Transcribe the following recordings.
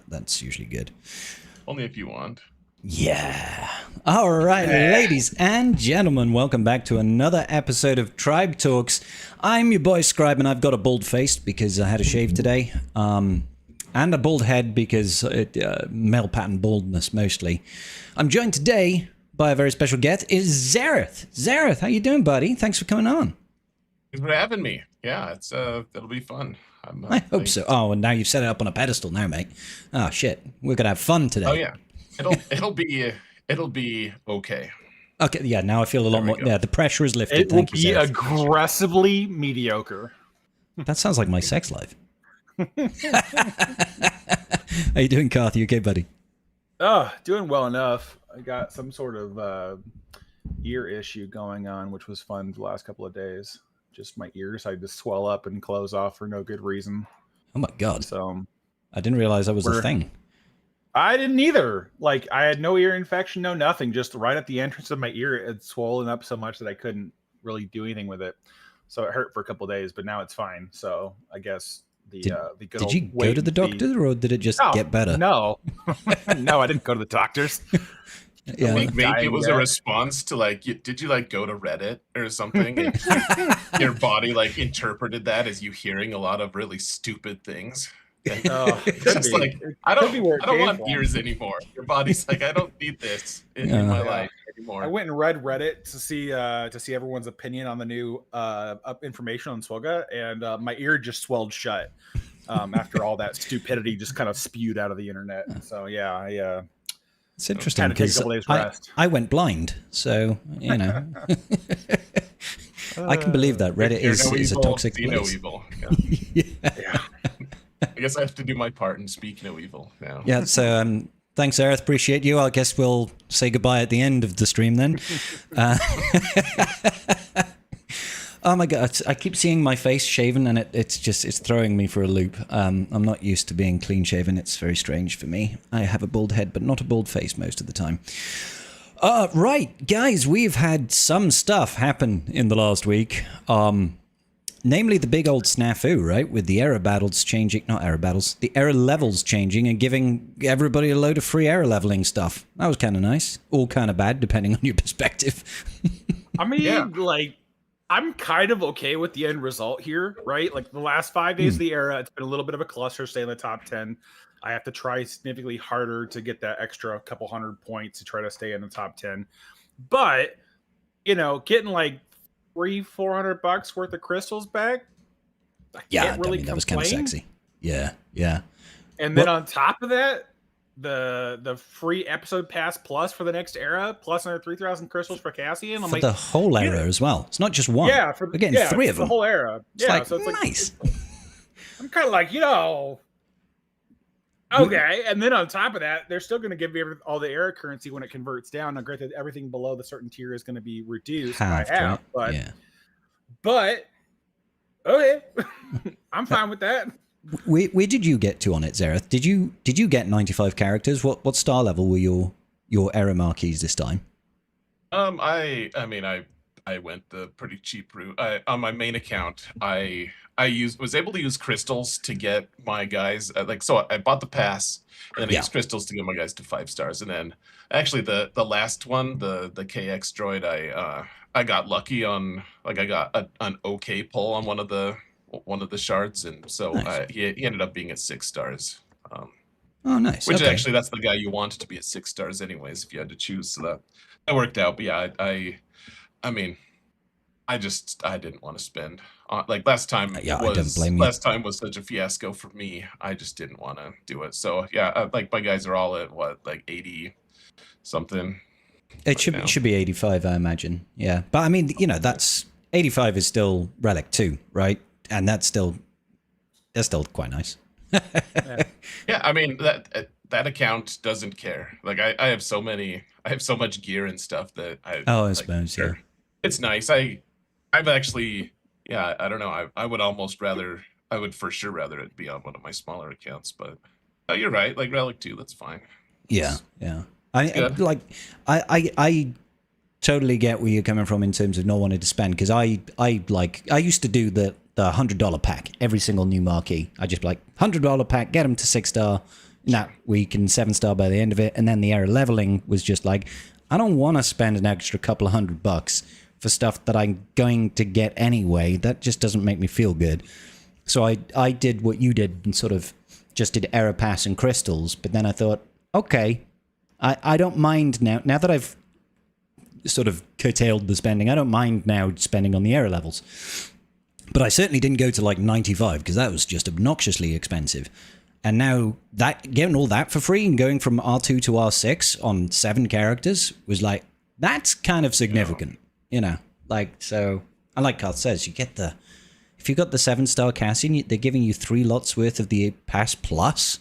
That's usually good. Only if you want. Yeah. All right, ladies and gentlemen, welcome back to another episode of Tribe Talks. I'm your boy Scribe, and I've got a bald face because I had a shave today, and a bald head because male pattern baldness mostly. I'm joined today by a very special guest. Is Xaereth. Xaereth, how you doing, buddy? Thanks for coming on. Thanks for having me. Yeah, it'll be fun. I hope so. Oh, and now you've set it up on a pedestal now, mate. Oh shit, we're gonna have fun today. Oh yeah, it'll be okay. Okay, yeah. Now I feel a lot more. Yeah, the pressure is lifted. It will be aggressively mediocre. That sounds like my sex life. How you doing, Karth? You okay, buddy? Oh, doing well enough. I got some sort of ear issue going on, which was fun the last couple of days. Just my ears, I just swell up and close off for no good reason. Oh my god! So I didn't realize that was a thing. I didn't either. Like, I had no ear infection, no nothing. Just right at the entrance of my ear, it had swollen up so much that I couldn't really do anything with it. So it hurt for a couple of days, but now it's fine. So I guess the good did you go to the doctor, or did it just get better? No, no, I didn't go to the doctors. Yeah, Maybe it was a response to did you go to Reddit or something? And your body interpreted that as you hearing a lot of really stupid things. It's just I don't want ears anymore. Your body's I don't need this in my life anymore. I went and read Reddit to see everyone's opinion on the new information on Swogga, and my ear just swelled shut after all that stupidity just kind of spewed out of the internet. So yeah, it's interesting because I went blind, so you know. I can believe that Reddit is a toxic place. No evil. Yeah. I guess I have to do my part and speak no evil now. Yeah, so thanks, Xaereth. Appreciate you. I guess we'll say goodbye at the end of the stream then. Oh my god, I keep seeing my face shaven and it's throwing me for a loop. I'm not used to being clean shaven. It's very strange for me. I have a bald head, but not a bald face most of the time. Right, guys, we've had some stuff happen in the last week. Namely the big old snafu, right? With the error battles changing, not error battles, the error levels changing and giving everybody a load of free error leveling stuff. That was kind of nice. All kind of bad, depending on your perspective. I mean, I'm kind of okay with the end result here, right? Like the last 5 days of the era, it's been a little bit of a cluster, stay in the top 10. I have to try significantly harder to get that extra couple hundred points to try to stay in the top 10. But, getting $300-400 worth of crystals back, I can't really complain. That was kind of sexy. Yeah. And then on top of that, the free episode pass plus for the next era, plus another 3,000 crystals for Cassian. For the whole era as well. It's not just one. Yeah, we're getting three of them. The whole era. It's nice. I'm kind of okay. And then on top of that, they're still going to give you all the era currency when it converts down. Now, granted, everything below the certain tier is going to be reduced by half, but okay, I'm fine with that. Where did you get to on it, Xaereth? Did you get 95 characters? What star level were your error marquees this time? I went the pretty cheap route. On my main account, I was able to use crystals to get my guys so I bought the pass and then I used crystals to get my guys to 5 stars, and then actually the last one, the KX droid, I got lucky on I got an okay pull on one of the shards, and so nice. He ended up being at 6 stars. Oh, nice. Which actually that's the guy you wanted to be at 6 stars anyways if you had to choose. So that worked out. But yeah, I mean, I didn't want to spend last time. I don't blame you. Last time was such a fiasco for me. I just didn't want to do it. So yeah, my guys are all at 80 something. It should be 85, I imagine. Yeah, but I mean, that's 85 is still Relic 2, right? And that's still quite nice. Yeah, I mean that account doesn't care. I have so much gear and stuff that I suppose it's nice. I've actually I don't know. I would for sure rather it be on one of my smaller accounts. But you're right. Relic 2, that's fine. Yeah. I totally get where you're coming from in terms of not wanting to spend, because I used to do the $100 pack every single new marquee. I just be like $100 pack, get them to 6 star, that we can 7-star by the end of it. And then the era leveling was just like, I don't want to spend an extra couple of $100 for stuff that I'm going to get anyway. That just doesn't make me feel good. So I did what you did and sort of just did era pass and crystals. But then I thought, okay, I don't mind now that I've sort of curtailed the spending. I don't mind now spending on the era levels. But I certainly didn't go to like 95 because that was just obnoxiously expensive. And now that getting all that for free and going from R2 to R6 on 7 characters was like, that's kind of significant, you know? Like, so, and like Carl says, you get the, if you got the 7-star Cassian, they're giving you 3 lots worth of the pass plus.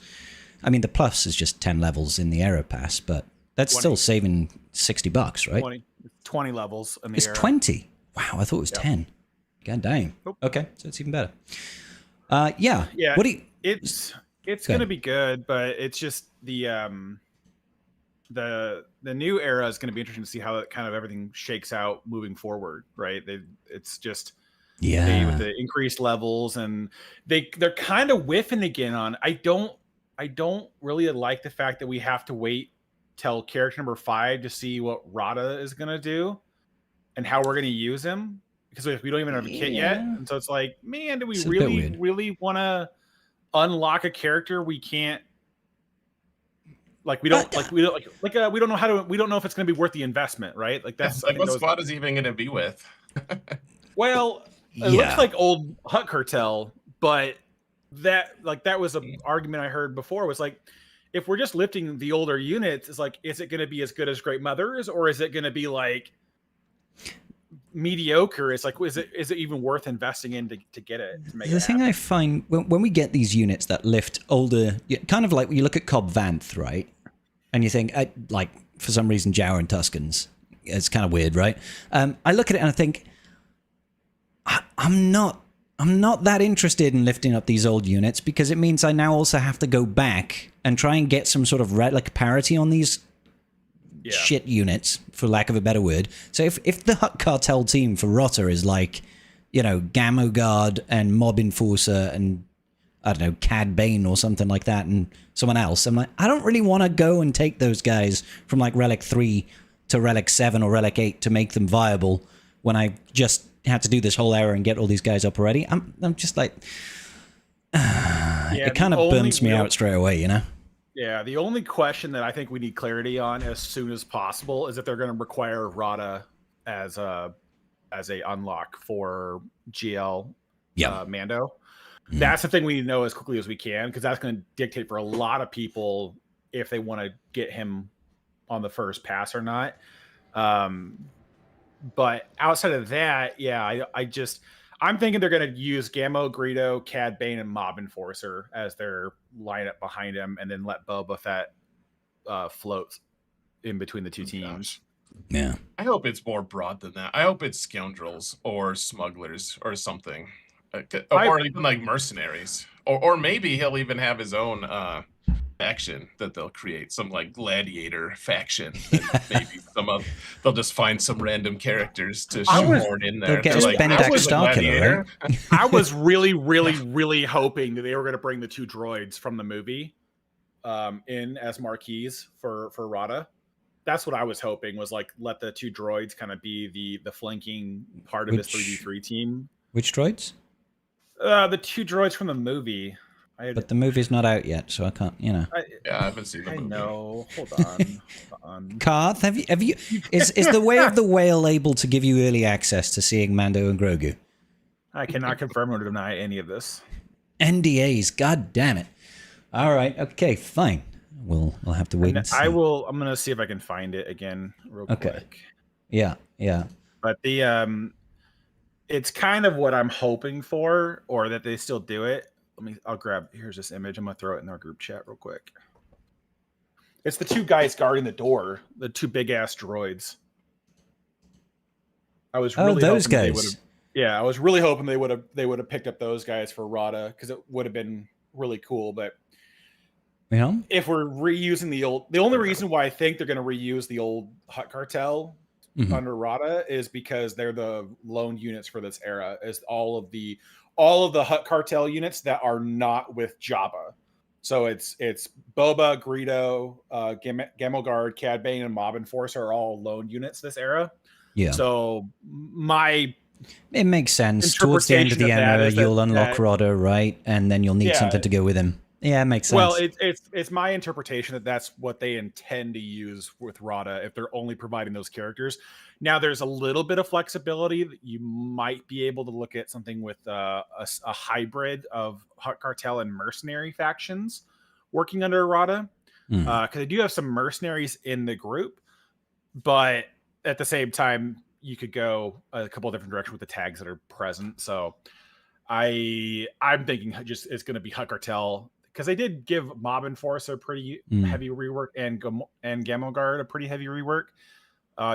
I mean, the plus is just 10 levels in the era pass, but that's 20. still saving $60, right? 20 levels in the It's era. 20. Wow, I thought it was 10. God dang. Nope. Okay, so it's even better. Yeah. Yeah. What do you? It's Go going to ahead. be good, but it's just the new era is going to be interesting to see how it kind of everything shakes out moving forward, right? It's just with Yeah. the increased levels, and they're kind of whiffing again on. I don't really like the fact that we have to wait till character number 5 to see what Rada is going to do and how we're going to use him, because we don't even have a kit yet. Yeah. And so it's like, man, do we It's a bit really weird. really want to unlock a character we can't, like we don't But- we don't know how to, we don't know if it's going to be worth the investment, right? Like that's I Like, think what those- squad is he even going to be with? well, it Yeah. looks like old Hut Cartel, but that was an argument I heard before, was like, if we're just lifting the older units, it's like, is it going to be as good as Great Mothers, or is it going to be like mediocre? It's like, is it even worth investing in to get it, to make The it thing happen? I find when we get these units that lift older, kind of like when you look at Cobb Vanth, right? And you think, like, for some reason, Jower and Tuscans, it's kind of weird, right? I look at it and I think, I'm not that interested in lifting up these old units, because it means I now also have to go back and try and get some sort of relic parity on these Yeah. shit units, for lack of a better word. So if the Hut Cartel team for Rotter is like, you know, Gamma Guard and Mob Enforcer and, I don't know, Cad Bane or something like that, and someone else, I'm like, I don't really want to go and take those guys from like Relic 3 to Relic 7 or Relic 8 to make them viable when I just had to do this whole era and get all these guys up already. I'm just like, Yeah, it kind the of only burns me real- out straight away, you know? Yeah, the only question that I think we need clarity on as soon as possible is if they're going to require Rada as a unlock for GL Yeah. Mando. Mhm. That's the thing we need to know as quickly as we can, because that's going to dictate for a lot of people if they want to get him on the first pass or not. But outside of that, yeah, I'm thinking they're going to use Gamma, Greedo, Cad Bane, and Mob Enforcer as their lineup behind him, and then let Boba Fett float in between the two teams. Yeah. I hope it's more broad than that. I hope it's scoundrels or smugglers or something, or even like mercenaries, or maybe he'll even have his own faction that they'll create, some like gladiator faction. And maybe they'll just find some random characters to shoehorn in there. they'll get They're just like, Ben "I was a Starkiller, gladiator." I was really, really, really hoping that they were going to bring the 2 droids from the movie in as marquees for Rada. That's what I was hoping, was like, let the 2 droids kind of be the flanking part of his Which- 3v3 team. Which droids? The 2 droids from the movie. But the movie's not out yet, so I can't, you know. Yeah, I haven't seen the I movie. know. Hold on. Hold on. Karth, have you is the Way of the Whale able to give you early access to seeing Mando and Grogu? I cannot confirm or deny any of this. NDAs, god damn it. All right, okay, fine. We'll have to wait and see. I'm going to see if I can find it again real Okay. quick. Yeah. But it's kind of what I'm hoping for, or that they still do it. Here's this image. I'm going to throw it in our group chat real quick. It's the 2 guys guarding the door, the 2 big ass droids. I was really those hoping they guys. would've- Yeah, I was really hoping they would have picked up those guys for Rada, because it would have been really cool. But You know? if we're reusing the only reason why I think they're going to reuse the old Hut Cartel Mhm. under Rada is because they're the lone units for this era, is all of the Hut Cartel units that are not with Jabba. So it's Boba, Greedo, Gamelgard, Cad Bane, and Mob Enforcer are all lone units this era. Yeah. So my It makes sense. Towards the end of the interpretation of that era, is that- you'll unlock that- Rodder, right? And then you'll need Yeah. something to go with him. Yeah, it makes sense. Well, it's my interpretation that that's what they intend to use with Rada if they're only providing those characters. Now, there's a little bit of flexibility that you might be able to look at something with a hybrid of Hut Cartel and mercenary factions working under Rada, because they do have some mercenaries in the group, but at the same time, you could go a couple of different directions with the tags that are present. So I'm thinking just it's going to be Hut Cartel, because they did give Mob Enforcer a pretty heavy rework and Gamelgard a pretty heavy rework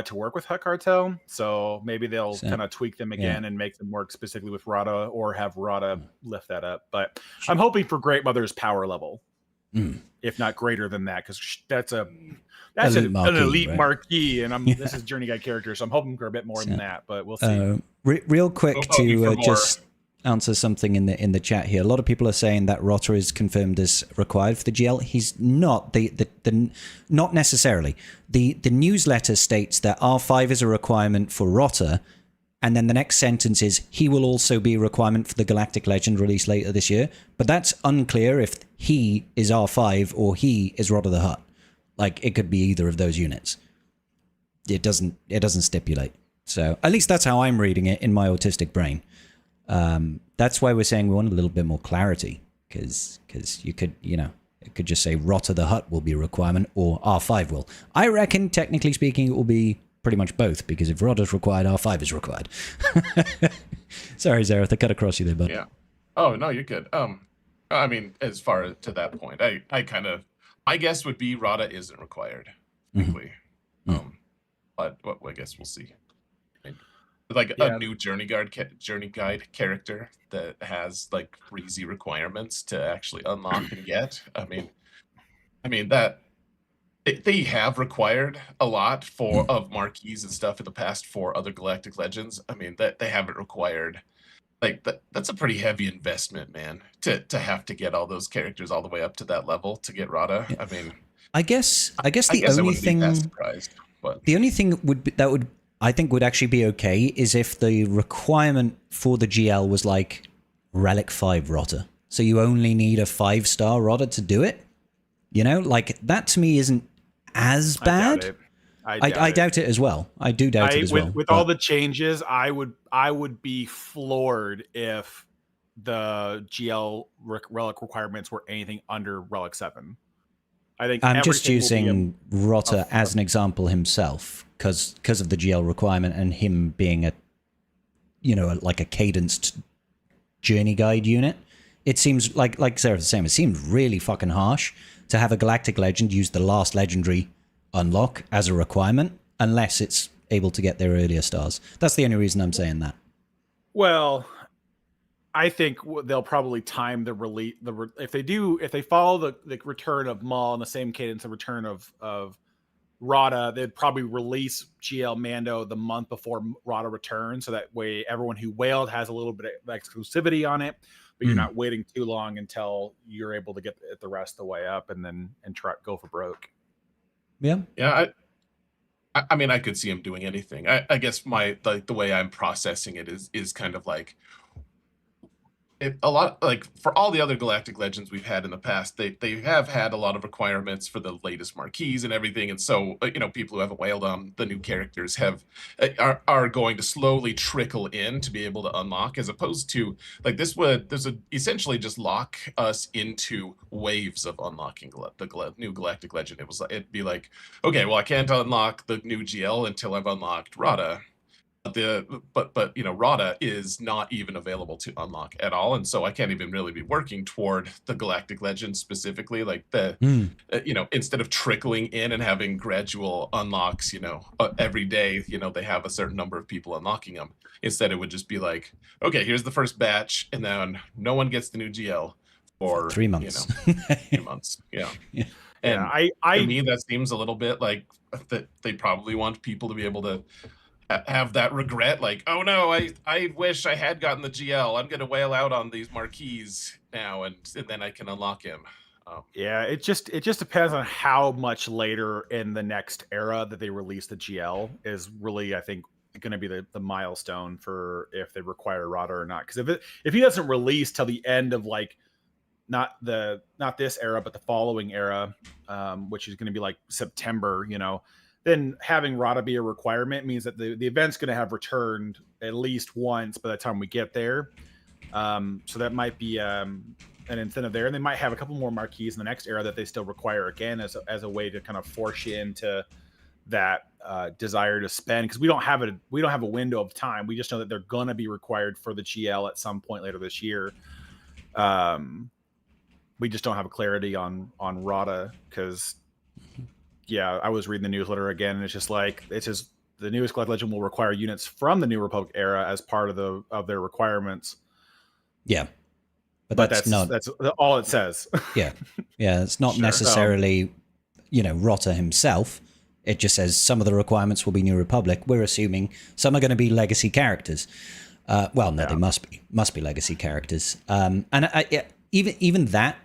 to work with Hut Cartel. So maybe they'll kind of tweak them again and make them work specifically with Rada, or have Rada lift that up. But I'm hoping for Great Mother's power level, if not greater than that, because that's an elite right? marquee, and this is Journey Guide character, so I'm hoping for a bit more than that. But we'll see. Real quick to just answer something in the chat here. A lot of people are saying that Rotter is confirmed as required for the GL. He's not. Not necessarily. The newsletter states that R5 is a requirement for Rotter, and then the next sentence is he will also be a requirement for the Galactic Legend released later this year. But that's unclear if he is R5 or he is Rotter the Hutt. Like, it could be either of those units. It doesn't stipulate. So at least that's how I'm reading it in my autistic brain. That's why we're saying we want a little bit more clarity, because you could, it could just say Rotter the Hutt will be a requirement, or R5 will. I reckon, technically speaking, it will be pretty much both, because if Rotter's required, R5 is required. Sorry, Zareth, I cut across you there, bud. Yeah. Oh, no, you're good. I mean, as far to that point, I guess would be Rada isn't required. Frankly. But I guess we'll see. Like a new Journey Guide character that has like crazy requirements to actually unlock and get. I mean that they have required a lot of marquees and stuff in the past for other Galactic Legends. I mean that they haven't required, like that's a pretty heavy investment, man, to have to get all those characters all the way up to that level to get Rada. I mean, I guess the only thing the only thing I think would actually be okay is if the requirement for the GL was like Relic 5 Rotter. So you only need a 5-star Rotter to do it. Like that to me isn't as bad. I doubt it as well. I do doubt it as well. With all the changes, I would be floored if the GL Relic requirements were anything under Relic 7. I think I'm just using Rotter as an example himself, because of the GL requirement and him being like a cadenced Journey Guide unit. It seems like Sarah was saying, it seems really fucking harsh to have a Galactic Legend use the last legendary unlock as a requirement, unless it's able to get their earlier stars. That's the only reason I'm saying that. Well, I think they'll probably time the release. If they follow the return of Maul in the same cadence of return of Rada, they'd probably release GL Mando the month before Rada returns, so that way everyone who whaled has a little bit of exclusivity on it, but you're not waiting too long until you're able to get the rest of the way up and try go for broke. Yeah. I mean, I could see him doing anything. I guess the way I'm processing it is kind of like, a lot, like for all the other Galactic Legends we've had in the past, they have had a lot of requirements for the latest marquees and everything, and so people who haven't whaled on the new characters are going to slowly trickle in to be able to unlock, as opposed to like this would essentially just lock us into waves of unlocking the new Galactic Legend. It'd be like, okay, well I can't unlock the new GL until I've unlocked Rada. But Rada is not even available to unlock at all, and so I can't even really be working toward the Galactic Legend specifically, like instead of trickling in and having gradual unlocks, every day, they have a certain number of people unlocking them. Instead, it would just be like, okay, here's the first batch, and then no one gets the new GL for 3 months. 3 months. Yeah. And to me, that seems a little bit like that they probably want people to be able to have that regret, like, oh no, I wish I had gotten the GL. I'm gonna whale out on these marquees now, and then I can unlock him. Yeah, it just depends on how much later in the next era that they release the GL is really, I think, going to be the milestone for if they require Rada or not. Because if he doesn't release till the end of like not this era but the following era, which is going to be like September, then having Rada be a requirement means that the event's going to have returned at least once by the time we get there. So that might be an incentive there, and they might have a couple more marquees in the next era that they still require again as a way to kind of force you into that desire to spend, because we don't have a window of time. We just know that they're gonna be required for the GL at some point later this year. We just don't have a clarity on Rada, because I was reading the newsletter again, and it's just the newest Collect Legend will require units from the New Republic era as part of their requirements. Yeah. But that's all it says. Yeah. It's not necessarily, Rota himself. It just says some of the requirements will be New Republic. We're assuming some are going to be legacy characters. They must be legacy characters. Even that,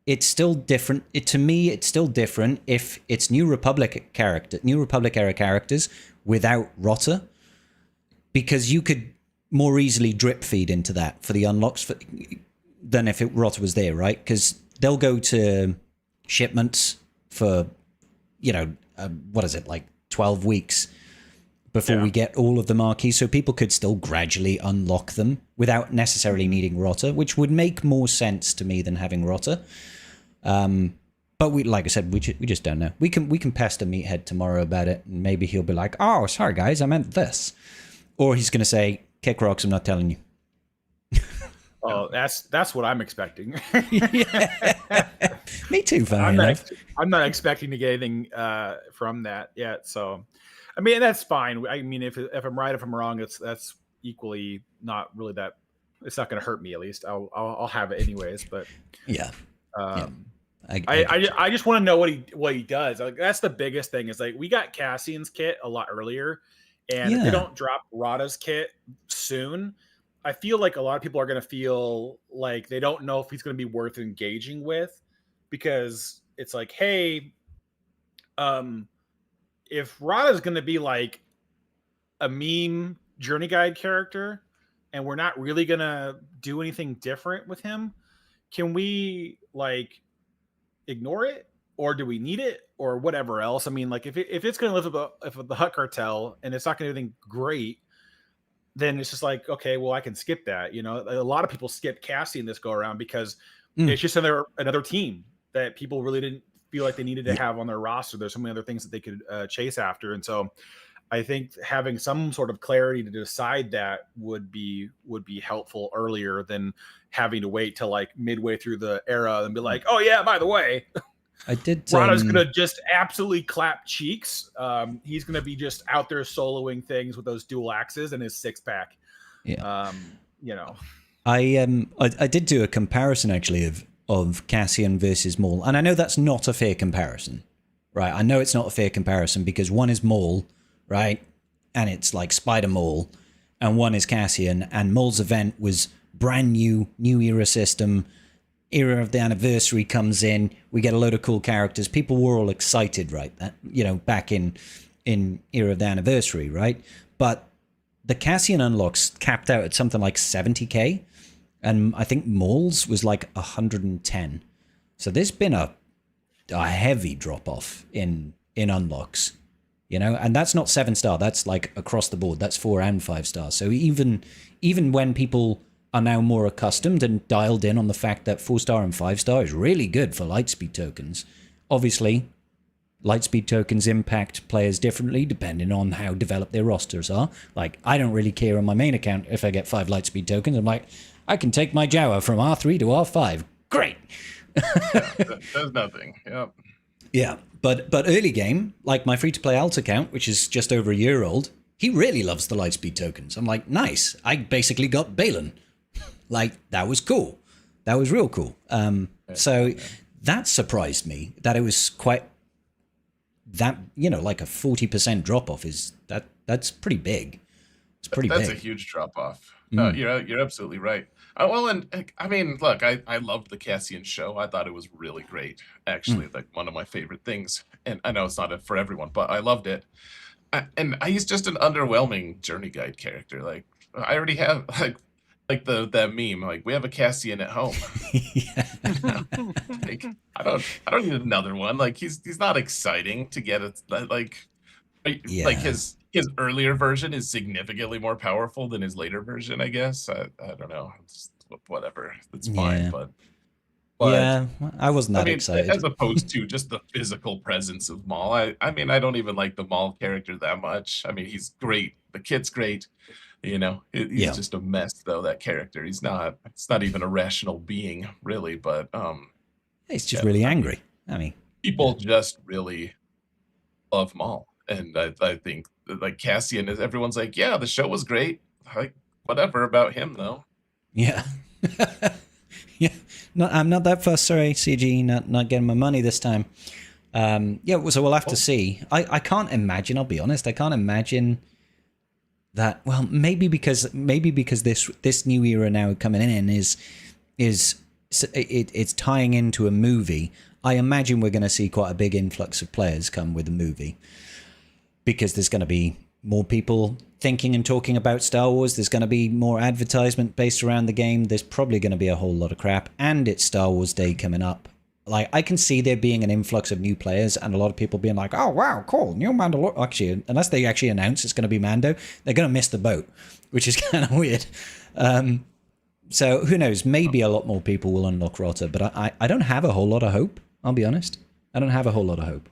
it's still different. To me, it's still different if it's New Republic era characters without Rota, because you could more easily drip feed into that for the unlocks than if Rota was there, right? Because they'll go to shipments for, what is it, like 12 weeks before we get all of the marquees, so people could still gradually unlock them without necessarily needing Rota, which would make more sense to me than having Rota. But like I said, we just don't know. We can pester Meathead tomorrow about it, and maybe he'll be like, "Oh, sorry guys, I meant this," or he's going to say, "Kick rocks, I'm not telling you." Oh, that's what I'm expecting. Me too, I'm not expecting to get anything from that yet. So, I mean, that's fine. I mean, if I'm right, if I'm wrong, that's equally not really that. It's not going to hurt me. At least I'll have it anyways. But I just want to know what he does. Like, that's the biggest thing. Is like we got Cassian's kit a lot earlier, and if they don't drop Rada's kit soon, I feel like a lot of people are going to feel like they don't know if he's going to be worth engaging with, because it's like, hey, if Rada's going to be like a meme journey guide character and we're not really going to do anything different with him, can we like ignore it, or do we need it, or whatever else? I mean, like if it's going to live with the Hutt Cartel and it's not going to do anything great, then it's just like, okay, well, I can skip that. A lot of people skip Cassian this go around because it's just another team that people really didn't feel like they needed to have on their roster. There's so many other things that they could chase after. And so I think having some sort of clarity to decide that would be helpful earlier than having to wait till like midway through the era and be like, oh yeah, by the way, I did. Rada's gonna just absolutely clap cheeks. He's gonna be just out there soloing things with those dual axes and his 6-pack. Yeah. I did do a comparison actually of Cassian versus Maul, and I know that's not a fair comparison, right? I know it's not a fair comparison because one is Maul, right, and it's like Spider Maul, and one is Cassian, and Maul's event was brand new era system. Era of the Anniversary comes in, we get a load of cool characters. People were all excited, right? That, back in Era of the Anniversary, right? But the Cassian unlocks capped out at something like 70k, and I think Maul's was like 110. So there's been a heavy drop off in unlocks, and that's not 7-star. That's like across the board. That's 4 and 5 stars. So even when people are now more accustomed and dialed in on the fact that 4-star and 5-star is really good for lightspeed tokens. Obviously, lightspeed tokens impact players differently depending on how developed their rosters are. Like, I don't really care on my main account if I get 5 lightspeed tokens. I'm like, I can take my Jawa from R3 to R5. Great. Does nothing. Yep. Yeah, but early game, like my free-to-play alt account, which is just over a year old, he really loves the lightspeed tokens. I'm like, nice. I basically got Balin. Like, that was cool. That was real cool. So that surprised me that it was quite that, like a 40% drop off that's pretty big. It's It's pretty That's a big. huge drop off. No, Mm. you're absolutely right. Well, and I mean, look, I loved the Cassian show. I thought it was really great. Mm. Actually, like one of my favorite things. And I know it's not for everyone, but I loved it. And he's just an underwhelming journey guide character. Like I already have like that meme. Like we have a Cassian at home. Yeah. Like I don't need another one. Like he's not exciting to get it. Like Yeah. his earlier version is significantly more powerful than his later version. I guess I don't know. It's whatever. It's fine, Yeah. but Yeah. I wasn't I that mean, excited. as opposed to just the physical presence of Maul, I mean, I don't even like the Maul character that much. I mean, he's great. The kid's great. He's Yeah. just a mess, though. That character, he's not. It's not even a rational being, really. But He's just yeah, really angry. I mean, people just really love Maul, and I think like Cassian is. Everyone's like, yeah, the show was great. Like whatever about him though. yeah. Yeah. No, I'm not that fussed. Sorry, CG, not getting my money this time. Yeah, so we'll have to see. I can't imagine, I'll be honest, I can't imagine that. Well, maybe because this new era now coming in is it's tying into a movie. I imagine we're going to see quite a big influx of players come with the movie, because there's going to be more people thinking and talking about Star Wars. There's going to be more advertisement based around the game. There's probably going to be a whole lot of crap, and it's Star Wars Day coming up. Like, I can see there being an influx of new players and a lot of people being like, oh, wow, cool, new Mandalorian. Actually, unless they actually announce it's going to be Mando, they're going to miss the boat, which is kind of weird. So who knows? Maybe a lot more people will unlock Rota, but I don't have a whole lot of hope. I'll be honest. I don't have a whole lot of hope.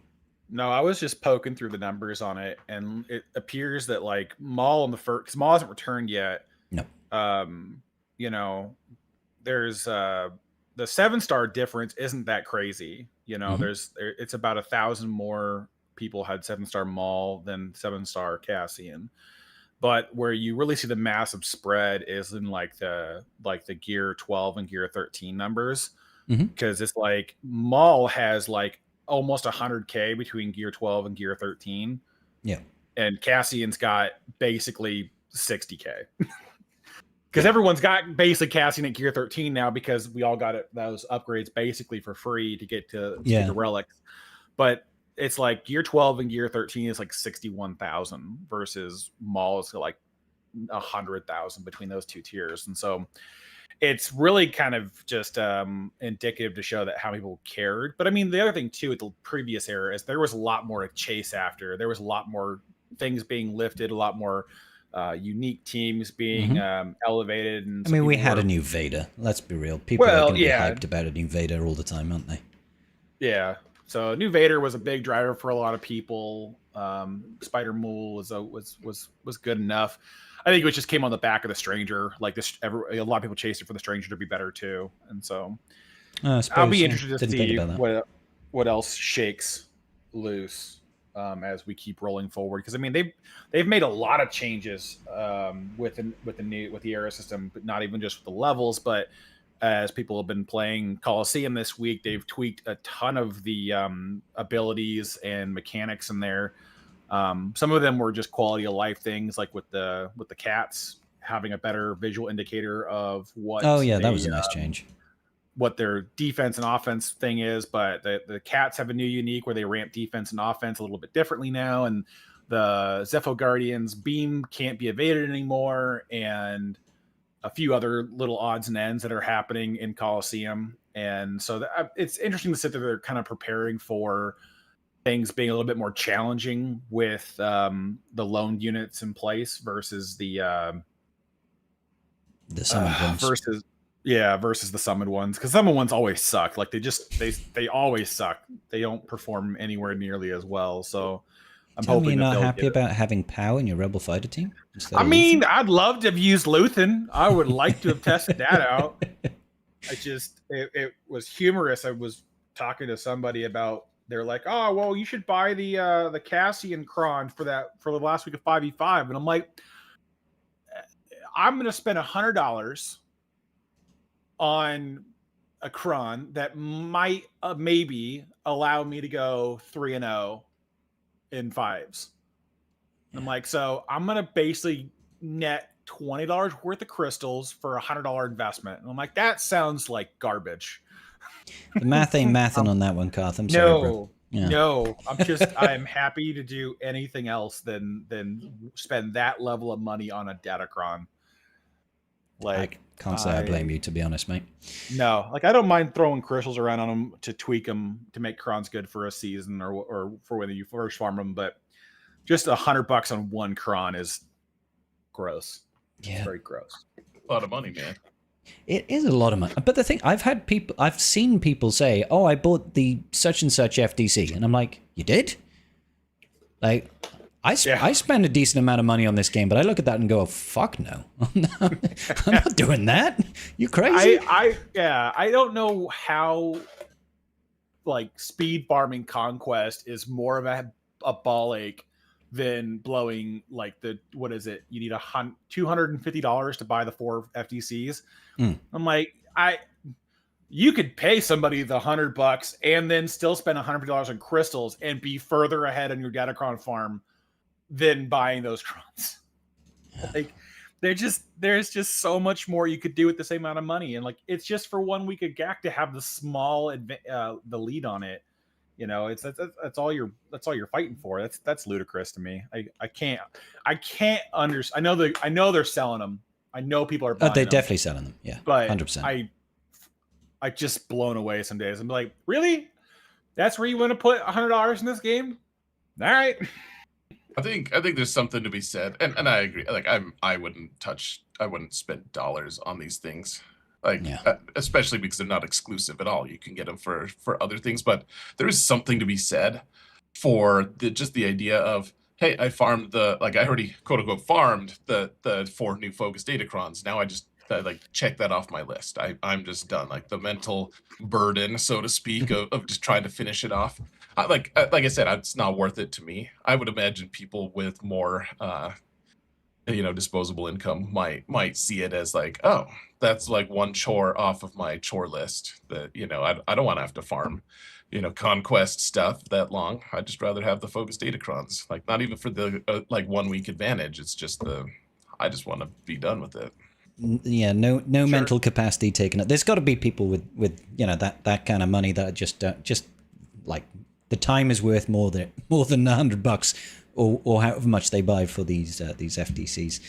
No, I was just poking through the numbers on it, and it appears that like Maul in the first, because Maul hasn't returned yet. No. There's the 7-star difference isn't that crazy. It's about 1,000 more people had 7-star Maul than 7-star Cassian. But where you really see the massive spread is in like the Gear 12 and Gear 13 numbers, because it's like Maul has like almost 100K between Gear 12 and Gear 13. Yeah. And Cassian's got basically 60K. Because everyone's got basic Cassian at Gear 13 now, because we all got those upgrades basically for free to get to the relics. But it's like Gear 12 and Gear 13 is like 61,000 versus Maul is like 100,000 between those two tiers. And so it's really kind of just indicative to show that how people cared. But I mean, the other thing too, with the previous era, is there was a lot more to chase after. There was a lot more things being lifted, a lot more unique teams being elevated. And I mean, we had a new Vader. Let's be real. People are going to be hyped about a new Vader all the time, aren't they? Yeah. So new Vader was a big driver for a lot of people. Spider Mule was good enough. I think it just came on the back of the Stranger. Like this, a lot of people chased it for the Stranger to be better too, and so I'll be interested to see what else shakes loose as we keep rolling forward. Because I mean, they've made a lot of changes with the era system, but not even just with the levels, but as people have been playing Coliseum this week, they've tweaked a ton of the abilities and mechanics in there. Some of them were just quality of life things, like with the cats having a better visual indicator of what. Oh yeah, that was a nice change. What their defense and offense thing is, but the cats have a new unique where they ramp defense and offense a little bit differently now, and the Zepho Guardian's beam can't be evaded anymore, and a few other little odds and ends that are happening in Coliseum. And so it's interesting to sit there. They're kind of preparing for things being a little bit more challenging with the loaned units in place versus the summoned ones. Versus the summoned ones, because summoned ones always suck. Like they always suck. They don't perform anywhere nearly as well. So I'm hoping you're not happy about having POW in your Rebel fighter team. I mean, I'd love to have used Luthen. I would like to have tested that out. It was humorous. I was talking to somebody about, they're like, oh, well, you should buy the Cassian Cron for the last week of 5v5. And I'm like, I'm going to spend $100 on a Cron that might maybe allow me to go 3-0 in 5s. I'm like, so I'm going to basically net $20 worth of crystals for $100 investment. And I'm like, that sounds like garbage. The math ain't mathing on that one, Karth. I'm sorry, bro. Yeah. No, I'm happy to do anything else than spend that level of money on a Datacron. Like, I can't say I blame you, to be honest, mate. No, like I don't mind throwing crystals around on them to tweak them to make crons good for a season or for when you first farm them, but just $100 on one cron is gross. Yeah, it's very gross. A lot of money, man. It is a lot of money. But the thing, I've seen people say, "Oh, I bought the such and such FTC," and I'm like, "You did?" Like, I spend a decent amount of money on this game, but I look at that and go, oh, "Fuck no, I'm not doing that. You crazy?" I don't know how, like, speed farming Conquest is more of a ball ache than blowing like what is it? You need $250 to buy the 4 FTCs. I'm like, you could pay somebody the $100 and then still spend $150 on crystals and be further ahead on your Datacron farm than buying those crons. Like, there's just so much more you could do with the same amount of money, and like it's just for 1 week of GAC to have the small the lead on it. You know, that's all you're fighting for. That's ludicrous to me. I can't understand. I know they're selling them. I know people are buying they're them, definitely selling them. Yeah, but 100%. I just blown away some days. I'm like, really? That's where you want to put $100 in this game? All right. I think there's something to be said, and I agree. Like I wouldn't spend dollars on these things. Like, especially because they're not exclusive at all. You can get them for other things, but there is something to be said for just the idea of, hey, I farmed I already quote unquote farmed the 4 new focus Datacrons. Now I just like check that off my list. I'm just done. Like the mental burden, so to speak, of just trying to finish it off. Like I said, it's not worth it to me. I would imagine people with more disposable income might see it as like, oh, that's like one chore off of my chore list that, I don't want to have to farm, conquest stuff that long. I'd just rather have the focus Datacrons, like not even for the 1 week advantage. It's just I just want to be done with it. Yeah, no sure. Mental capacity taken up. There's got to be people with that kind of money that just like the time is worth more than $100 or however much they buy for these FTCs.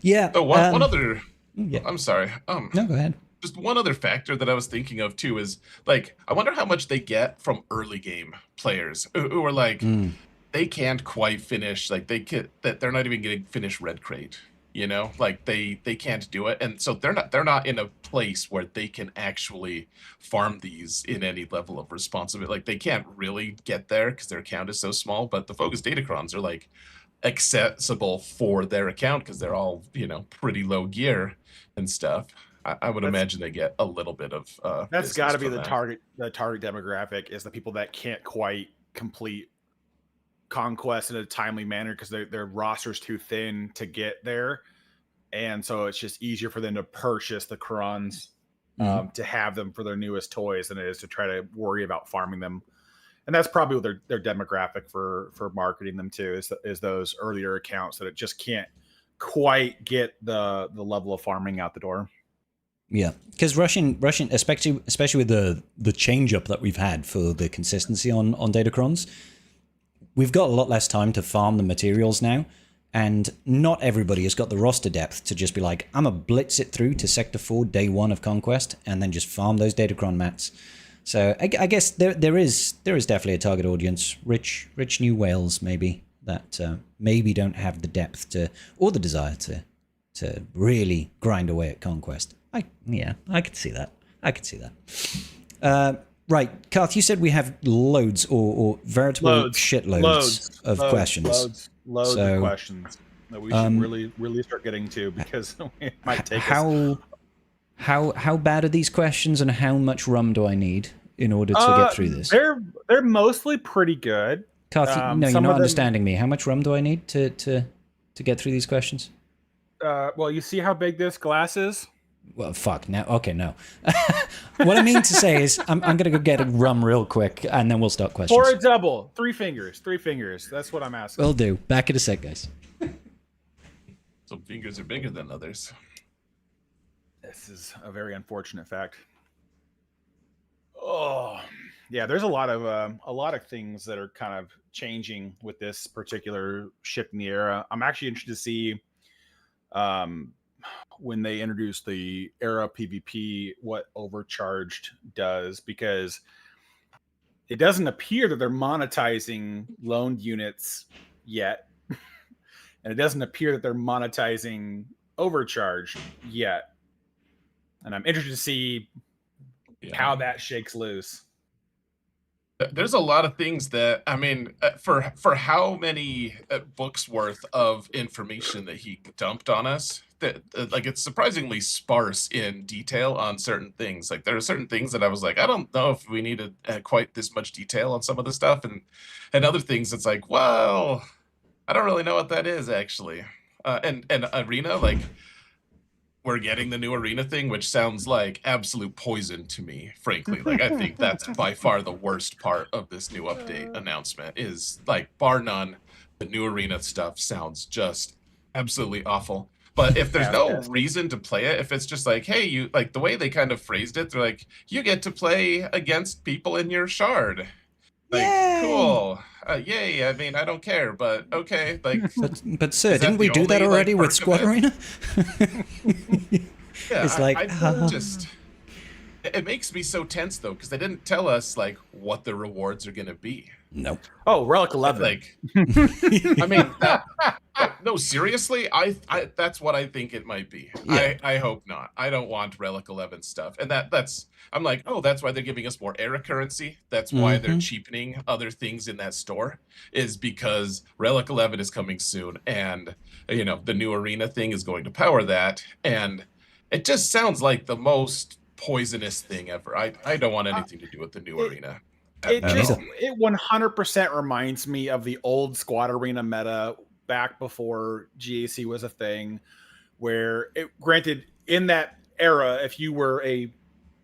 Yeah. Oh, one other. Yeah. I'm sorry. No, go ahead. Just one other factor that I was thinking of too is like I wonder how much they get from early game players who are like they can't quite finish, like they're not even getting finished Red Crate. Like they can't do it, and so they're not in a place where they can actually farm these in any level of responsibility. Like they can't really get there because their account is so small. But the focus Datacrons are like accessible for their account because they're all pretty low gear and stuff. I would imagine they get a little bit of that's got to be the target demographic is the people that can't quite complete conquest in a timely manner because their roster's too thin to get there, and so it's just easier for them to purchase the crons to have them for their newest toys than it is to try to worry about farming them. And that's probably what their demographic for marketing them to is those earlier accounts that it just can't quite get the level of farming out the door. Yeah, because Russian, especially with the change up that we've had for the consistency on Datacrons, we've got a lot less time to farm the materials now, and not everybody has got the roster depth to just be like, I'm gonna blitz it through to Sector 4 day 1 of Conquest and then just farm those Datacron mats. So I guess there is definitely a target audience, rich new whales maybe that maybe don't have the depth or the desire to really grind away at Conquest. I could see that. Right, Karth, you said we have loads or veritable shitloads of questions. Loads of questions that we should really start getting to because it might take us. How bad are these questions, and how much rum do I need in order to get through this? They're mostly pretty good. Karth, no, you're not understanding me. How much rum do I need to get through these questions? Well, you see how big this glass is? Well, fuck. Now, okay, no. What I mean to say is I'm going to go get a rum real quick, and then we'll start questions. Or a double. 3 fingers. That's what I'm asking. Will do. Back in a sec, guys. Some fingers are bigger than others. This is a very unfortunate fact. Oh, yeah. There's a lot of things that are kind of changing with this particular shift in the era. I'm actually interested to see when they introduce the era PvP what Overcharged does, because it doesn't appear that they're monetizing loaned units yet, and it doesn't appear that they're monetizing Overcharged yet. And I'm interested to see how that shakes loose. There's a lot of things that, I mean, for how many books worth of information that he dumped on us, that like it's surprisingly sparse in detail on certain things. Like there are certain things that I was like, I don't know if we needed quite this much detail on some of the stuff, and other things it's like, well, I don't really know what that is actually. And Arena, like, we're getting the new Arena thing, which sounds like absolute poison to me, frankly. Like, I think that's by far the worst part of this new update announcement is, like, bar none, the new Arena stuff sounds just absolutely awful. But if there's no reason to play it, if it's just like, hey, you, like, the way they kind of phrased it, they're like, you get to play against people in your shard. Like, yay! Cool. Yay. I mean, I don't care, but okay. Like, but sir, didn't we do that already with Squad Arena? Yeah, it's like, it makes me so tense though, because they didn't tell us like what the rewards are going to be. Nope. Oh, Relic 11. Like, I mean, no, seriously, I that's what I think it might be. Yeah. I hope not. I don't want Relic 11 stuff, and that's. I'm like, oh, that's why they're giving us more era currency. That's why they're cheapening other things in that store, is because Relic 11 is coming soon, and you know the new Arena thing is going to power that, and it just sounds like the most poisonous thing ever. I don't want anything to do with the new Arena. It 100% reminds me of the old Squad Arena meta back before GAC was a thing, where granted in that era, if you were a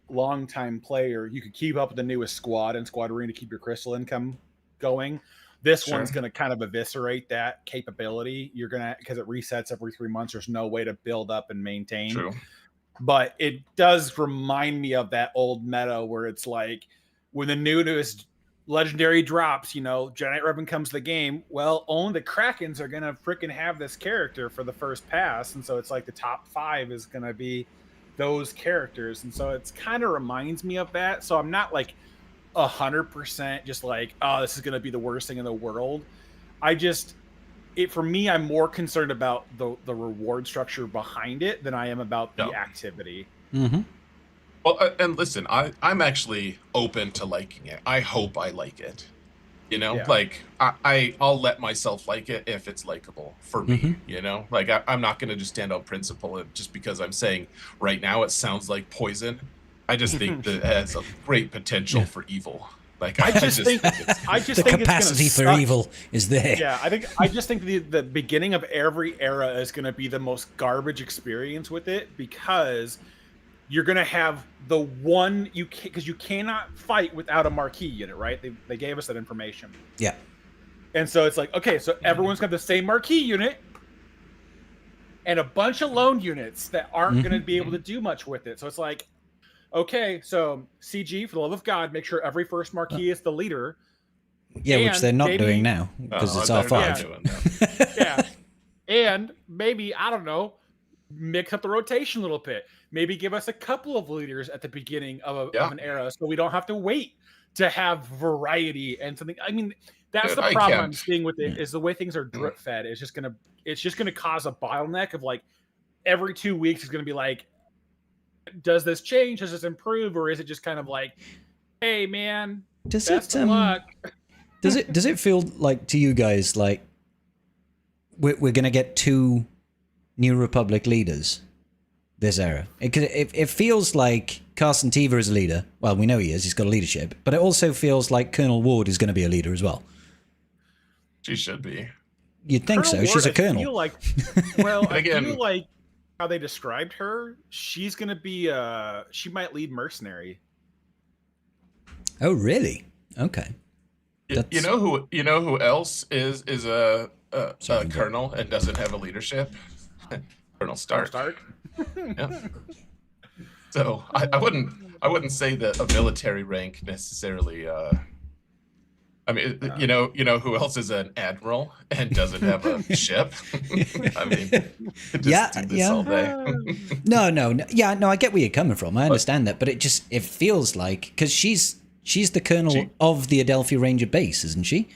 long-time player, you could keep up with the newest squad and Squad Arena to keep your crystal income going. This one's going to kind of eviscerate that capability. You're going to, because it resets every 3 months. There's no way to build up and maintain. True. But it does remind me of that old meta where it's like, when the newest legendary drops, you know, Giant Revan comes to the game, well, only the Krakens are going to freaking have this character for the first pass. And so it's like the top 5 is going to be those characters. And so it's kind of reminds me of that. So I'm not like 100% just like, oh, this is going to be the worst thing in the world. For me, I'm more concerned about the reward structure behind it than I am about the activity. Mm-hmm. Well, and listen, I'm actually open to liking it. I hope I like it. You know, like I'll let myself like it if it's likable for me. You know, like I'm not going to just stand on principle just because I'm saying right now it sounds like poison. I just think that it has a great potential for evil. Like I just think the capacity for evil is there. Yeah, I just think the beginning of every era is going to be the most garbage experience with it, because you're going to have the one because you cannot fight without a marquee unit, right? They gave us that information. Yeah. And so it's like, okay, so everyone's got the same marquee unit and a bunch of loan units that aren't going to be able to do much with it. So it's like, okay, so CG, for the love of God, make sure every first marquee is the leader. Yeah, which they're not doing now because it's R5. Yeah. And maybe, I don't know, mix up the rotation a little bit. Maybe give us a couple of leaders at the beginning of an era, so we don't have to wait to have variety and something. I mean, that's the problem I'm seeing with it, is the way things are drip fed. It's just gonna cause a bottleneck of like every 2 weeks is gonna be like, does this change? Does this improve? Or is it just kind of like, hey man, does it feel like to you guys like we're gonna get 2 New Republic leaders this era? It feels like Carson Teva is a leader. Well, we know he is. He's got a leadership. But it also feels like Colonel Ward is going to be a leader as well. She should be. You'd think so. She's a colonel. I feel like how they described her, she's going to be she might lead mercenary. Oh, really? Okay. You know who else is a colonel and doesn't have a leadership? Colonel Stark. Stark. Yeah. So I wouldn't say that a military rank necessarily. I mean, you know who else is an admiral and doesn't have a ship? I mean, just do this all day. No, yeah, no, I get where you're coming from. I understand that, but it feels like because she's the colonel of the Adelphi Ranger base, isn't she?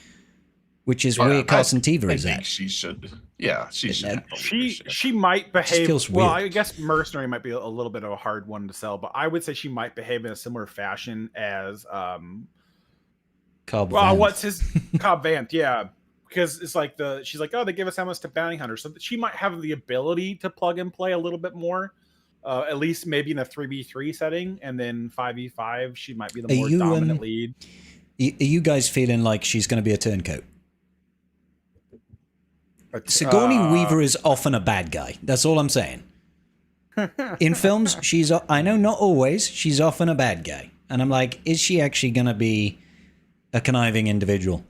Which is where Carson Teva is at. She should. Yeah, she should. She might behave. Feels well, weird. I guess mercenary might be a little bit of a hard one to sell, but I would say she might behave in a similar fashion as Cobb Vanth. what's his Cobb Vanth? Yeah, because it's like she's like, oh, they give us ammo to bounty hunters, so she might have the ability to plug and play a little bit more. At least maybe in a 3v3 setting, and then 5v5 she might be the more dominant lead. Are you guys feeling like she's going to be a turncoat? Sigourney Weaver is often a bad guy. That's all I'm saying. In films, I know not always, she's often a bad guy. And I'm like, is she actually going to be a conniving individual?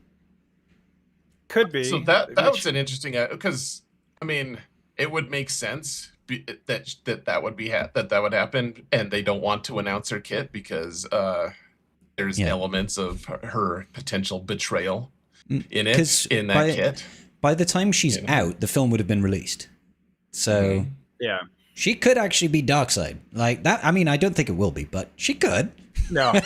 Could be. So that was an interesting, because I mean, it would make sense that would happen, and they don't want to announce her kit because there's elements of her potential betrayal in that kit. By the time she's out, the film would have been released. So yeah, she could actually be Darkseid. Like that. I mean, I don't think it will be, but she could. No. I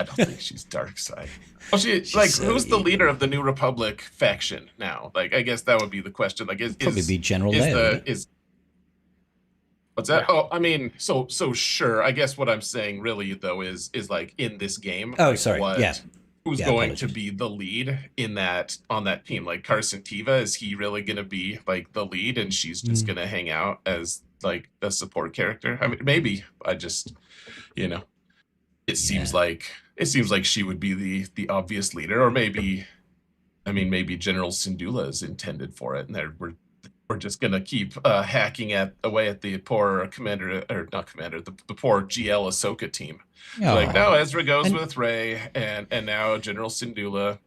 don't think she's Darkseid. Well, who's the leader of the New Republic faction now? Like, I guess that would be the question. Like, probably be General Leia. What's that? Yeah. Oh, I mean, so sure. I guess what I'm saying really though is like in this game. Oh, like, sorry. Who's going to be the lead on that team? Like Carson Teva, is he really going to be like the lead, and she's just going to hang out as like a support character? I mean, maybe. I just, it seems like she would be the obvious leader, or maybe General Syndulla is intended for it, and we're just gonna keep hacking away at the poor the poor GL Ahsoka team. Oh. Like now Ezra goes with Rey, and now General Syndulla,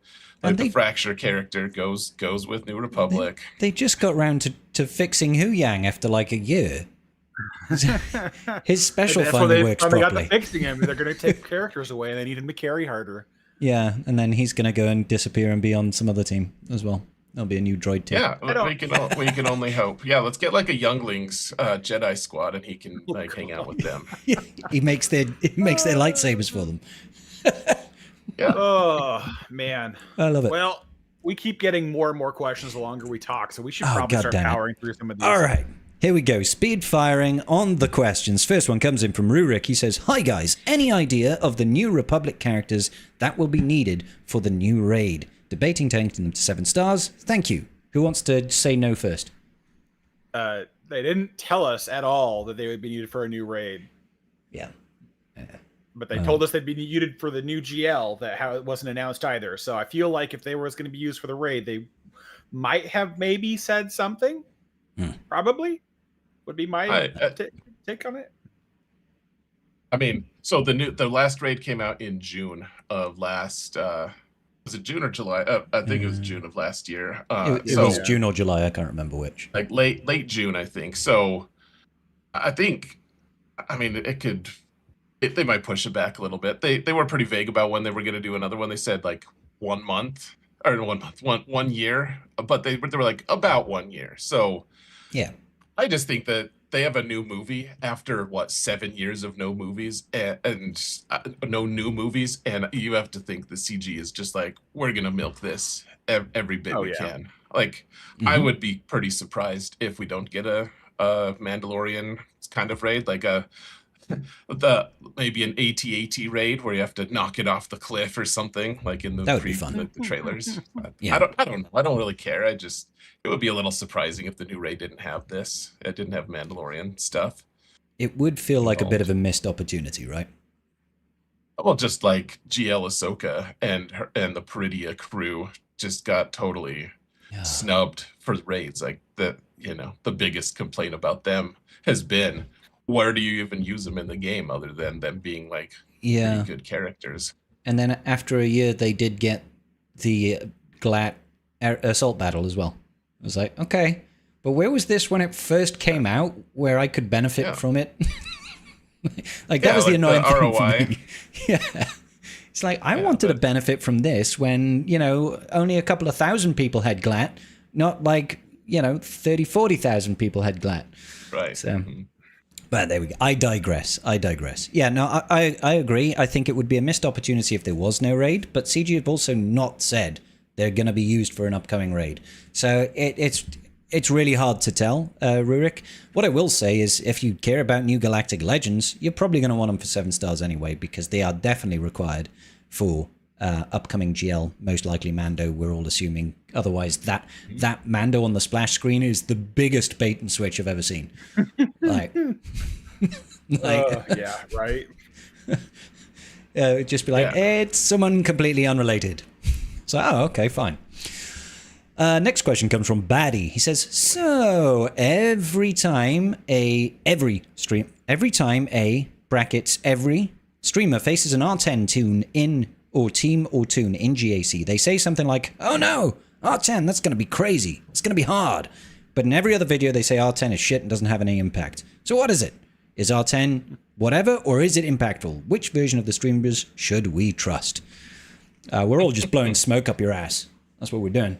like the Fracture character, goes with New Republic. They just got around to fixing Huyang after like a year. His special finally works properly. Got to fixing him. They're going to take characters away, and they need him to carry harder. Yeah, and then he's going to go and disappear and be on some other team as well. There'll be a new droid team. Yeah, we can only hope. Yeah, let's get like a younglings Jedi squad, and he can hang out with them. he makes their lightsabers for them. Yeah. Oh man, I love it. Well, we keep getting more and more questions the longer we talk, so we should probably start powering through some of these. All right. Here we go. Speed firing on the questions. First one comes in from Rurik. He says, hi guys, any idea of the New Republic characters that will be needed for the new raid? Debating taking them to 7 stars. Thank you. Who wants to say no first? They didn't tell us at all that they would be needed for a new raid. Yeah. But they told us they'd be needed for the new GL, how it wasn't announced either. So I feel like if they were going to be used for the raid, they might have maybe said something. Probably. Would be my take on it. I mean, so the last raid came out in June of last. Was it June or July? I think it was June of last year. It was June or July. I can't remember which. Like late June, I think. So, I think, I mean, they might push it back a little bit. They were pretty vague about when they were going to do another one. They said like 1 month or 1 year, but they were like about 1 year. So, yeah. I just think that they have a new movie after 7 years of no movies and no new movies, and you have to think the CG is just like, we're gonna milk this every bit we can. Like, I would be pretty surprised if we don't get a Mandalorian kind of raid, like maybe an AT-AT raid where you have to knock it off the cliff or something, like in the the trailers. Yeah. I don't know. I don't really care. It would be a little surprising if the new raid didn't have this. It didn't have Mandalorian stuff. It would feel like a bit of a missed opportunity, right? Well, just like GL Ahsoka and the Peridia crew just got totally snubbed for raids. Like the biggest complaint about them has been, where do you even use them in the game other than them being like pretty good characters? And then after a year, they did get the GLAT assault battle as well. It was like, okay, But where was this when it first came out, where I could benefit from it? Like that was the annoying thing ROI. for me. Yeah. It's like I wanted to benefit from this when, only a couple of thousand people had GLAT, not like, 30, 40,000 people had GLAT. Right. So, but there we go. I digress. Yeah, no, I agree. I think it would be a missed opportunity if there was no raid, but CG have also not said they're going to be used for an upcoming raid. So it's really hard to tell, Rurik. What I will say is if you care about New Galactic Legends, you're probably going to want them for 7 stars anyway, because they are definitely required for upcoming GL, most likely Mando, we're all assuming. Otherwise, that Mando on the splash screen is the biggest bait and switch I've ever seen. Like, yeah, right. It'd just be like, it's someone completely unrelated. So, okay, fine. Next question comes from Baddie. He says, so every time a streamer faces an R10 tune in or team or tune in GAC, they say something like, oh no, R10, that's going to be crazy. It's going to be hard. But in every other video, they say R10 is shit and doesn't have any impact. So what is it? Is R10 whatever, or is it impactful? Which version of the streamers should we trust? We're all just blowing smoke up your ass. That's what we're doing.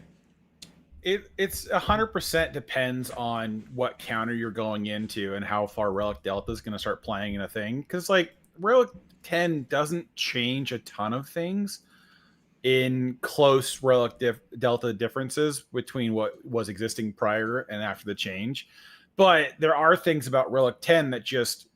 It's 100% depends on what counter you're going into and how far Relic Delta is going to start playing in a thing. Because like Relic 10 doesn't change a ton of things in close Relic Delta differences between what was existing prior and after the change. But there are things about Relic 10 that just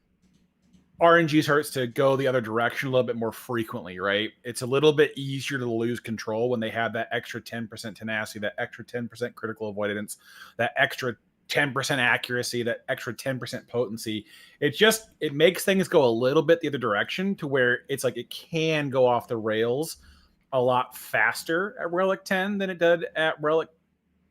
RNG starts to go the other direction a little bit more frequently, right? It's a little bit easier to lose control when they have that extra 10% tenacity, that extra 10% critical avoidance, that extra 10% accuracy, that extra 10% potency. It makes things go a little bit the other direction to where it's like it can go off the rails a lot faster at Relic 10 than it did at Relic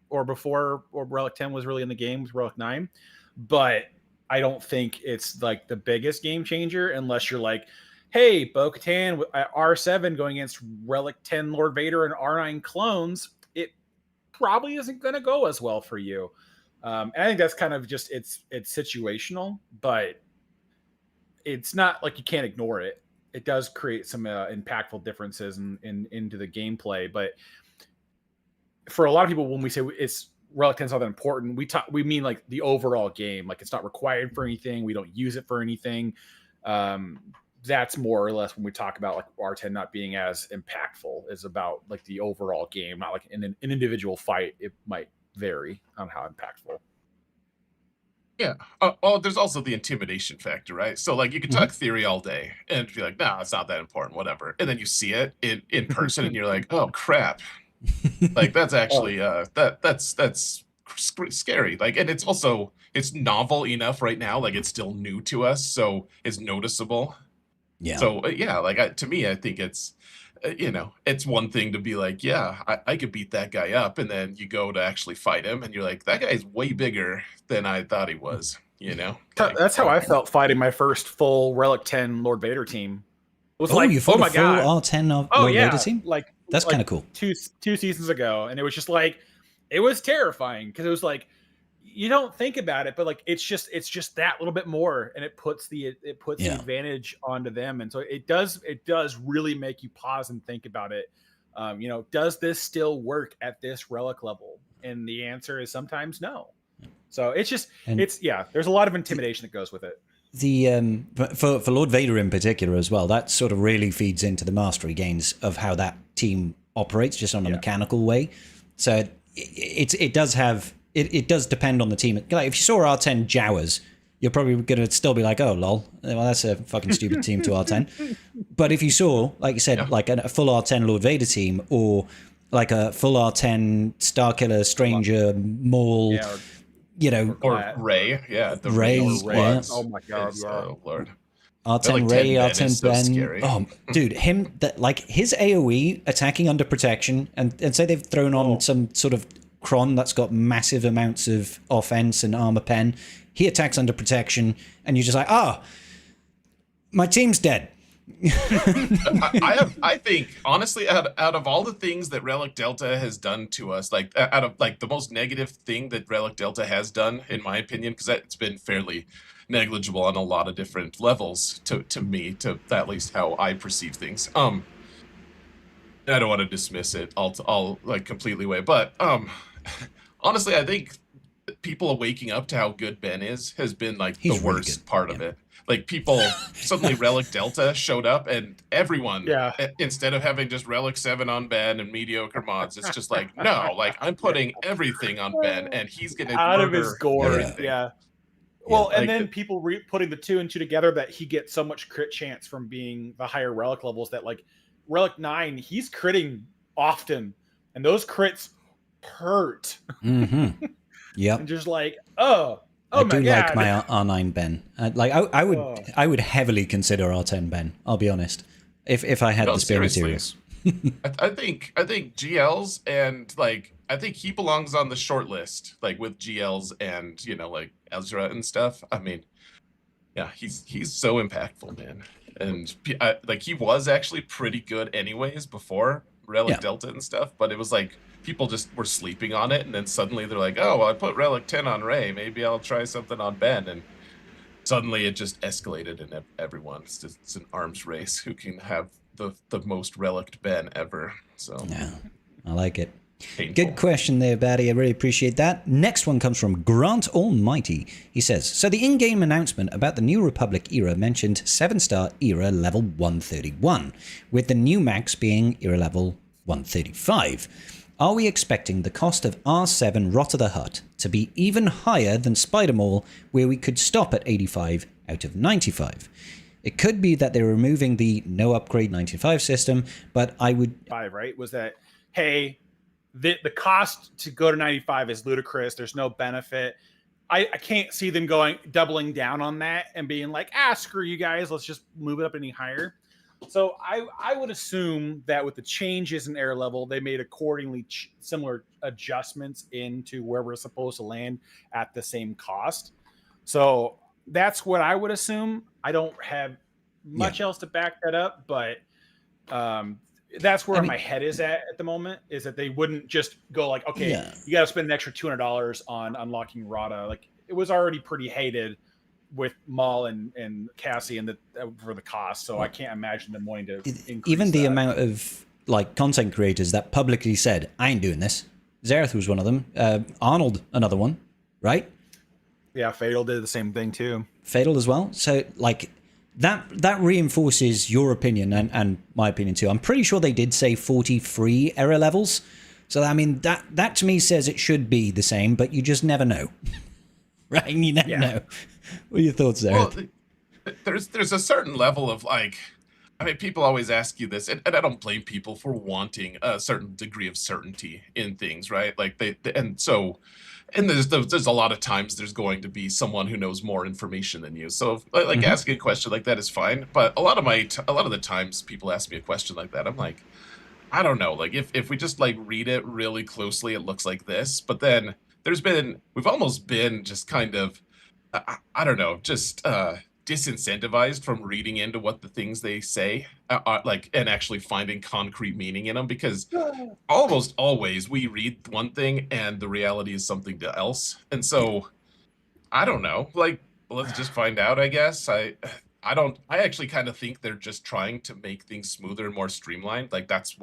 or before, or Relic 10 was really in the game with Relic 9. But I don't think it's like the biggest game changer unless you're like, hey, Bo-Katan at R7 going against Relic 10 Lord Vader and R9 clones, it probably isn't going to go as well for you. And I think that's kind of just it's situational, but it's not like you can't ignore it. It does create some impactful differences into the gameplay. But for a lot of people, when we say it's Relic 10 is not that important, we mean like the overall game. Like it's not required for anything. We don't use it for anything. That's more or less when we talk about like R10 not being as impactful, is about like the overall game, not like in an individual fight. It might vary on how impactful. Yeah. Oh, there's also the intimidation factor, right? So like you can talk theory all day and be like, no, it's not that important, whatever. And then you see it in person and you're like, oh crap. Like that's actually that's scary. Like, and it's novel enough right now. Like it's still new to us, so it's noticeable. Yeah. So to me, I think it's it's one thing to be like, yeah, I could beat that guy up, and then you go to actually fight him, and you're like, that guy's way bigger than I thought he was. That's how I felt fighting my first full Relic 10 Lord Vader team. It was you fought a full R10 of Lord Vader team? Like that's kind of cool. Two seasons ago, and it was just like, it was terrifying because it was like, you don't think about it, but like it's just that little bit more, and it puts the advantage onto them, and so it does really make you pause and think about it. Does this still work at this Relic level? And the answer is sometimes no. So there's a lot of intimidation that goes with it. The for Lord Vader in particular as well, that sort of really feeds into the mastery gains of how that team operates, just on a mechanical way. So it does depend on the team. Like if you saw R10 Jawas, you're probably going to still be like, oh lol, well that's a fucking stupid team to R10. But if you saw, like you said, like a full R10 Lord Vader team, or like a full R10 Starkiller Stranger Maul. Or Ray, the Ray. Oh my god, Lord. R10 Ray, R10 Ben. Oh, dude, his AoE attacking under protection, and say they've thrown on some sort of Kron that's got massive amounts of offense and armor pen. He attacks under protection, and you're just like, my team's dead. I think honestly, out of all the things that Relic Delta has done to us, like out of like the most negative thing that Relic Delta has done, in my opinion, because it's been fairly negligible on a lot of different levels to me, to at least how I perceive things. I don't want to dismiss it all like completely away, but honestly, I think people waking up to how good Ben is has been like He's the really worst good. part of it. Like people suddenly Relic Delta showed up and everyone, Yeah. instead of having just Relic 7 on Ben and mediocre mods, it's just like, no, like I'm putting everything on Ben and he's gonna Out of murder his gore. everything. Yeah. Well, Yeah, and like then people putting the 2 and 2 together that he gets so much crit chance from being the higher relic levels that like Relic 9, he's critting often, and those crits hurt. Mm-hmm. Yep. And just like, oh I my do god. like my R9 Ben. I would heavily consider R10 Ben. I'll be honest. If I had No, the spare seriously. materials. I think GLs and like I think he belongs on the short list, like with GLs and like Ezra and stuff. I mean, yeah, he's so impactful, man. And like he was actually pretty good anyways before Relic Yeah. Delta and stuff, but it was like people just were sleeping on it, and then suddenly they're like, oh, well, I put Relic 10 on Ray, maybe I'll try something on Ben, and suddenly it just escalated, and everyone it's an arms race who can have the most relict Ben ever. So Yeah, I like it. painful. Good question there, Batty. I really appreciate that. Next one comes from Grant Almighty. He says, so the in-game announcement about the New Republic era mentioned 7-star era level 131, with the new max being era level 135. Are we expecting the cost of R7 Rot of the Hutt to be even higher than Spider Mall, where we could stop at 85 out of 95? It could be that they're removing the no upgrade 95 system, but I would... 5, right? Was that, hey, the cost to go to 95 is ludicrous. There's no benefit. I can't see them doubling down on that and being like, screw you guys, let's just move it up any higher. So I would assume that with the changes in air level, they made accordingly similar adjustments into where we're supposed to land at the same cost. So that's what I would assume. I don't have much else to back that up, but that's where my head is at the moment, is that they wouldn't just go like, okay, you got to spend an extra $200 on unlocking Rada. Like it was already pretty hated with Maul and Cassie and for the cost. So I can't imagine them wanting to increase even the that. amount of like content creators that publicly said, I ain't doing this. Zareth was one of them. Arnold, another one, right? Yeah, Fatal did the same thing too. Fatal as well. So like that reinforces your opinion and my opinion too. I'm pretty sure they did say 43 error levels. So I mean that to me says it should be the same, but you just never know. Right? You never know. What are your thoughts there? Well, there's a certain level of like, I mean, people always ask you this, and I don't blame people for wanting a certain degree of certainty in things, right? Like there's a lot of times there's going to be someone who knows more information than you. So like asking a question like that is fine, but a lot of the times people ask me a question like that, I'm like, I don't know. Like if we just like read it really closely, it looks like this, but then we've almost been just kind of I don't know, just disincentivized from reading into what the things they say like and actually finding concrete meaning in them, because almost always we read one thing and the reality is something else. And so I don't know, like let's just find out, I guess. I actually kind of think they're just trying to make things smoother and more streamlined. Like that's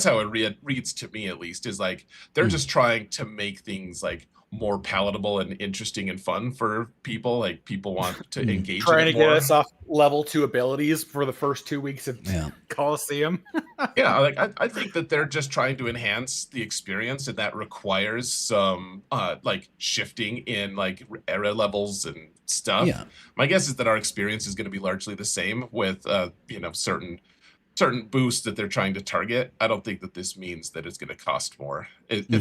how it reads to me, at least, is like they're just trying to make things like more palatable and interesting and fun for people. Like people want to engage trying in it to more. get us off level 2 abilities for the first 2 weeks of Coliseum. Yeah, like I think that they're just trying to enhance the experience, and that requires some like shifting in like era levels and stuff. Yeah. My guess is that our experience is going to be largely the same with certain boosts that they're trying to target. I don't think that this means that it's going to cost more.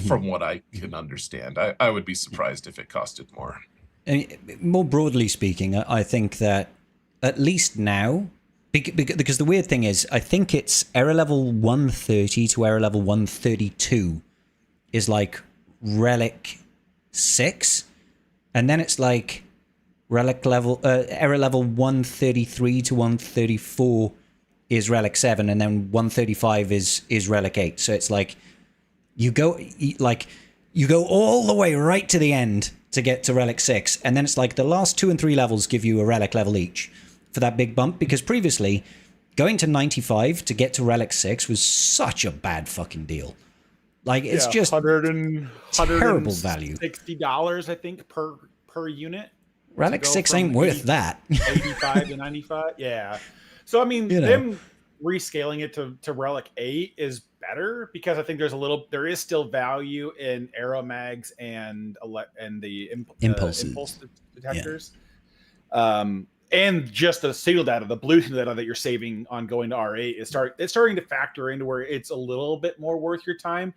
From what I can understand, I would be surprised if it costed more. More broadly speaking, I think that at least now, because the weird thing is, I think it's error level 130 to error level 132 is like Relic 6, and then it's like Relic level error level 133 to 134 is Relic 7, and then 135 is Relic 8. So it's like you go all the way right to the end to get to Relic 6, and then it's like the last 2 and 3 levels give you a Relic level each for that big bump, because previously going to 95 to get to Relic 6 was such a bad fucking deal. Like, it's just terrible value. $60, I think, per unit. Relic 6 ain't worth that. 85 to 95. Yeah. So, I mean, them rescaling it to Relic 8 is better, because I think there is still value in arrow mags and the impulse detectors. Yeah. And just the signal data, the Bluetooth data that you're saving on going to R8 it's starting to factor into where it's a little bit more worth your time.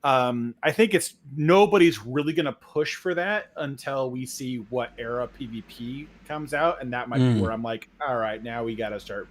I think nobody's really going to push for that until we see what era PvP comes out, and that might be where I'm like, all right, now we got to start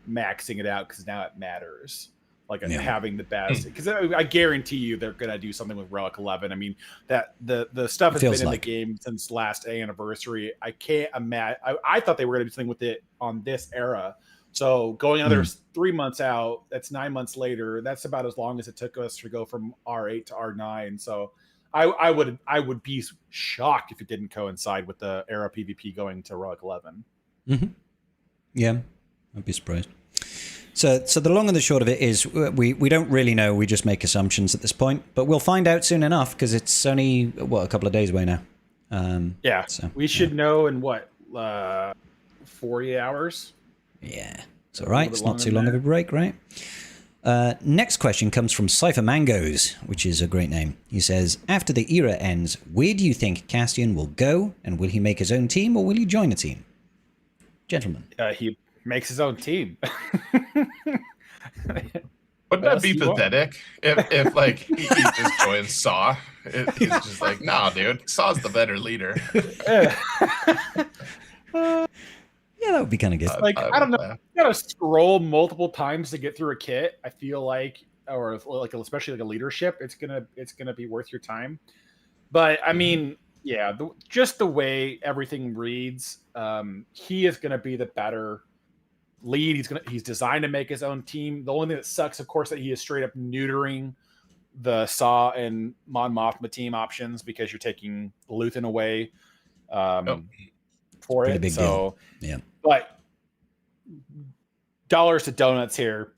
maxing it out, because now it matters. Like having the best, because I guarantee you they're gonna do something with Relic 11. I mean, that the stuff has been in the game since last anniversary. I can't imagine. I thought they were gonna do something with it on this era. So going another 3 months out, that's 9 months later. That's about as long as it took us to go from R8 to R9. So I would be shocked if it didn't coincide with the era PvP going to Relic 11. Mm-hmm. Yeah, I'd be surprised. So the long and the short of it is we don't really know. We just make assumptions at this point, but we'll find out soon enough, because it's only a couple of days away now. So we should know in 40 hours. Yeah, it's all right. It's not too long of a break, right? Next question comes from Cypher Mangoes, which is a great name. He says, after the era ends, where do you think Cassian will go, and will he make his own team, or will he join a team? Gentlemen. He makes his own team. Wouldn't that be pathetic if like he just joins Saw? He's just like, nah, dude, Saw's the better leader. Yeah, that would be kind of good. I don't know. You gotta scroll multiple times to get through a kit. I feel like, or like especially like a leadership, it's gonna be worth your time. But I mean, yeah, just the way everything reads, he is gonna be the better lead. He's designed to make his own team. The only thing that sucks, of course, that he is straight up neutering the Saw and Mon Mothma team options, because you're taking Luthen away for pretty it. Big so deal. Yeah. But dollars to donuts here.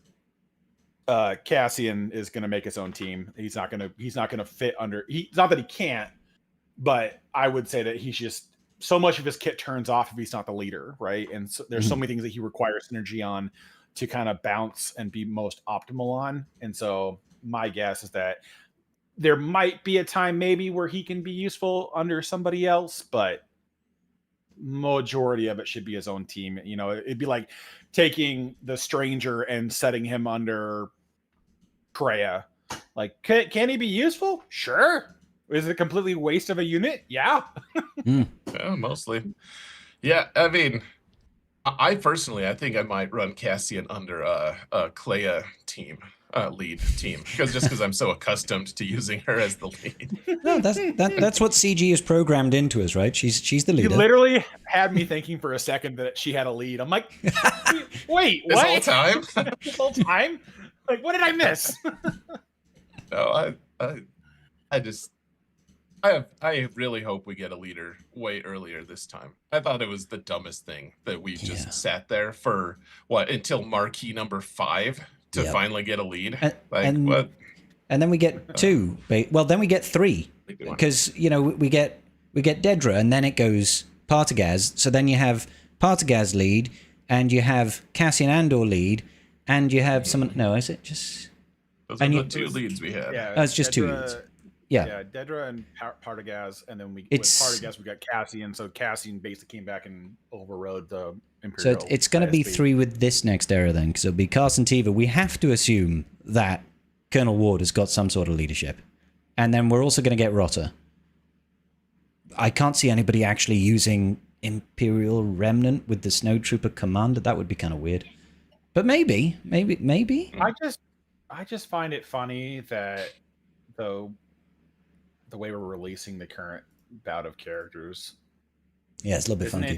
Cassian is going to make his own team. He's not going to fit under. Not that he can't, but I would say that he's just so much of his kit turns off if he's not the leader, right? And so there's so many things that he requires synergy on to kind of bounce and be most optimal on. And so my guess is that there might be a time maybe where he can be useful under somebody else, but majority of it should be his own team. You know, it'd be like taking the Stranger and setting him under Kreia. Like, can he be useful? Sure. Is it a completely waste of a unit? Yeah. Yeah, mostly. Yeah, I mean, I personally, I think I might run Cassian under a Kleia team. Lead team, because I'm so accustomed to using her as the lead. No, that's what CG is programmed into us, right? She's the leader. You literally had me thinking for a second that she had a lead. I'm like, wait, this what? whole time? This whole time? Like, what did I miss? No, I really hope we get a leader way earlier this time. I thought it was the dumbest thing that we just sat there for until marquee number 5 to finally get a lead. What? And then we get 2. Well, then we get 3, because we get Dedra, and then it goes Partagaz. So then you have Partagaz lead, and you have Cassian Andor lead, and you have someone. No, is it just? Those are the 2 leads we had. Yeah, it's just Dedra, 2 leads. Yeah, Dedra and Partagaz, and then with Partagaz we got Cassian. So Cassian basically came back and overrode the Imperial. So it's going to be 3 with this next era then, because it'll be Carson Teva. We have to assume that Colonel Ward has got some sort of leadership, and then we're also going to get Rotter. I can't see anybody actually using Imperial Remnant with the Snowtrooper Commander. That would be kind of weird, but maybe. I just find it funny that the way we're releasing the current bout of characters. Yeah, it's a little bit funky.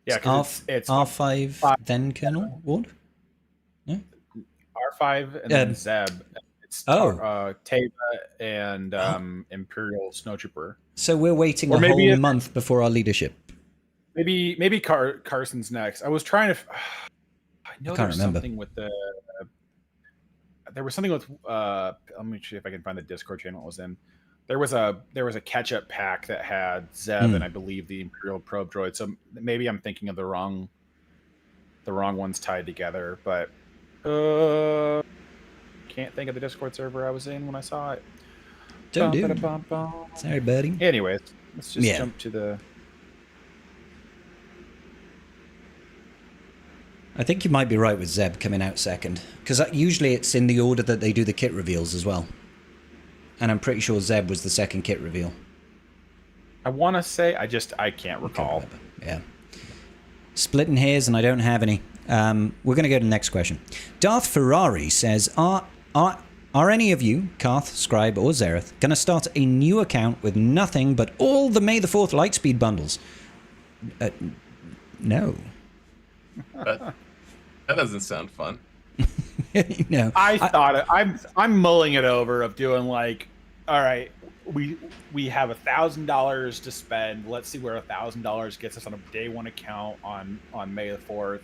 Yeah, because it's R5 then Colonel Ward. R5 and then Zeb. It's Teva and Imperial Snowtrooper. So we're waiting a whole month before our leadership. Maybe Carson's next. I was trying to. I know there's something with the. There was something with. Let me see if I can find the Discord channel it was in. There was a catch-up pack that had Zeb and I believe the Imperial probe droid. So maybe I'm thinking of the wrong ones tied together. But can't think of the Discord server I was in when I saw it. Sorry, buddy. Anyways, let's just jump to the. I think you might be right with Zeb coming out second, because usually it's in the order that they do the kit reveals as well. And I'm pretty sure Zeb was the second kit reveal. I want to say, I can't recall. Yeah. Splitting hairs, and I don't have any. We're going to go to the next question. Darth Ferrari says, Are any of you, Karth, Scribe, or Xerath, going to start a new account with nothing but all the May the 4th Lightspeed bundles? No. That doesn't sound fun. No. I'm mulling it over of doing like, all right, we have $1,000 to spend. Let's see where $1,000 gets us on a day one account on May the 4th.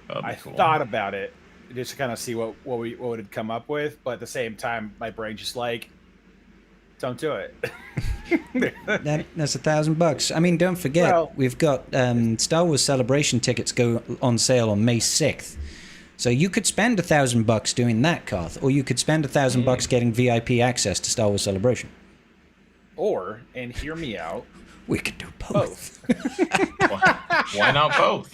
I thought about it just to kind of see what would come up with, but at the same time, my brain just like, don't do it. That's $1,000. I mean, don't forget, we've got Star Wars Celebration tickets go on sale on May 6th. So you could spend $1,000 doing that, Karth, or you could spend $1,000 getting VIP access to Star Wars Celebration. Or, and hear me out, we could do both. Why not both?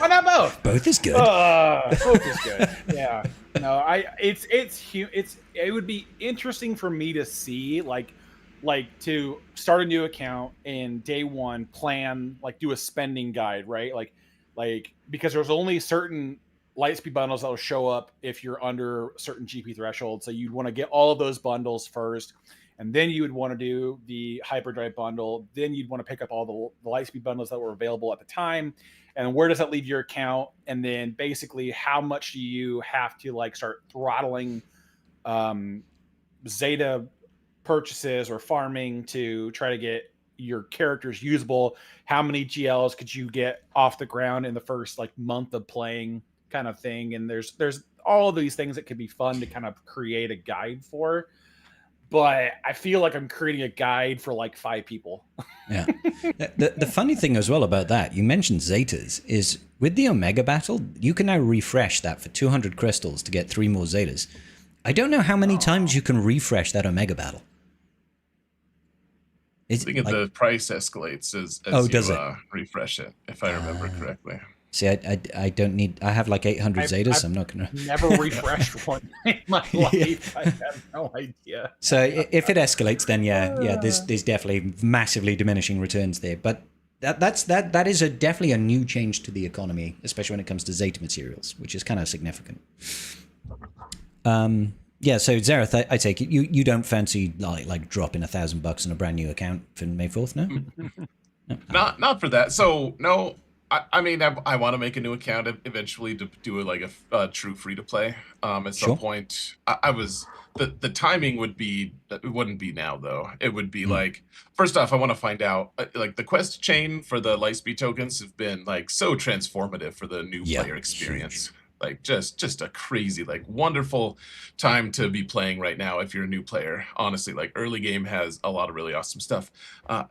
Why not both? Both is good. Both is good. Yeah. No, it would be interesting for me to see like to start a new account and day one plan, like do a spending guide, right? Like because there's only certain Lightspeed bundles that will show up if you're under a certain GP threshold. So you'd want to get all of those bundles first, and then you would want to do the Hyperdrive bundle. Then you'd want to pick up all the Lightspeed bundles that were available at the time. And where does that leave your account? And then basically how much do you have to like start throttling Zeta purchases or farming to try to get your characters usable? How many GLs could you get off the ground in the first like month of playing, kind of thing? And there's all of these things that could be fun to kind of create a guide for. But I feel like I'm creating a guide for like 5 people. Yeah. The funny thing as well about that, you mentioned Zetas, is with the Omega Battle, you can now refresh that for 200 crystals to get 3 more Zetas. I don't know how many times you can refresh that Omega Battle. I think the price escalates as you refresh it, if I remember correctly. See, I don't need. I have like 800 Zetas. So I'm not gonna. Never refreshed one in my life. I have no idea. So if it escalates, then there's definitely massively diminishing returns there. But that is definitely a new change to the economy, especially when it comes to Zeta materials, which is kind of significant. Yeah. So Xerath, I take it you don't fancy like dropping $1,000 on a brand new account for May 4th, no? No. Not for that. So no. I mean, I want to make a new account eventually to do a true free to play. At some point, I was the timing would be, it wouldn't be now though. It would be like, first off, I want to find out like the quest chain for the Lightspeed tokens have been like so transformative for the new player experience. Like just a crazy, like wonderful time to be playing right now if you're a new player. Honestly, like early game has a lot of really awesome stuff.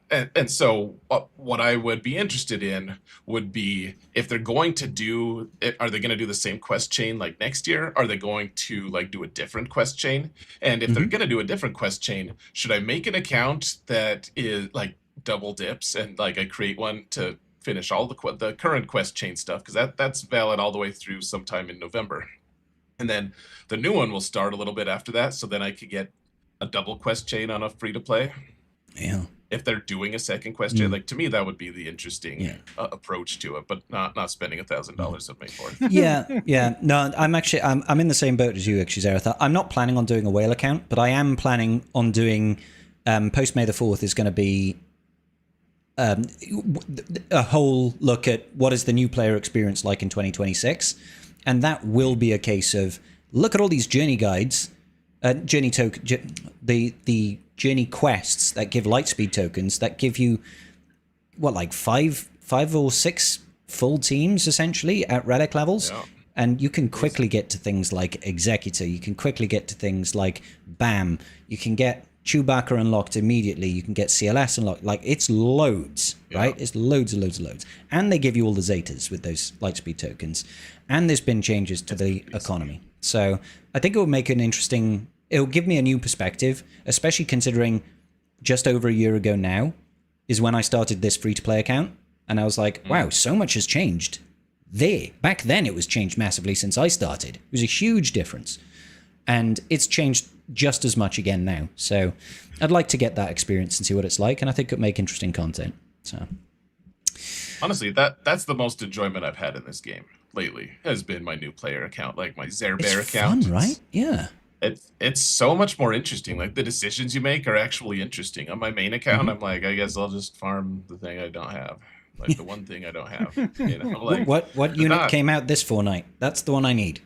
And so what I would be interested in would be if they're going to do it, are they going to do the same quest chain like next year? Are they going to like do a different quest chain? And if they're going to do a different quest chain, should I make an account that is like double dips and like I create one to finish all the current quest chain stuff, because that's valid all the way through sometime in November, and then the new one will start a little bit after that, so then I could get a double quest chain on a free to play. Yeah, if they're doing a second quest chain, like to me that would be the interesting approach to it, but not spending $1,000 at May 4th. Yeah. No, I'm in the same boat as you, actually, Xerath. I'm not planning on doing a whale account, but I am planning on doing post May the 4th is going to be a whole look at what is the new player experience like in 2026, and that will be a case of look at all these journey guides, the journey quests that give lightspeed tokens that give you what, like five or six full teams essentially at relic levels. Yeah. And you can quickly get to things like Executor. You can quickly get to things like BAM. You can get Chewbacca unlocked immediately. You can get CLS unlocked. Like, it's loads, right? It's loads and loads and loads. And they give you all the Zetas with those Lightspeed tokens. And there's been changes to the economy. So I think it will make an interesting... It'll give me a new perspective, especially considering just over a year ago now is when I started this free-to-play account. And I was like, wow, so much has changed. Back then it was changed massively since I started. It was a huge difference. And it's changed just as much again now. So I'd like to get that experience and see what it's like, and I think it'll make interesting content. So honestly, that's the most enjoyment I've had in this game lately, has been my new player account, like my Zerbear account. Fun, right? Yeah. It's so much more interesting. Like, the decisions you make are actually interesting. On my main account, I'm like, I guess I'll just farm the thing I don't have. Like, the one thing I don't have. You know, like, what unit came out this fortnight? That's the one I need.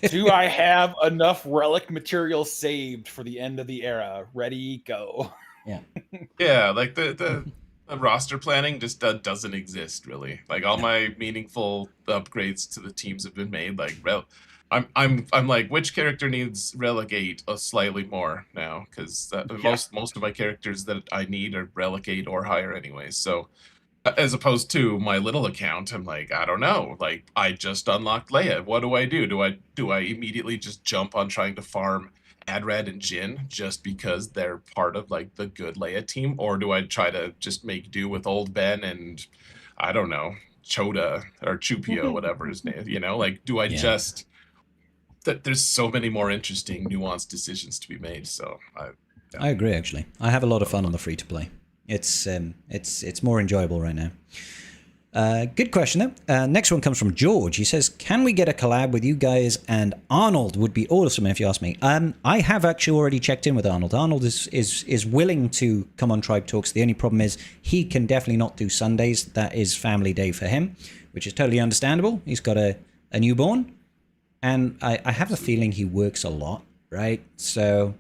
Do I have enough relic material saved for the end of the era? Ready, go. Yeah. Yeah, like the roster planning just doesn't exist really. Like, all my meaningful upgrades to the teams have been made. Like, I'm like, which character needs relic 8 slightly more now? Because most of my characters that I need are relic 8 or higher anyway. So, as opposed to my little account, I'm like, I don't know. Like, I just unlocked Leia. What do I do? Do I immediately just jump on trying to farm Adrad and Jin just because they're part of, like, the good Leia team? Or do I try to just make do with old Ben and, I don't know, Choda or Chupio, whatever his name, you know? Like, do I just... There's so many more interesting, nuanced decisions to be made, so... I agree, actually. I have a lot of fun on the free-to-play. It's more enjoyable right now. Good question, though. Next one comes from George. He says, can we get a collab with you guys? And Arnold would be awesome, if you ask me. I have actually already checked in with Arnold. Arnold is willing to come on Tribe Talks. The only problem is he can definitely not do Sundays. That is family day for him, which is totally understandable. He's got a newborn. And I have a feeling he works a lot, right? So...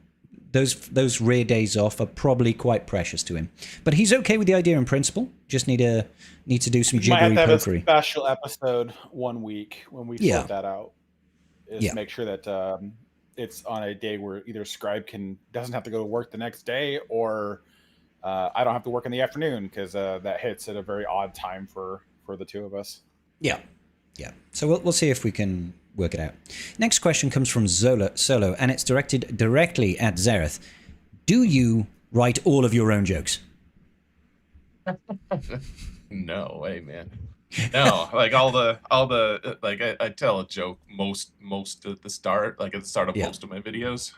Those rare days off are probably quite precious to him, but he's okay with the idea in principle. Just need to do some jiggery might have pokery. A special episode one week when we sort that out. Make sure that it's on a day where either Scribe doesn't have to go to work the next day, or I don't have to work in the afternoon, because that hits at a very odd time for the two of us. Yeah. So we'll see if we can work it out. Next question comes from Solo, and it's directed directly at Xerath. Do you write all of your own jokes? No way, man. No, like all the like I tell a joke most at the start, like at the start of most of my videos.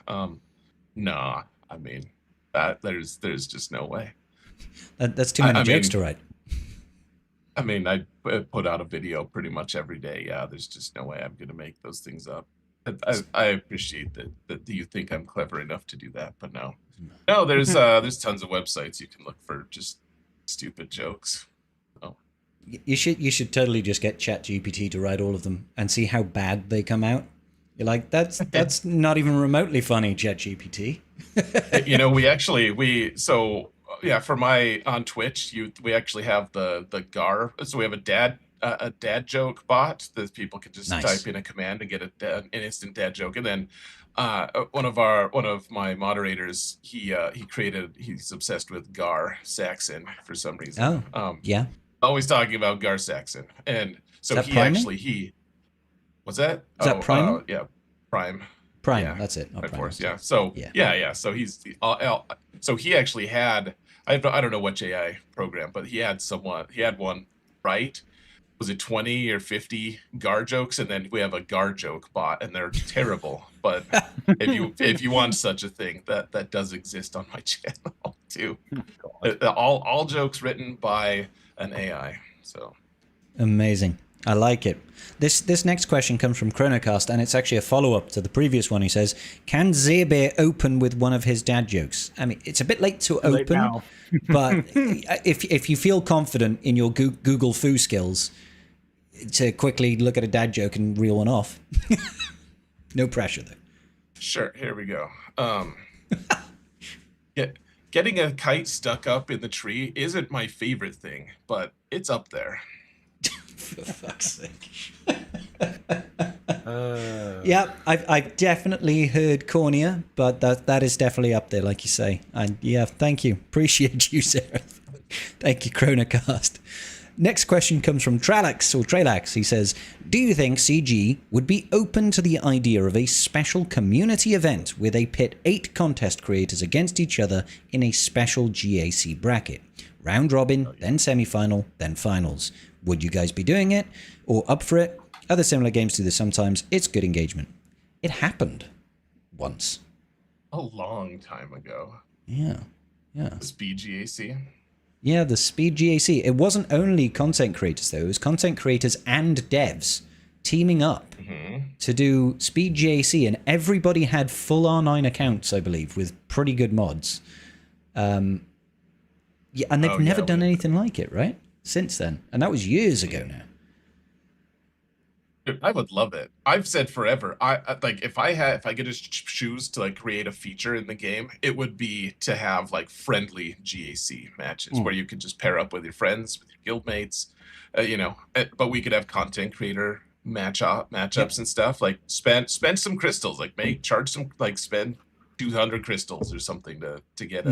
Nah, I mean that there's just no way. That's too many jokes to write. I mean, I put out a video pretty much every day. Yeah, there's just no way I'm going to make those things up. I appreciate that you think I'm clever enough to do that, but no. No, there's tons of websites you can look for just stupid jokes. Oh. You should totally just get ChatGPT to write all of them and see how bad they come out. You're like, that's not even remotely funny, ChatGPT. You know, so yeah, for my on Twitch, we actually have the Gar. So we have a dad joke bot that people can just type in a command and get an instant dad joke. And then one of my moderators, he's obsessed with Gar Saxon for some reason. Oh, yeah. Always talking about Gar Saxon, and so what's that? Is that Prime? Yeah, Prime. Prime. Yeah, that's it. Of course. Yeah. So yeah. So so he actually had. I don't know which AI program, but he had one, right? Was it 20 or 50 Gar jokes? And then we have a Gar joke bot, and they're terrible. But if you want such a thing, that does exist on my channel too. All jokes written by an AI. So amazing. I like it. This next question comes from Chronocast, and it's actually a follow-up to the previous one. He says, can Zebear open with one of his dad jokes? I mean, it's a bit late to Late open, now. but if you feel confident in your Google foo skills to quickly look at a dad joke and reel one off. No pressure, though. Sure, here we go. Getting a kite stuck up in the tree isn't my favorite thing, but it's up there. For fuck's sake. Yeah, I've definitely heard cornea, but that is definitely up there, like you say. And yeah, thank you. Appreciate you, Sarah. Thank you, Chronocast. Next question comes from Tralax. He says, do you think CG would be open to the idea of a special community event where they pit 8 contest creators against each other in a special GAC bracket? Round robin, then semi-final, then finals. Would you guys be doing it or up for it? Other similar games do this sometimes. It's good engagement. It happened once. A long time ago. Yeah. Speed GAC. Yeah, the Speed GAC. It wasn't only content creators, though. It was content creators and devs teaming up to do Speed GAC, and everybody had full R9 accounts, I believe, with pretty good mods. Yeah, and they've never done anything like it, right? Since then. And that was years ago now. Dude, I would love it. I've said forever. I like if I get to choose to like create a feature in the game, it would be to have like friendly GAC matches where you could just pair up with your friends, with your guildmates, but we could have content creator matchups and stuff. Like spend some crystals, like charge some, like spend 200 crystals or something to get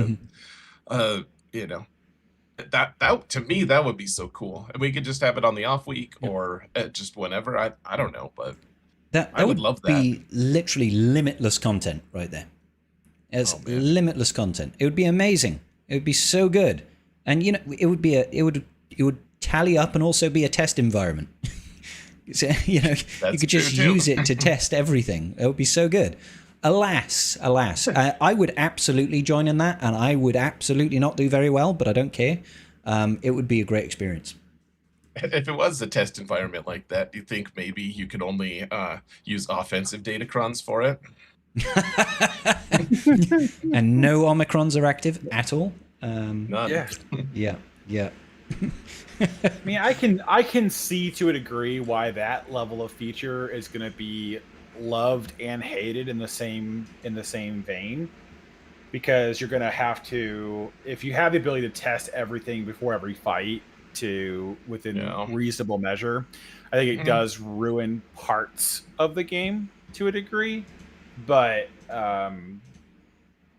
that to me that would be so cool, and we could just have it on the off week or just whenever. I don't know, but I would love that. Be literally limitless content right there. It's limitless content. It would be amazing. It would be so good, and it would tally up and also be a test environment. So, you could just use it to test everything. It would be so good. Alas, I would absolutely join in that, and I would absolutely not do very well, but I don't care. It would be a great experience. If it was a test environment like that, do you think maybe you could only use offensive datacrons for it? And no Omicrons are active at all? None. Yeah. I mean, I can see to a degree why that level of feature is going to be loved and hated in the same vein, because you're going to have to, if you have the ability to test everything before every fight within reasonable measure, I think it does ruin parts of the game to a degree. But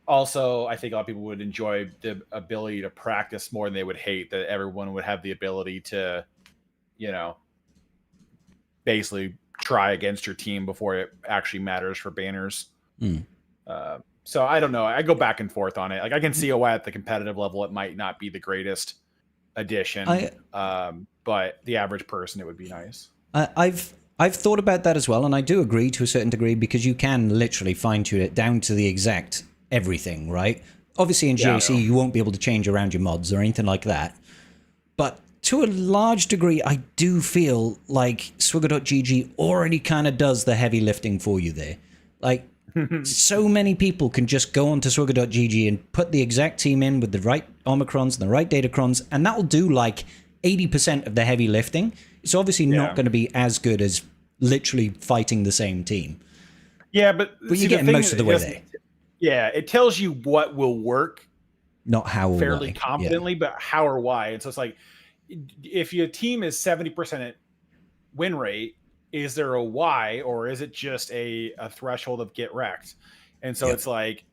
also, I think a lot of people would enjoy the ability to practice more than they would hate that everyone would have the ability to, basically try against your team before it actually matters for banners. So I don't know. I go back and forth on it. Like I can see why at the competitive level it might not be the greatest addition, but the average person it would be nice. I've thought about that as well, and I do agree to a certain degree, because you can literally fine tune it down to the exact everything, right? Obviously in GAC you won't be able to change around your mods or anything like that, but to a large degree, I do feel like Swigger.gg already kind of does the heavy lifting for you there. Like, so many people can just go onto Swigger.gg and put the exact team in with the right Omicrons and the right Datacrons, and that'll do like 80% of the heavy lifting. It's obviously not going to be as good as literally fighting the same team. Yeah, but you're getting most of the way there. Yeah, it tells you what will work. Not how or fairly why. confidently, but how or why. And so it's like, if your team is 70% win rate, is there a why, or is it just a threshold of get wrecked? And so it's like,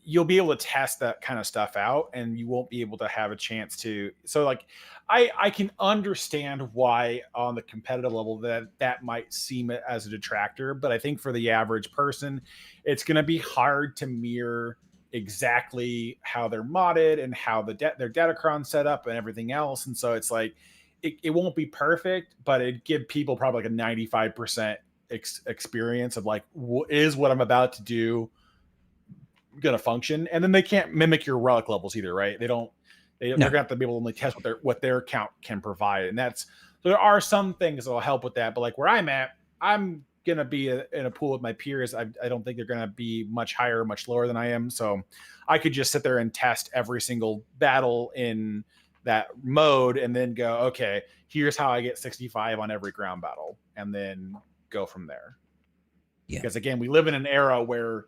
you'll be able to test that kind of stuff out, and you won't be able to have a chance to. So like, I can understand why on the competitive level that might seem as a detractor, but I think for the average person, it's going to be hard to mirror exactly how they're modded and how their Datacron set up and everything else. And so it's like, it won't be perfect, but it'd give people probably like a 95% experience of like, is what I'm about to do going to function? And then they can't mimic your relic levels either, right? They're going to have to be able to only test what their account can provide. And that's So there are some things that will help with that, but like where I'm at, I'm gonna be in a pool with my peers. I don't think they're gonna be much higher, much lower than I am. So I could just sit there and test every single battle in that mode, and then go, okay, here's how I get 65 on every ground battle, and then go from there. Yeah. Because again, we live in an era where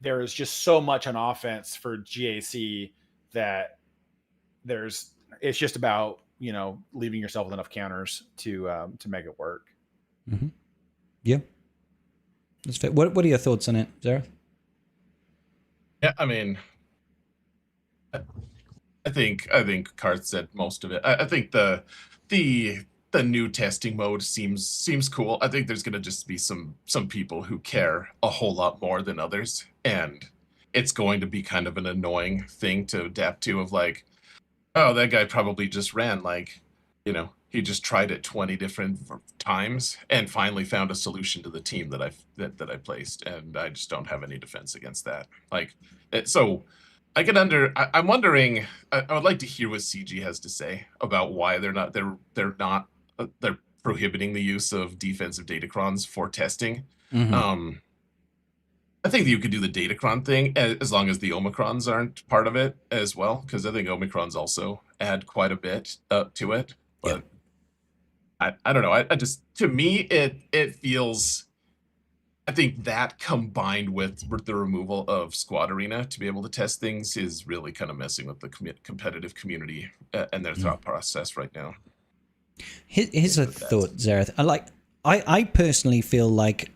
there is just so much on offense for GAC that it's just about, you know, leaving yourself with enough counters to make it work. Mm-hmm. Yeah. That's fair. What are your thoughts on it, Zara? Yeah, I mean, I think Karth said most of it. I think the new testing mode seems cool. I think there's gonna just be some people who care a whole lot more than others, and it's going to be kind of an annoying thing to adapt to. Of like, oh, that guy probably just ran, like, you know, he just tried it 20 different times and finally found a solution to the team that I placed, and I just don't have any defense against that. Like, so I can I'm wondering. I would like to hear what CG has to say about why they're prohibiting the use of defensive datacrons for testing. Mm-hmm. I think that you could do the datacron thing as long as the Omicrons aren't part of it as well, because I think Omicrons also add quite a bit to it. But I don't know. I just, to me, it feels. I think that combined with the removal of Squad Arena to be able to test things is really kind of messing with the competitive community and their thought process right now. Here's a thought, Zareth. I personally feel like,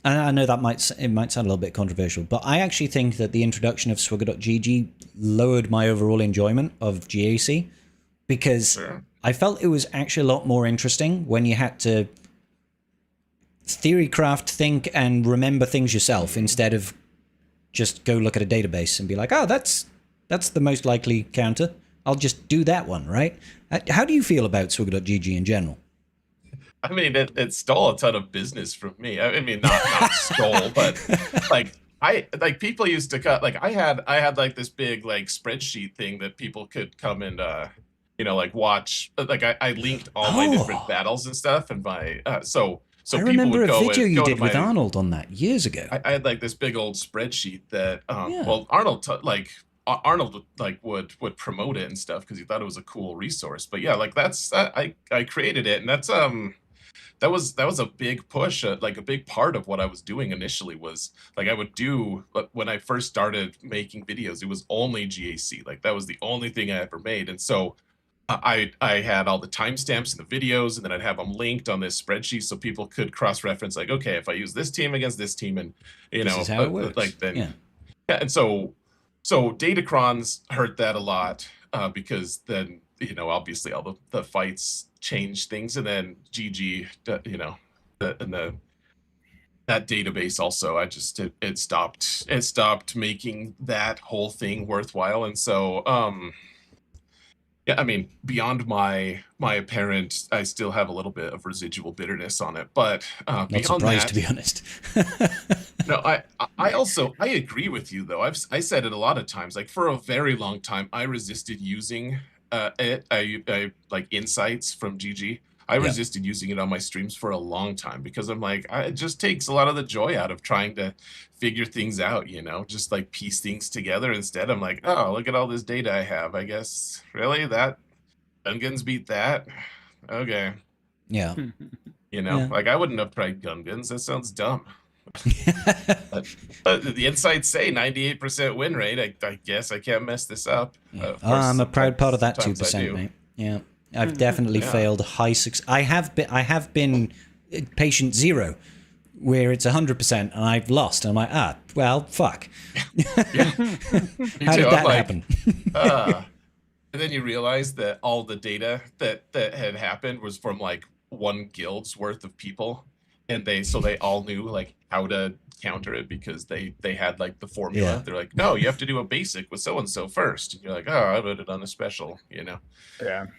and I know that might sound a little bit controversial, but I actually think that the introduction of Swigger.gg lowered my overall enjoyment of GAC, because I felt it was actually a lot more interesting when you had to theory craft, think, and remember things yourself instead of just go look at a database and be like, oh, that's the most likely counter. I'll just do that one, right? How do you feel about Swigger.gg in general? I mean, it stole a ton of business from me. I mean, not stole, but like people used to cut. Like I had like this big like spreadsheet thing that people could come and you know, like watch. Like I linked all my different battles and stuff, and my so I remember a video you did with Arnold on that years ago. I had like this big old spreadsheet that well, Arnold would promote it and stuff because he thought it was a cool resource. But yeah, like I created it, and that was a big push. Like a big part of what I was doing initially was like I would do when I first started making videos. It was only GAC. Like that was the only thing I ever made, and so I had all the timestamps in the videos, and then I'd have them linked on this spreadsheet so people could cross-reference. Like, okay, if I use this team against this team, and you know, this is how it works. Like then, yeah, and so datacrons hurt that a lot because then, you know, obviously all the fights change things, and then GG, you know, that database also, it stopped making that whole thing worthwhile, and so yeah, I mean, beyond my apparent, I still have a little bit of residual bitterness on it, but not beyond surprised, that, to be honest. no, I agree with you though. I said it a lot of times. Like for a very long time, I resisted using it. I like insights from GG. I resisted using it on my streams for a long time because I'm like, it just takes a lot of the joy out of trying to figure things out, you know, just like piece things together. Instead, I'm like, oh, look at all this data I have. I guess really that Gungans beat that. Okay. Yeah. You know, like I wouldn't have tried Gungans. That sounds dumb. but the insights say 98% win rate. I guess I can't mess this up. Yeah. I'm a proud part of that 2%, mate. Yeah. I've definitely failed high success. I have been patient zero, where it's 100% and I've lost. And I'm like, well, fuck. How did that happen? And then you realize that all the data that had happened was from like one guild's worth of people, and they all knew like how to counter it because they had like the formula. They're like, no, you have to do a basic with so and so first, and you're like, oh, I would have done a special, you know. Fair.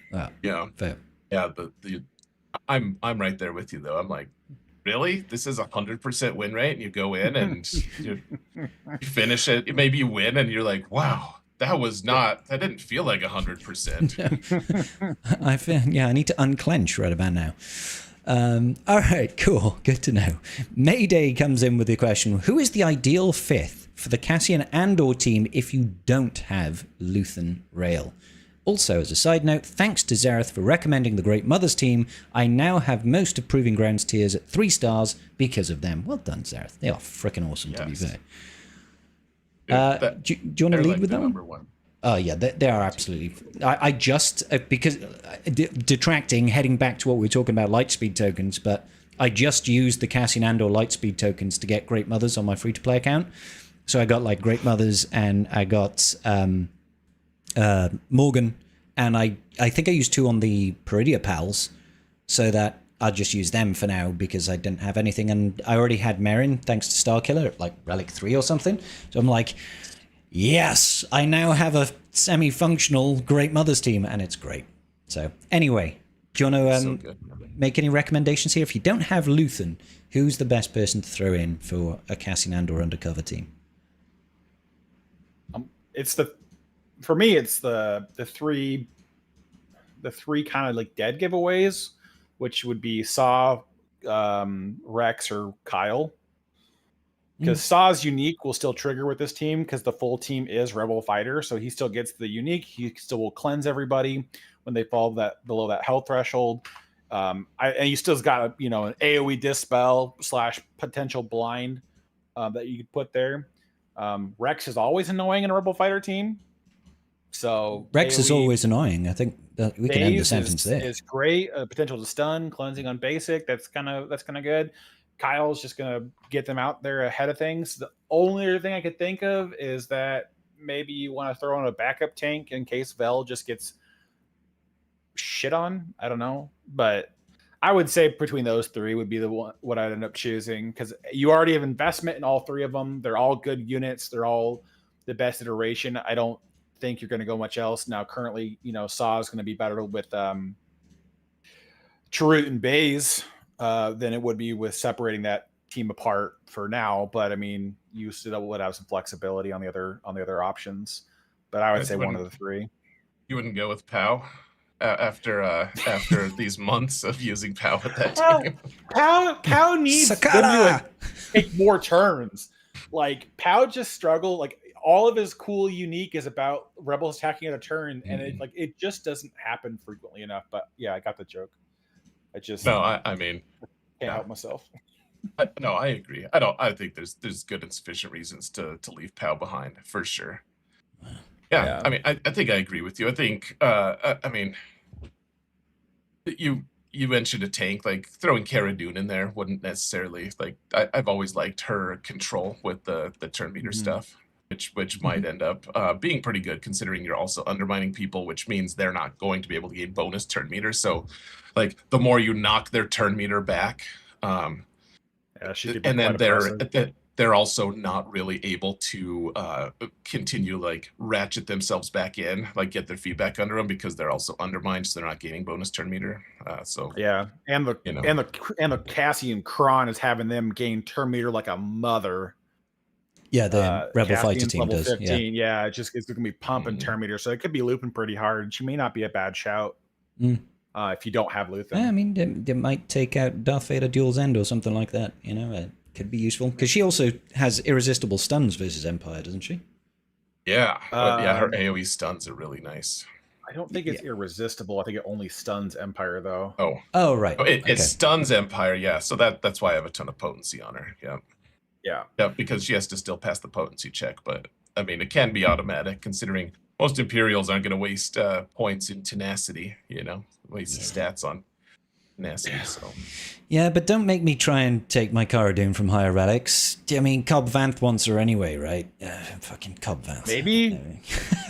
I'm right there with you though. I'm like, really, this is 100% win rate, and you go in and you finish it, maybe you win, and you're like, wow, that was not. That didn't feel like 100%. I feel, yeah, I need to unclench right about now. All right, cool. Good to know. Mayday comes in with the question, who is the ideal fifth for the Cassian Andor team if you don't have Luthen Rail? Also, as a side note, thanks to Zareth for recommending the Great Mothers team. I now have most of Proving Grounds tiers at 3 stars because of them. Well done, Zareth. They are freaking awesome, to be fair. Do you want to lead with that one? One. Oh, yeah, they are absolutely... I just... because detracting, heading back to what we were talking about, Lightspeed tokens, but I just used the Cassian Andor Lightspeed tokens to get Great Mothers on my free-to-play account. So I got, like, Great Mothers, and I got Morgan, and I think I used 2 on the Peridia Pals, so that I'll just use them for now because I didn't have anything, and I already had Merrin, thanks to Starkiller, at, like, Relic 3 or something. So I'm like... yes, I now have a semi-functional Great Mothers team, and it's great. So, anyway, do you want to make any recommendations here? If you don't have Luthen, who's the best person to throw in for a Cassian Andor undercover team? For me, it's the three kind of like dead giveaways, which would be Saw, Rex, or Kyle. Because Saw's unique will still trigger with this team because the full team is Rebel Fighter, so he still gets the unique. He still will cleanse everybody when they fall below that health threshold. And he still's got an AOE dispel / potential blind that you could put there. Rex is always annoying in a Rebel Fighter team. So Rex AOE is always annoying. I think that we can end the sentence there. Is great. Potential to stun, cleansing on basic. That's kind of good. Kyle's just going to get them out there ahead of things. The only other thing I could think of is that maybe you want to throw in a backup tank in case Vel just gets shit on. I don't know. But I would say between those 3 would be the one what I'd end up choosing because you already have investment in all 3 of them. They're all good units. They're all the best iteration. I don't think you're going to go much else. Now, currently, Saw is going to be better with Chirrut and Baze. Than it would be with separating that team apart for now. But I mean, you still would have some flexibility on the other options. But I would say one of the 3. You wouldn't go with Pow after these months of using Pow with that team. Pow needs to take more turns. Like Pow just struggle. Like all of his cool unique is about rebels attacking at a turn, and it just doesn't happen frequently enough. But yeah, I got the joke. I mean, can't help myself. I agree. I think there's good and sufficient reasons to leave Pow behind for sure. Yeah. I mean, I think I agree with you. I think, I mean, you mentioned a tank, like throwing Cara Dune in there wouldn't necessarily I've always liked her control with the turn meter stuff. Which might end up being pretty good considering you're also undermining people, which means they're not going to be able to gain bonus turn meter. So, like, the more you knock their turn meter back, and then they're also not really able to continue like ratchet themselves back in, like get their feedback under them because they're also undermined, so they're not gaining bonus turn meter. So yeah, and the Cassian Kron is having them gain turn meter like a mother. Yeah, the Rebel Fighter team level does. 15, yeah, it's going to be pumping turn meter, so it could be looping pretty hard. She may not be a bad shout if you don't have Luthen. Yeah, I mean, they might take out Darth Vader Duel's End or something like that. It could be useful because she also has irresistible stuns versus Empire, doesn't she? Yeah, her AOE stuns are really nice. I don't think it's irresistible. I think it only stuns Empire, though. Oh, right. It stuns Empire, yeah. So that's why I have a ton of potency on her. Yeah. Yeah, because she has to still pass the potency check. But, I mean, it can be automatic, considering most Imperials aren't going to waste points in tenacity, waste stats on tenacity. So. Yeah, but don't make me try and take my Cara Dune from higher relics. I mean, Cobb Vanth wants her anyway, right? Fucking Cobb Vanth. Maybe.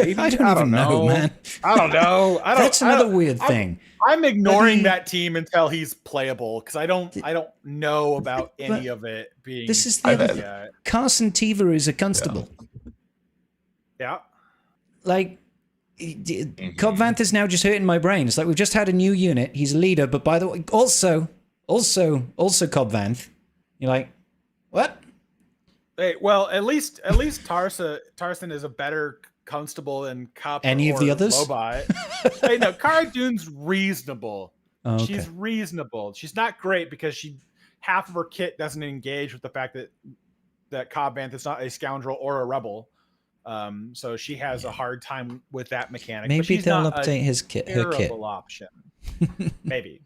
I don't even know, man. I don't know. That's another weird thing. I'm ignoring that team until he's playable because I don't know about any of it being. This is the Carson Teever is a constable. Yeah. Like, Cobb Vanth is now just hurting my brain. It's like we've just had a new unit. He's a leader, but by the way, also Cobb Vanth. You're like, what? Hey, well, at least Tarson is a better Constable and Cop. Any of the or others? Lobot. Hey, no, Cara Dune's reasonable. Oh, okay. She's reasonable. She's not great because half of her kit doesn't engage with the fact that Cobb Vanth is not a scoundrel or a rebel. So she has a hard time with that mechanic. Maybe but they'll not update her kit terrible option. Maybe.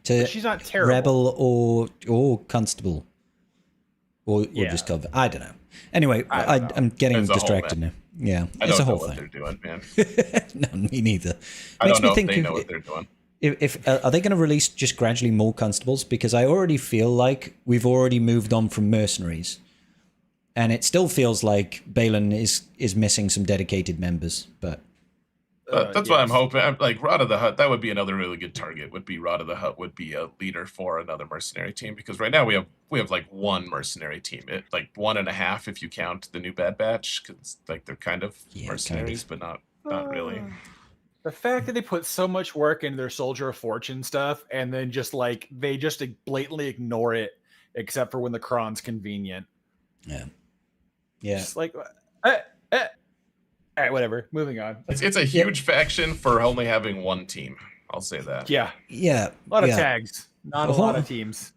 to But she's not terrible. rebel or constable, or just cover. I don't know. Anyway, I'm getting As a whole, distracted now. Yeah, I it's don't a know whole what thing. they're doing, man. No, me neither. I Makes don't know me think if they know what they're doing. If are they going to release just gradually more constables? Because I already feel like we've already moved on from mercenaries, and it still feels like Balin is missing some dedicated members. But That's what I'm hoping. Like Rod of the Hutt, that would be another really good target. Would be Rod of the Hutt would be a leader for another mercenary team, because right now we have like one mercenary team, like 1.5 if you count the new Bad Batch, because like they're kind of mercenaries, but not really. The fact that they put so much work into their Soldier of Fortune stuff, and then they just blatantly ignore it, except for when the Kron's convenient. Yeah. Just like, all right, whatever. Moving on. It's a huge faction for only having one team. I'll say that. Yeah. Yeah. A lot of tags, not a lot of teams.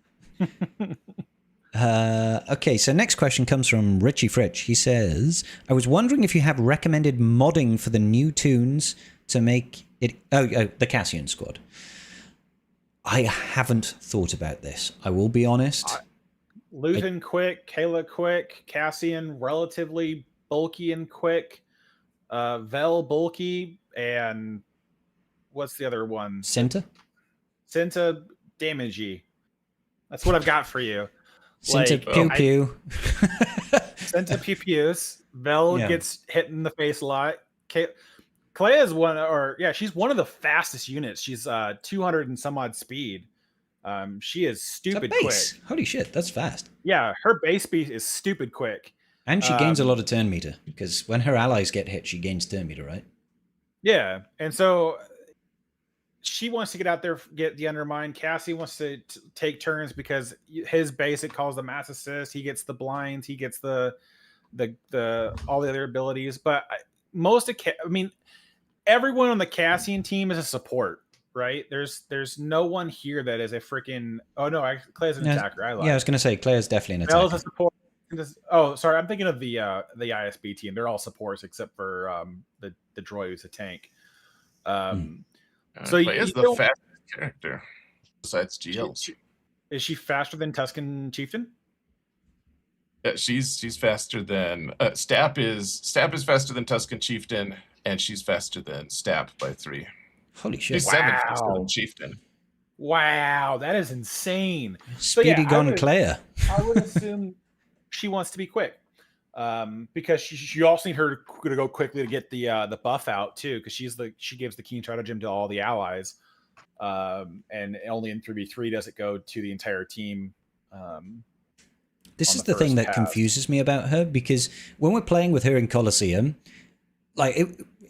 Okay, so next question comes from Richie Fritch. He says, I was wondering if you have recommended modding for the new tunes to make it... Oh, the Cassian squad. I haven't thought about this. I will be honest. Luthen quick, Kayla quick, Cassian relatively bulky and quick, Vel bulky, and what's the other one? Cinta damagey. That's what I've got for you. Cinta pew pew. Cinta pew pews. Vel gets hit in the face a lot. Clea is she's one of the fastest units. She's 200 and some odd speed. She is stupid quick. Holy shit, that's fast. Yeah, her base speed is stupid quick. And she gains a lot of turn meter, because when her allies get hit, she gains turn meter, right? Yeah, and so she wants to get out there, get the Undermine. Cassie wants to take turns because his basic calls the mass assist. He gets the blinds. He gets the all the other abilities. But everyone on the Cassian team is a support, right? There's no one here that is a freaking. Oh no, Claire's an attacker. I was going to say Claire's definitely an attacker. Bel's a support. Oh, sorry, I'm thinking of the ISB team. They're all supports except for the droid who's a tank. So is the fastest character besides GLs. Is she faster than Tusken Chieftain? Yeah, she's faster than Stap is faster than Tusken Chieftain, and she's faster than Stap by 3. Holy shit! She's 7 faster than Chieftain. Wow, that is insane. Speedy gone Claire. I would assume she wants to be quick, because you also need her to go quickly to get the buff out too, because she gives the keen stratagem to all the allies, and only in 3v3 does it go to the entire team. This is the thing that confuses me about her, because when we're playing with her in Colosseum, like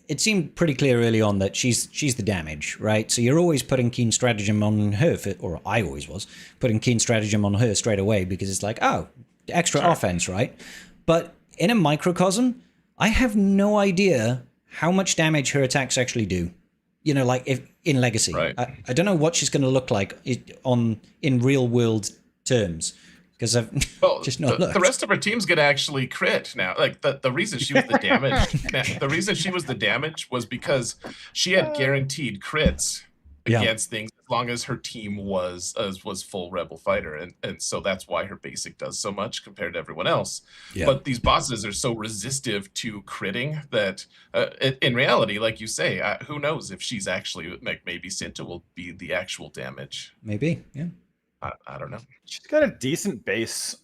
it seemed pretty clear early on that she's the damage, right? So you're always putting keen stratagem on her, or I always was putting keen stratagem on her straight away, because it's like, oh, extra offense, right? But in a microcosm, I have no idea how much damage her attacks actually do. You know, like if in Legacy, right. I don't know what she's going to look like in real world terms, because I've just not looked. The rest of her team's gonna actually crit now. Like the reason she was the damage, the reason she was the damage was because she had guaranteed crits against things as long as her team was full rebel fighter, and so that's why her basic does so much compared to everyone else. But these bosses are so resistive to critting that in reality, like you say, who knows if she's actually, like, maybe Cinta will be the actual damage. Maybe I don't know. She's got a decent base.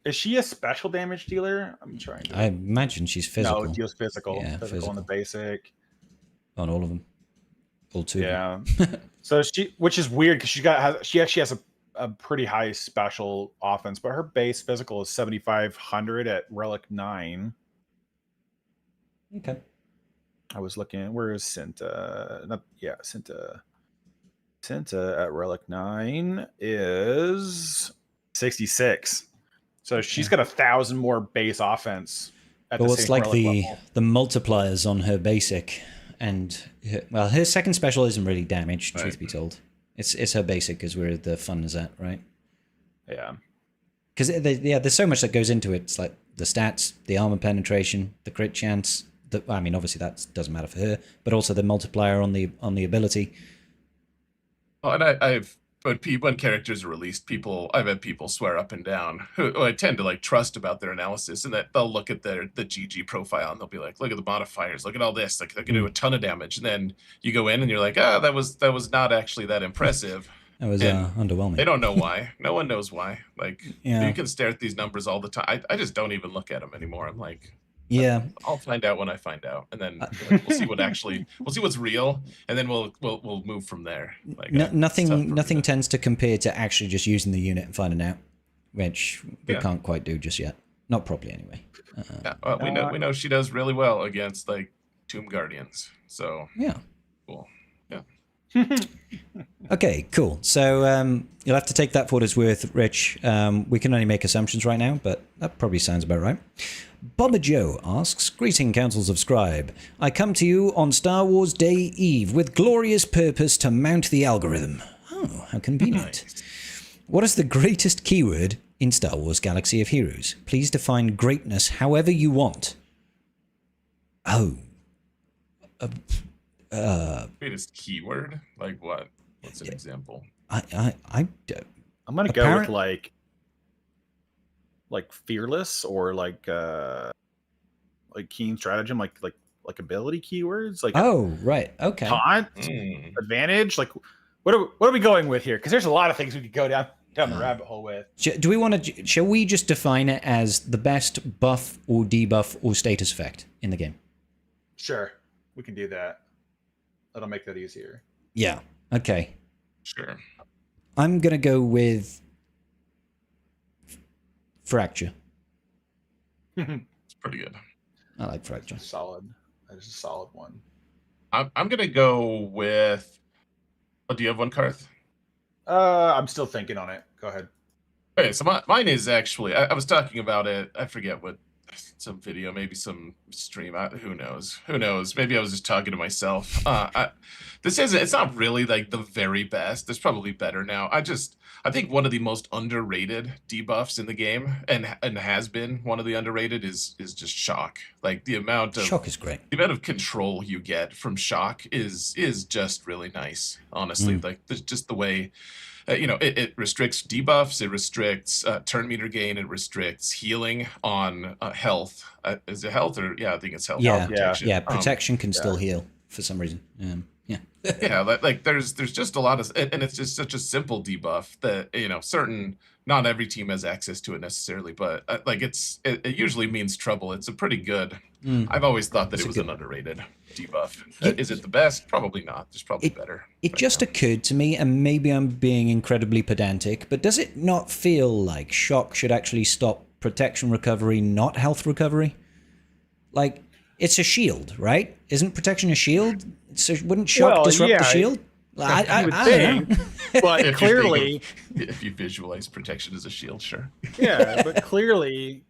Is she a special damage dealer? I'm trying to... I imagine she's physical. No, deals physical. Yeah, physical on the basic. On all of them. All 2. Yeah. So which is weird, because she actually has a pretty high special offense, but her base physical is 7,500 at Relic 9. Okay. I was looking. Where is Cinta? Cinta at Relic 9 is 66. So she's got 1,000 more base offense. at Well, the it's same like heroic the level. multipliers on her basic, and her second special isn't really damage, truth Right. be told. It's her basic is where the fun is at, right? Yeah. Because there's so much that goes into it. It's like the stats, the armor penetration, the crit chance. I mean, obviously that doesn't matter for her, but also the multiplier on the ability. Oh, and I've when characters are released, I've had people swear up and down who I tend to like trust about their analysis, and that they'll look at the GG profile and they'll be like, look at the modifiers, look at all this, like they're gonna do a ton of damage, and then you go in and you're like, that was not actually that impressive. That was And underwhelming. They don't know why. No one knows why. Like Yeah. you can stare at these numbers all the time. I just don't even look at them anymore. I'm like, Yeah. I'll find out when I find out, and then like, we'll see what's real, and then we'll move from there. Like it's tough for me Nothing to- tends to compare to actually just using the unit and finding out, which we Yeah. can't quite do just yet. Not properly, anyway. Yeah, well, we know she does really well against like Tomb Guardians. So Yeah. cool. Okay, cool. So you'll have to take that for what it's worth, Rich. We can only make assumptions right now, but that probably sounds about right. Bomber Joe asks, "Greeting, Councils of Scribe. I come to you on Star Wars Day Eve with glorious purpose to mount the algorithm." Oh, how convenient. What is the greatest keyword in Star Wars Galaxy of Heroes? Please define greatness however you want. Oh. Greatest keyword? Like what? What's an example? I I'm gonna go Apparent- with like fearless or like keen stratagem, like ability keywords, like Oh, right. Okay. taunt, Mm. advantage. Like what are we going with here? Because there's a lot of things we could go down the rabbit hole with. Do we want to? Shall we just define it as the best buff or debuff or status effect in the game? Sure, we can do that. That'll make that easier. Yeah. Okay. Sure. I'm gonna go with fracture. It's pretty good. I like fracture. Solid. That is a solid one. I'm gonna go with. Oh, do you have one, Karth? I'm still thinking on it. Go ahead. Okay, so mine is actually. I was talking about it. I forget what. Some video, maybe some stream. Who knows? Who knows? Maybe I was just talking to myself. It's not really like the very best. There's probably better now. I think one of the most underrated debuffs in the game, and has been one of the underrated, is just shock. Like the amount of Shock is great. control you get from shock is just really nice. Honestly, like just the way. It restricts debuffs, it restricts turn meter gain, it restricts healing on health. Is it health or I think it's health. Yeah. Health protection. Yeah. Protection can still heal for some reason. Yeah. Yeah, like there's just a lot of, and it's just such a simple debuff that not every team has access to it necessarily, but like it usually means trouble. It's a pretty good. I've always thought that it was an underrated debuff. Is it the best? Probably not. There's probably better. It just occurred to me, and maybe I'm being incredibly pedantic, but does it not feel like shock should actually stop protection recovery, not health recovery? Like, it's a shield, right? Isn't protection a shield? So wouldn't shock disrupt the shield? I don't know. But If you're clearly, if you visualize protection as a shield, sure. yeah, but clearly,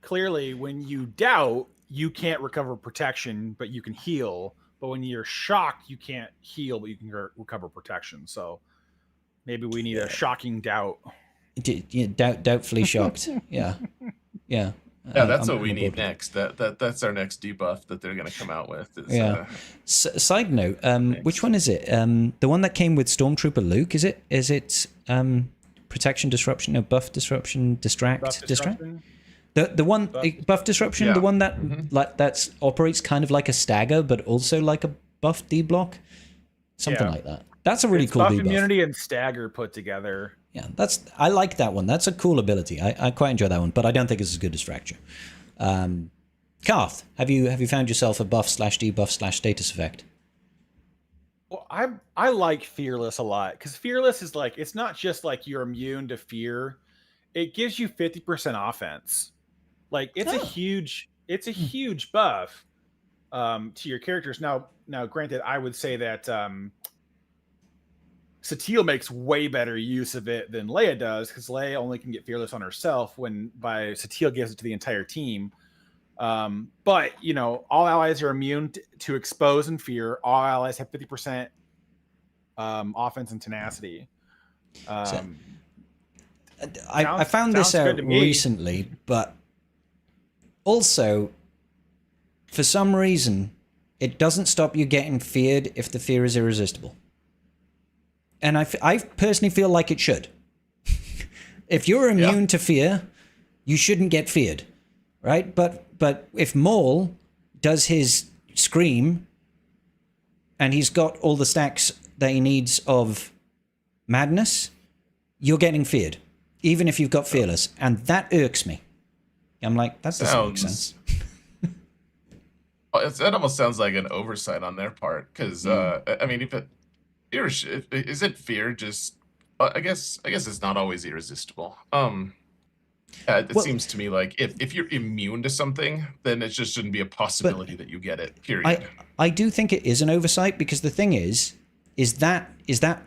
when you doubt, you can't recover protection, but you can heal. But when you're shocked, you can't heal, but you can recover protection. So maybe we need a shocking doubt. Doubtfully shocked. Yeah. Yeah, that's what we need next. That's our next debuff that they're going to come out with. Side note, which one is it? The one that came with Stormtrooper Luke, is it? Is it protection disruption? No, buff disruption, distract. Disruption? The one buff disruption, Yeah. the one that that operates kind of like a stagger, but also like a buff D block, something like that. That's a really cool buff debuff. immunity and stagger put together. Yeah, I like that one. That's a cool ability. I quite enjoy that one, but I don't think it's as good as fracture. Karth, have you found yourself a buff / debuff / status effect? Well, I like fearless a lot because fearless is like, it's not just like you're immune to fear. It gives you 50% offense. Like it's a huge buff to your characters. Now granted, I would say that Satele makes way better use of it than Leia does, because Leia only can get fearless on herself, when by Satele gives it to the entire team. But all allies are immune to expose and fear. All allies have 50% offense and tenacity. I found this out recently, but also, for some reason, it doesn't stop you getting feared if the fear is irresistible. And I personally feel like it should. If you're immune to fear, you shouldn't get feared, right? But if Maul does his scream and he's got all the stacks that he needs of madness, you're getting feared, even if you've got fearless. And that irks me. I'm like, that doesn't make sense. That almost sounds like an oversight on their part. Because, I mean, isn't fear just... I guess it's not always irresistible. It seems to me like if you're immune to something, then it just shouldn't be a possibility that you get it, period. I do think it is an oversight, because the thing is that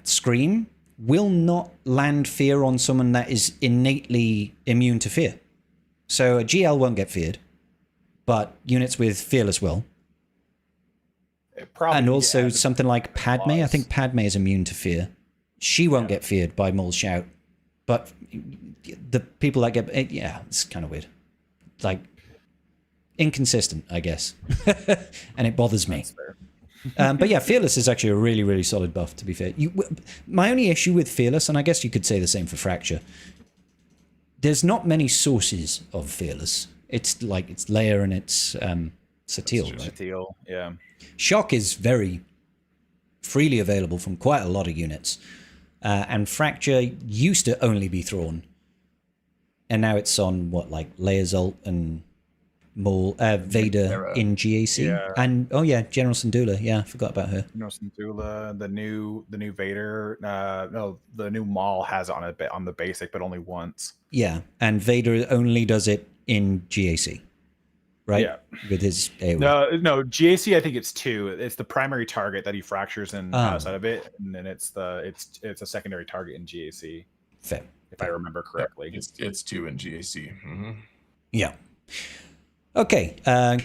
scream will not land fear on someone that is innately immune to fear. So a GL won't get feared, but units with fearless will. And also something like Padme. I think Padme is immune to fear. She won't get feared by Maul's shout, but the people that get it's kind of weird, like inconsistent, I guess, and it bothers me. But yeah, fearless is actually a really, really solid buff. To be fair, my only issue with fearless, and I guess you could say the same for fracture, there's not many sources of fearless. It's like it's Leia and it's Satele, right? Satele, yeah. Shock is very freely available from quite a lot of units. And Fracture used to only be Thrawn. And now it's on, Leia's ult and Maul, Vader in GAC. Yeah. And, General Syndulla. Yeah, I forgot about her. General Syndulla, the new Vader. No, the new Maul has it on the basic, but only once. Yeah, and Vader only does it in GAC. Right? Yeah. With his AoE. No, GAC, I think it's 2. It's the primary target that he fractures in outside of it, and then it's a secondary target in GAC. Fair. If I remember correctly. It's 2 in GAC. Mm-hmm. Yeah. Okay,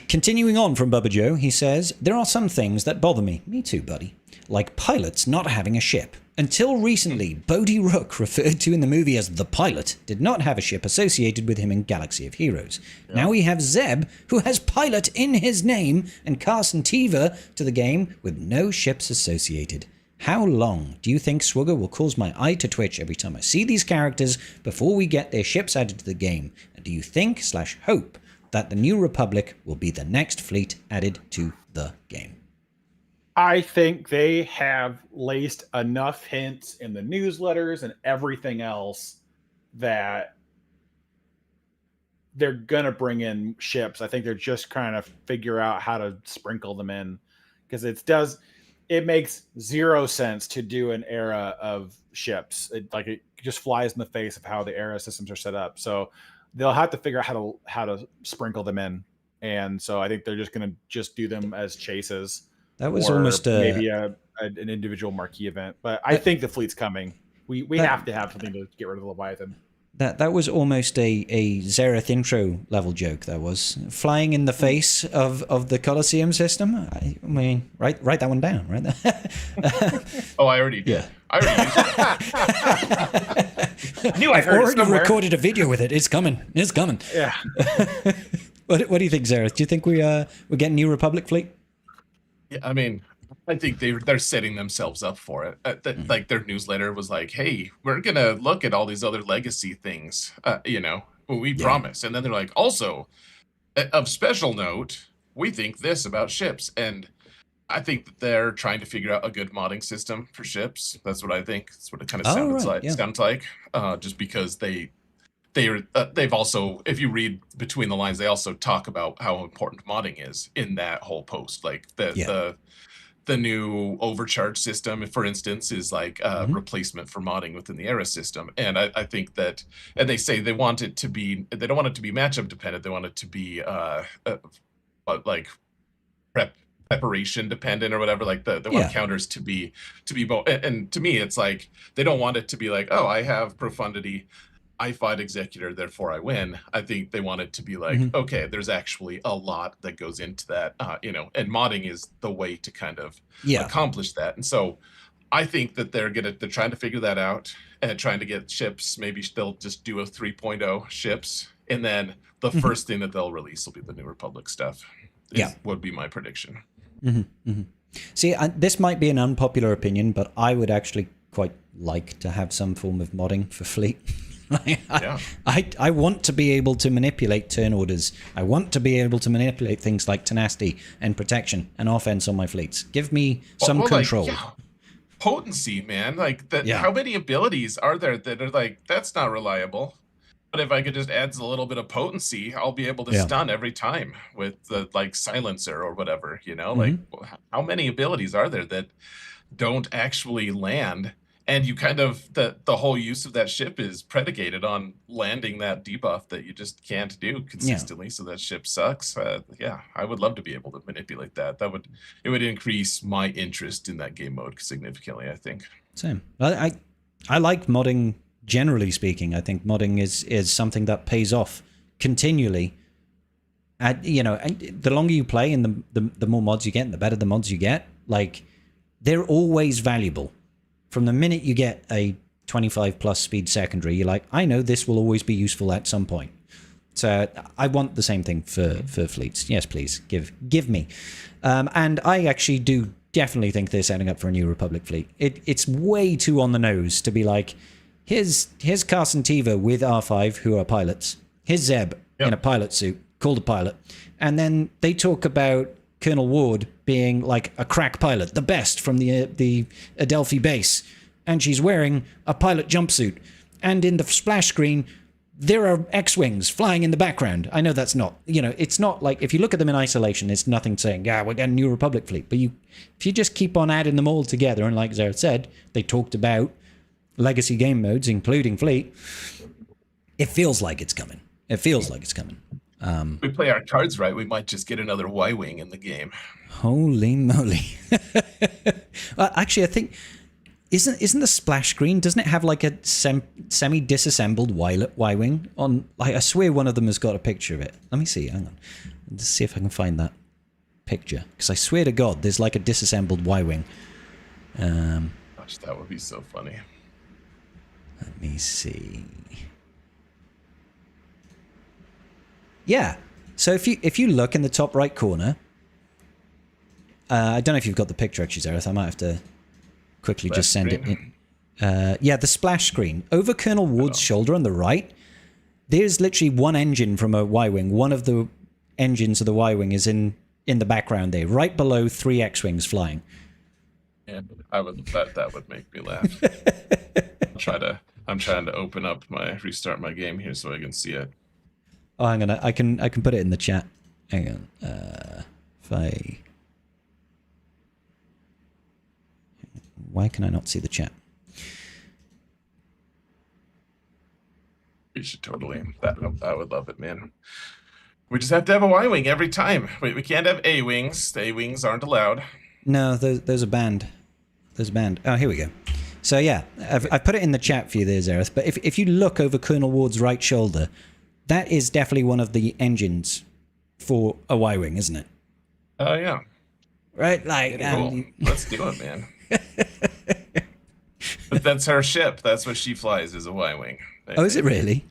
continuing on from Bubba Joe, he says, there are some things that bother me. Me too, buddy. Like pilots not having a ship. Until recently, Bodhi Rook, referred to in the movie as the pilot, did not have a ship associated with him in Galaxy of Heroes. Yeah. Now we have Zeb, who has pilot in his name, and Carson Teva to the game with no ships associated. How long do you think Swugger will cause my eye to twitch every time I see these characters before we get their ships added to the game? And do you think/hope that the New Republic will be the next fleet added to the game? I think they have laced enough hints in the newsletters and everything else that they're going to bring in ships. I think they're just trying to figure out how to sprinkle them in, because it makes zero sense to do an era of ships. It just flies in the face of how the era systems are set up. So they'll have to figure out how to sprinkle them in. And so I think they're just going to do them as chases. That was almost maybe an individual marquee event, but I think the fleet's coming. We have to have something to get rid of the Leviathan. That was almost a Xerath intro level joke. That was flying in the face of the Colosseum system. I mean, write that one down, right there. Oh, I already did. Yeah. I already I've already recorded a video with it. It's coming. It's coming. Yeah. What do you think, Xerath? Do you think we're getting New Republic fleet? Yeah, I mean, I think they're setting themselves up for it. Like their newsletter was like, "Hey, we're gonna look at all these other legacy things, we promise." And then they're like, "Also, of special note, we think this about ships." And I think that they're trying to figure out a good modding system for ships. That's what I think. That's what it kind of sounds like. Just because they've also, if you read between the lines, they also talk about how important modding is in that whole post. Like the new overcharge system, for instance, is like a replacement for modding within the era system. And I think that, and they say they don't want it to be matchup dependent. They want it to be like preparation dependent or whatever. Like they want counters to be both. And to me, it's like they don't want it to be like, oh, I have profundity I fight Executor, therefore I win. I think they want it to be like, okay, there's actually a lot that goes into that, and modding is the way to kind of accomplish that. And so I think that they're trying to figure that out and trying to get ships. Maybe they'll just do a 3.0 ships, and then the first thing that they'll release will be the New Republic stuff. Would be my prediction. See, this might be an unpopular opinion, but I would actually quite like to have some form of modding for fleet. I want to be able to manipulate turn orders. I want to be able to manipulate things like tenacity and protection and offense on my fleets. Give me some control. Potency, man. Like that. How many abilities are there that are like, that's not reliable? But if I could just add a little bit of potency, I'll be able to stun every time with the like silencer or whatever, like how many abilities are there that don't actually land? And you kind of, the whole use of that ship is predicated on landing that debuff that you just can't do consistently. So that ship sucks. I would love to be able to manipulate that. It would increase my interest in that game mode significantly, I think. Same. I like modding, generally speaking. I think modding is something that pays off continually. And the longer you play and the more mods you get, and the better the mods you get, like, they're always valuable. From the minute you get a 25 plus speed secondary, you're like, I know this will always be useful at some point. So I want the same thing for fleets. Yes, please, give me. And I actually do definitely think they're setting up for a New Republic fleet. It's way too on the nose to be like, here's Carson Teva with R5, who are pilots. Here's Zeb in a pilot suit, called a pilot. And then they talk about Colonel Ward being like a crack pilot, the best from the Adelphi base, and she's wearing a pilot jumpsuit. And in the splash screen, there are X-wings flying in the background. I know that's not, it's not like, if you look at them in isolation, it's nothing saying, we're getting a New Republic fleet. But if you just keep on adding them all together, and like Xaereth said, they talked about legacy game modes, including fleet, it feels like it's coming. We play our cards right, we might just get another Y-wing in the game. Holy moly. Actually, I think, isn't the splash screen, doesn't it have like a semi-disassembled Y-wing on? Like, I swear one of them has got a picture of it. Let me see, hang on. Let's see if I can find that picture. Because I swear to God, there's like a disassembled Y-wing. Gosh, that would be so funny. Let me see. Yeah. So if you look in the top right corner, I don't know if you've got the picture actually, Xaereth. I might have to quickly just send it in. The splash screen. Over Colonel Ward's shoulder on the right, there's literally one engine from a Y-wing. One of the engines of the Y-wing is in the background there, right below 3 X-wings flying. Yeah, that would make me laugh. I'm trying to restart my game here so I can see it. Oh, hang on. I can put it in the chat. Hang on. Why can I not see the chat? We should totally. I would love it, man. We just have to have a Y-wing every time. We can't have A-wings. The A-wings aren't allowed. No, those are banned. Those are banned. Oh, here we go. So yeah, I've put it in the chat for you there, Xaereth. But if you look over Colonel Ward's right shoulder, that is definitely one of the engines for a Y-wing, isn't it? Oh, yeah. Right? Like, cool. Let's do it, man. But that's her ship. That's what she flies, is a Y-wing. Oh, is it really?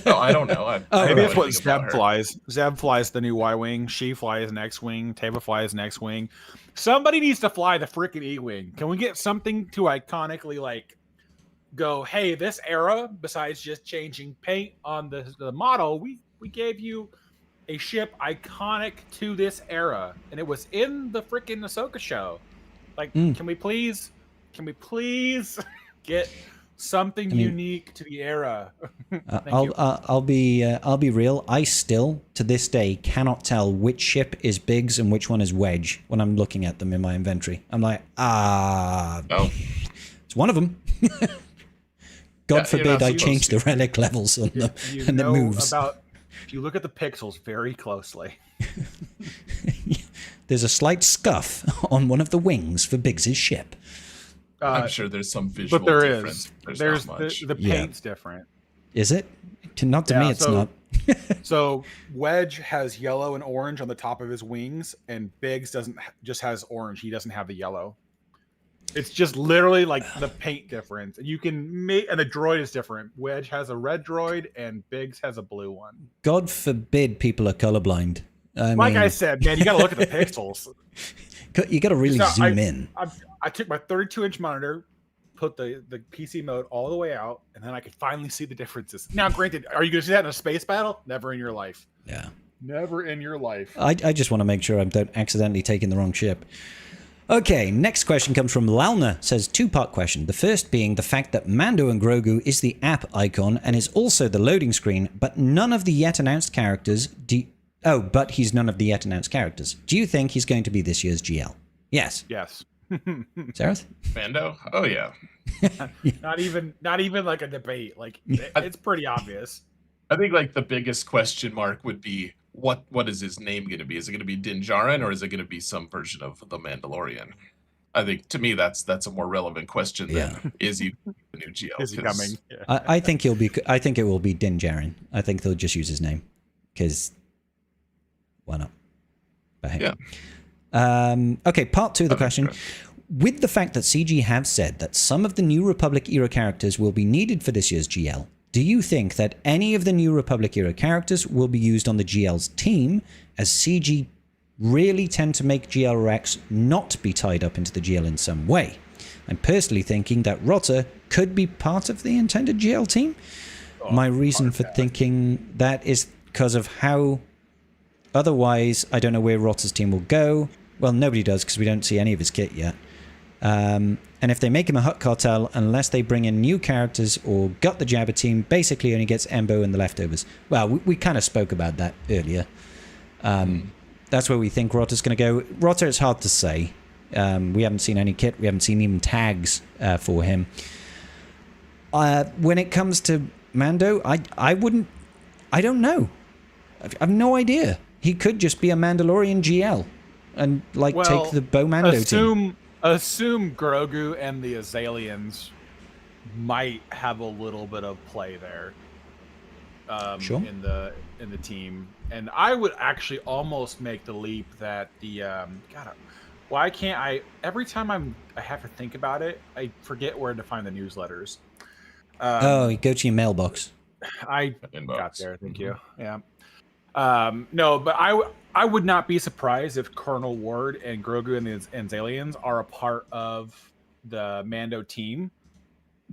No, I don't know. Maybe it's what Zeb flies. Zeb flies the new Y-wing. She flies an X-wing. Teva flies an X-wing. Somebody needs to fly the freaking E-wing. Can we get something to iconically, like, go, hey, this era, besides just changing paint on the model, we gave you a ship iconic to this era, and it was in the freaking Ahsoka show. Like, can we please get something unique to the era? I'll be real. I still, to this day, cannot tell which ship is Biggs and which one is Wedge when I'm looking at them in my inventory. I'm like, it's one of them. God forbid I change the relic levels on them and it moves. If you look at the pixels very closely, there's a slight scuff on one of the wings for Biggs's ship. I'm sure there's some visual but there difference. is. There's not much. The paint's different. Is it? Not to Yeah, me, it's so- not. So Wedge has yellow and orange on the top of his wings, and Biggs just has orange. He doesn't have the yellow. It's just literally like the paint difference. You can make, and the droid is different. Wedge has a red droid, and Biggs has a blue one. God forbid people are colorblind. I Like mean, I said, man, you got to look at the pixels. you got to really So zoom in. I took my 32-inch monitor, put the PC mode all the way out, and then I could finally see the differences. Now, granted, are you going to see that in a space battle? Never in your life. Yeah. Never in your life. I just want to make sure I don't accidentally take in the wrong ship. Okay, next question comes from Lalna. Says two-part question. The first being the fact that Mando and Grogu is the app icon and is also the loading screen, but none of the yet announced characters. But he's none of the yet announced characters. Do you think he's going to be this year's GL? Yes. Yes. Sarah? Mando? Oh yeah. Not even like a debate. Like it's pretty obvious. I think like the biggest question mark would be what is his name going to be? Is it going to be Din Djarin or is it going to be some version of the Mandalorian? I think to me that's a more relevant question than is he the new GL? Is he coming? Yeah. I think he'll be. I think it will be Din Djarin. I think they'll just use his name because why not? But hey. Yeah. Okay, part two of the Okay, question. good. With the fact that CG have said that some of the New Republic era characters will be needed for this year's GL, do you think that any of the New Republic era characters will be used on the GL's team, as CG really tend to make GL Rex not be tied up into the GL in some way? I'm personally thinking that Rotter could be part of the intended GL team. My reason for thinking that is because of how... Otherwise, I don't know where Rotter's team will go. Well, nobody does because we don't see any of his kit yet. And if they make him a Hutt Cartel, unless they bring in new characters or gut the Jabba team, basically only gets Embo and the leftovers. Well, we kind of spoke about that earlier. That's where we think Rotter's going to go. Rotter, it's hard to say. We haven't seen any kit. We haven't seen even tags for him. When it comes to Mando, I wouldn't... I don't know. I've no idea. He could just be a Mandalorian GL and take the Bo Mando team. Assume Grogu and the Azalians might have a little bit of play there. Sure. In the team, and I would actually almost make the leap that the why can't I? Every time I have to think about it, I forget where to find the newsletters. You go to your mailbox. I Inbox. got there. Thank you. Yeah. No, but I would not be surprised if Colonel Ward and Grogu and the Anzalians are a part of the Mando team,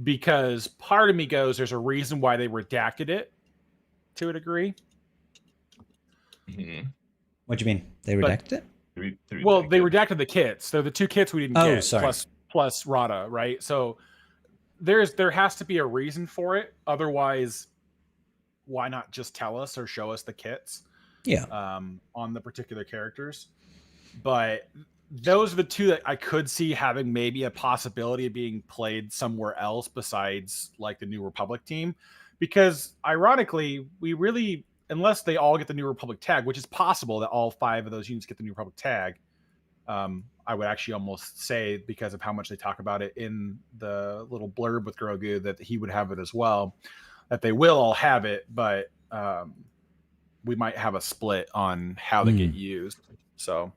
because part of me goes, there's a reason why they redacted it to a degree. Mhm. What do you mean? They redacted it? Well, they redacted the kits. So the two kits we didn't get, sorry. plus Rada, right? So there has to be a reason for it. Otherwise, why not just tell us or show us the kits? Yeah. On the particular characters. But those are the two that I could see having maybe a possibility of being played somewhere else besides like the New Republic team. Because ironically, we really, unless they all get the New Republic tag, which is possible that all 5 of those units get the New Republic tag, I would actually almost say, because of how much they talk about it in the little blurb with Grogu, that he would have it as well, that they will all have it, but we might have a split on how they get used. So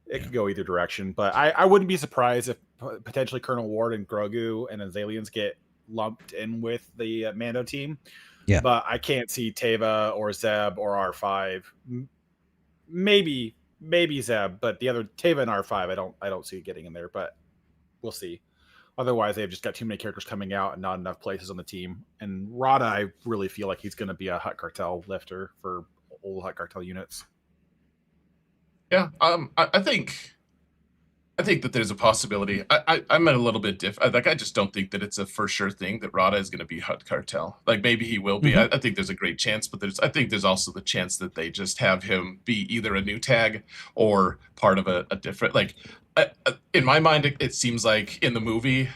it could go either direction, but I wouldn't be surprised if potentially Colonel Ward and Grogu and Azalians get lumped in with the Mando team. Yeah. But I can't see Teva or Zeb or R5. Maybe Zeb, but the other Teva and R5, I don't see it getting in there, but we'll see. Otherwise, they've just got too many characters coming out and not enough places on the team. And Rada, I really feel like he's going to be a Hutt Cartel lifter for old Hutt Cartel units. Yeah, I think that there's a possibility. I'm a little bit different. Like, I just don't think that it's a for sure thing that Rada is going to be Hutt Cartel. Like, maybe he will be. I think there's a great chance, but I think there's also the chance that they just have him be either a new tag or part of a different. Like, in my mind, it seems like in the movie,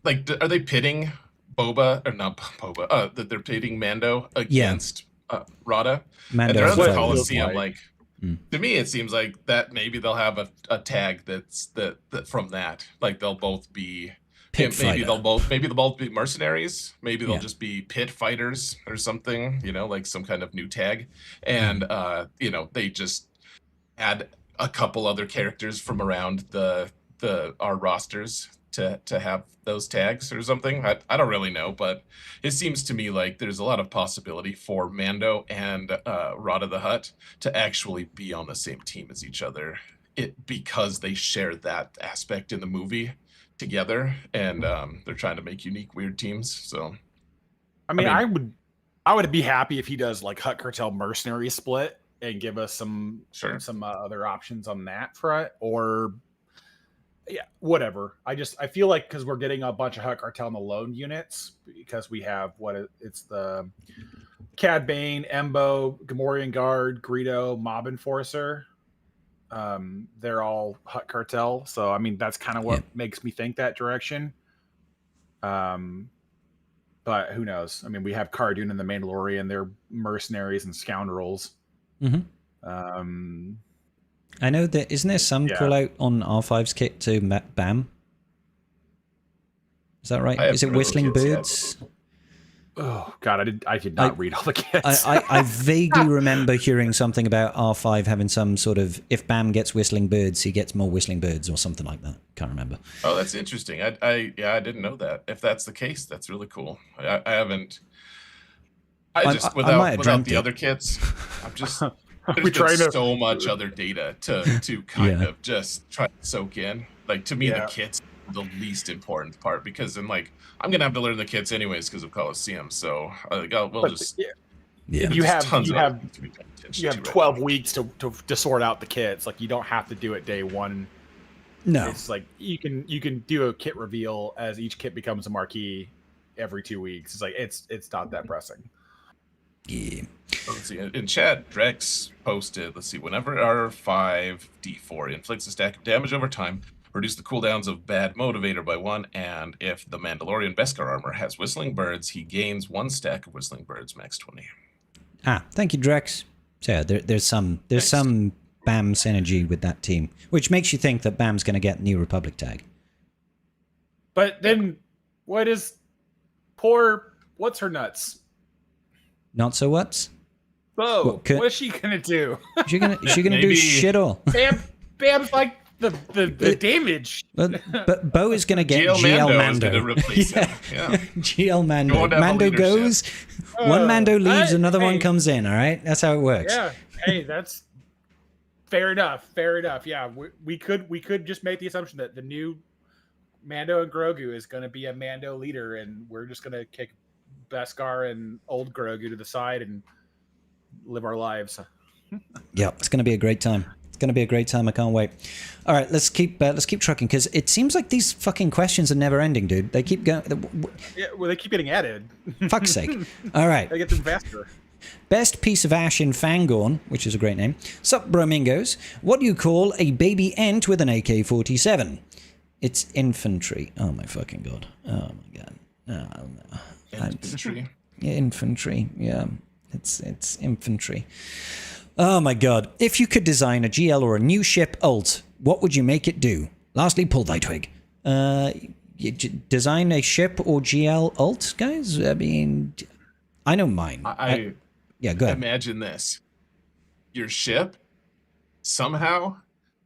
like, are they pitting Boba or not Boba? That they're pitting Mando against Rada, Mando and they're at the and Coliseum, Boba. like. To me, it seems like that maybe they'll have a tag that's that from that. Like, they'll both be Pit maybe fighter. they'll both be mercenaries. Maybe they'll Yeah. just be pit fighters or something. You know, like some kind of new tag, and you know, they just add a couple other characters from around our rosters to have those tags or something. I don't really know, but it seems to me like there's a lot of possibility for Mando and Rada the Hutt to actually be on the same team as each other. Because they share that aspect in the movie together, and they're trying to make unique, weird teams. So, I mean, I would be happy if he does like Hutt Cartel mercenary split and give us some other options on that front, or yeah, whatever. I feel like because we're getting a bunch of Hutt Cartel in the lone units, because we have it's the Cad Bane, Embo, Gamorrean Guard, Greedo, Mob Enforcer. They're all Hutt Cartel, so I mean that's kind of what makes me think that direction. But who knows? I mean, we have Cara Dune and the Mandalorian; they're mercenaries and scoundrels. Mm-hmm. I know that isn't there some call out on R5's kit to BAM? Is that right? Is it Whistling Birds? Oh God, I did not read all the kits. I vaguely remember hearing something about R5 having some sort of, if BAM gets Whistling Birds, he gets more Whistling Birds or something like that. Can't remember. Oh, that's interesting. I didn't know that. If that's the case, that's really cool. I haven't. Without the other kits, I'm just. There's been so much other data to kind of just try to soak in. Like, to me, the kits are the least important part, because then, like, I'm gonna have to learn the kits anyways because of Coliseum. So you have 12 weeks to sort out the kits. Like, you don't have to do it day one. No, it's like you can do a kit reveal as each kit becomes a marquee every 2 weeks. It's like it's not that pressing. Yeah. Let's see. In chat, Drex posted, let's see, whenever R5D4 inflicts a stack of damage over time, reduce the cooldowns of Bad Motivator by 1, and if the Mandalorian Beskar armor has Whistling Birds, he gains 1 stack of Whistling Birds, max 20. Thank you, Drex. So yeah, there's some BAM synergy with that team, which makes you think that BAM's going to get New Republic tag. But then, what is what's her nuts? Not so what's? Bo, what is she gonna do? She gonna do shit all. Bam's like the damage. But Bo is gonna get GL Mando. GL Mando. Mando goes. One Mando leaves, another one comes in. All right, that's how it works. Yeah. Hey, that's fair enough. Fair enough. Yeah, we could just make the assumption that the new Mando and Grogu is gonna be a Mando leader, and we're just gonna kick Beskar and old Grogu to the side and live our lives. Yeah, it's going to be a great time. It's going to be a great time. I can't wait. All right, let's keep trucking, because it seems like these fucking questions are never ending, dude. They keep going. Yeah, well, they keep getting added. Fuck's sake. All right. They get them faster. Best piece of ash in Fangorn, which is a great name. Sup, Bromingos. What do you call a baby ant with an AK-47? It's infantry. Oh my fucking god. Oh my god. Oh no. Infantry. Infantry, yeah. It's infantry. Oh my god. If you could design a GL or a new ship ult, what would you make it do? Lastly, pull thy twig. Design a ship or GL ult, guys? I mean, I know mine. Yeah, go ahead. Imagine this. Your ship somehow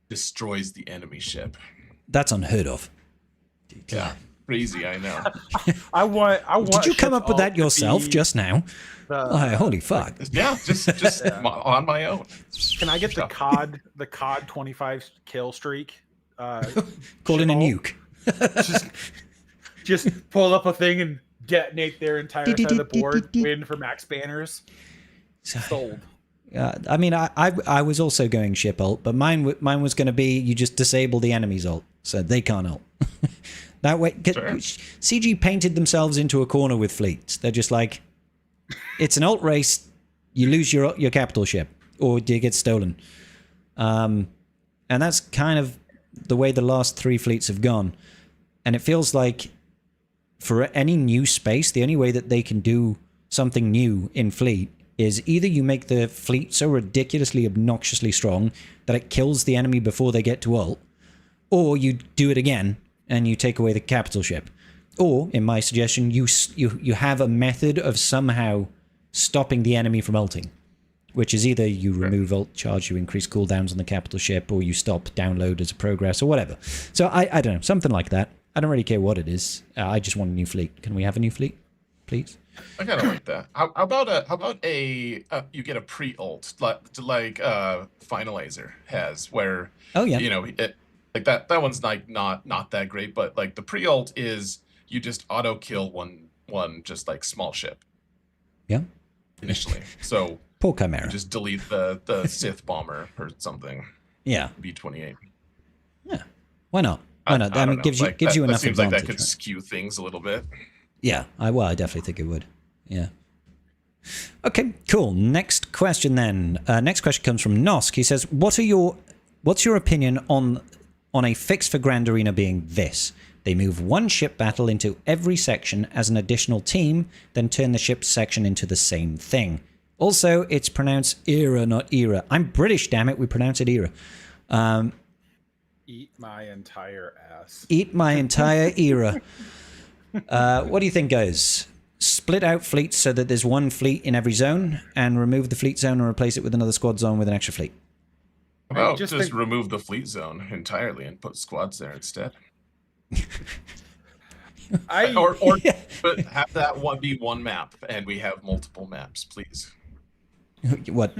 destroys the enemy ship. That's unheard of. Yeah. Crazy, I know. I want. Did you come up with that yourself just now? Holy fuck! Yeah, just on my own. Can I get the COD 25 kill streak? Call in a nuke. just pull up a thing and detonate their entire side of the board. Win for max banners. Sold. I mean, I was also going ship ult, but mine was going to be you just disable the enemy's ult, so they can't ult. That way, CG painted themselves into a corner with fleets. They're just like, it's an ult race. You lose your capital ship, or you get stolen. And that's kind of the way the last 3 fleets have gone. And it feels like for any new space, the only way that they can do something new in fleet is either you make the fleet so ridiculously, obnoxiously strong that it kills the enemy before they get to ult, or you do it again and you take away the capital ship. or in my suggestion, you have a method of somehow stopping the enemy from ulting, which is either you remove ult charge, you increase cooldowns on the capital ship, or you stop download as a progress, or whatever. So I don't know, something like that. I don't really care what it is. I just want a new fleet. Can we have a new fleet, please? I kind of like that. How about you get a pre-ult like Finalizer has, where you know like that one's like not that great, but like the pre-ult is you just auto kill one just like small ship. Yeah. Initially, so poor Chimera. You just delete the Sith bomber or something. Yeah. B-28. Yeah. Why not? Why not? I mean, gives you enough that seems advantage. like that could skew things a little bit. Yeah, I definitely think it would. Yeah. Okay, cool. Next question then. Next question comes from Nosk. He says, what's your opinion on a fix for Grand Arena being this? They move one ship battle into every section as an additional team, then turn the ship section into the same thing. Also, it's pronounced era, not era. I'm British, damn it. We pronounce it era. Eat my entire ass. Eat my entire era. What do you think, guys? Split out fleets so that there's one fleet in every zone, and remove the fleet zone and replace it with another squad zone with an extra fleet. Well, just remove the fleet zone entirely and put squads there instead. Or but have that one be one map, and we have multiple maps, please. What?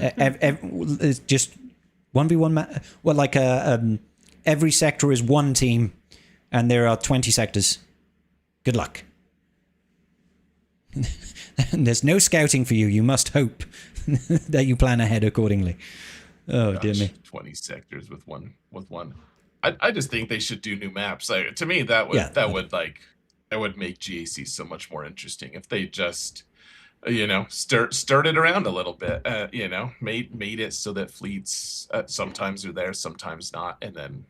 Just 1v1 map? Well, like every sector is one team, and there are 20 sectors. Good luck. And there's no scouting for you. You must hope that you plan ahead accordingly. Oh, gosh, dear me. 20 sectors with one. I just think they should do new maps. Like, to me, that would make GAC so much more interesting if they just, stirred it around a little bit. Made it so that fleets sometimes are there, sometimes not, and then.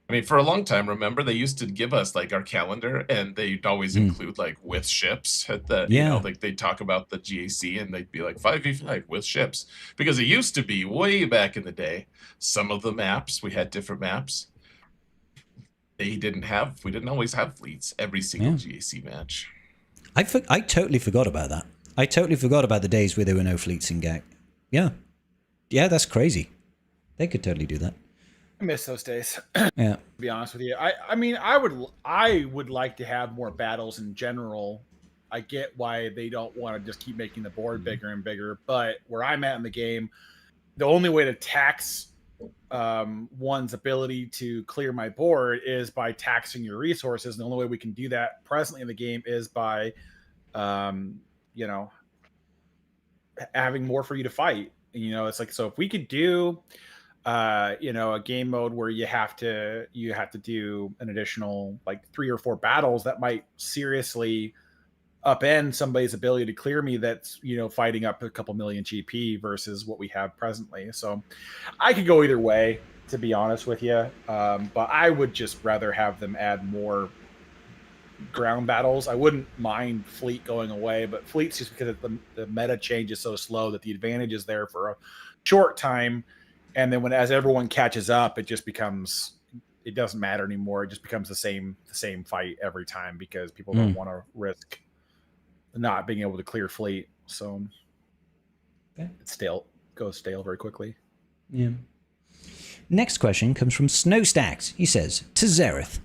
I mean, for a long time, remember, they used to give us like our calendar, and they'd always include like with ships at the, like they'd talk about the GAC and they'd be like 5v5 with ships, because it used to be way back in the day. Some of the maps, we had different maps. We didn't always have fleets every single GAC match. I totally forgot about that. I totally forgot about the days where there were no fleets in GAC. Yeah. Yeah, that's crazy. They could totally do that. I miss those days. Yeah. To be honest with you, I mean, I would like to have more battles in general. I get why they don't want to just keep making the board bigger and bigger, but where I'm at in the game, the only way to tax one's ability to clear my board is by taxing your resources. And the only way we can do that presently in the game is by, having more for you to fight. It's like, so if we could do a game mode where you have to do an additional like 3 or 4 battles, that might seriously upend somebody's ability to clear me that's fighting up a couple million GP versus what we have presently. So I could go either way, to be honest with you, but I would just rather have them add more ground battles. I wouldn't mind fleet going away, but fleets, just because the meta change is so slow that the advantage is there for a short time. And then as everyone catches up, it doesn't matter anymore. It just becomes the same fight every time, because people don't want to risk not being able to clear fleet. So it's goes stale very quickly. Yeah. Next question comes from Snowstacks. He says, to Xerath,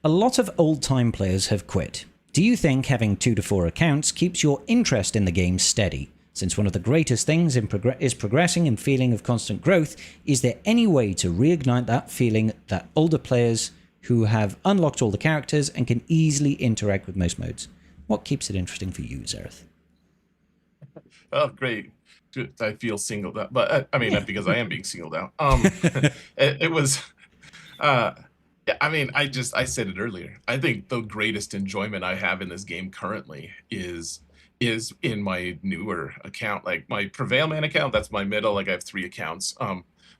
a lot of old-time players have quit. Do you think having 2 to 4 accounts keeps your interest in the game steady? Since one of the greatest things is progressing and feeling of constant growth, is there any way to reignite that feeling that older players who have unlocked all the characters and can easily interact with most modes? What keeps it interesting for you, Xerath? Oh, great. I feel singled out, but I mean, because I am being singled out. It was, I mean, I said it earlier. I think the greatest enjoyment I have in this game currently is in my newer account. Like my Prevail Man account, that's my middle. Like I have 3 accounts.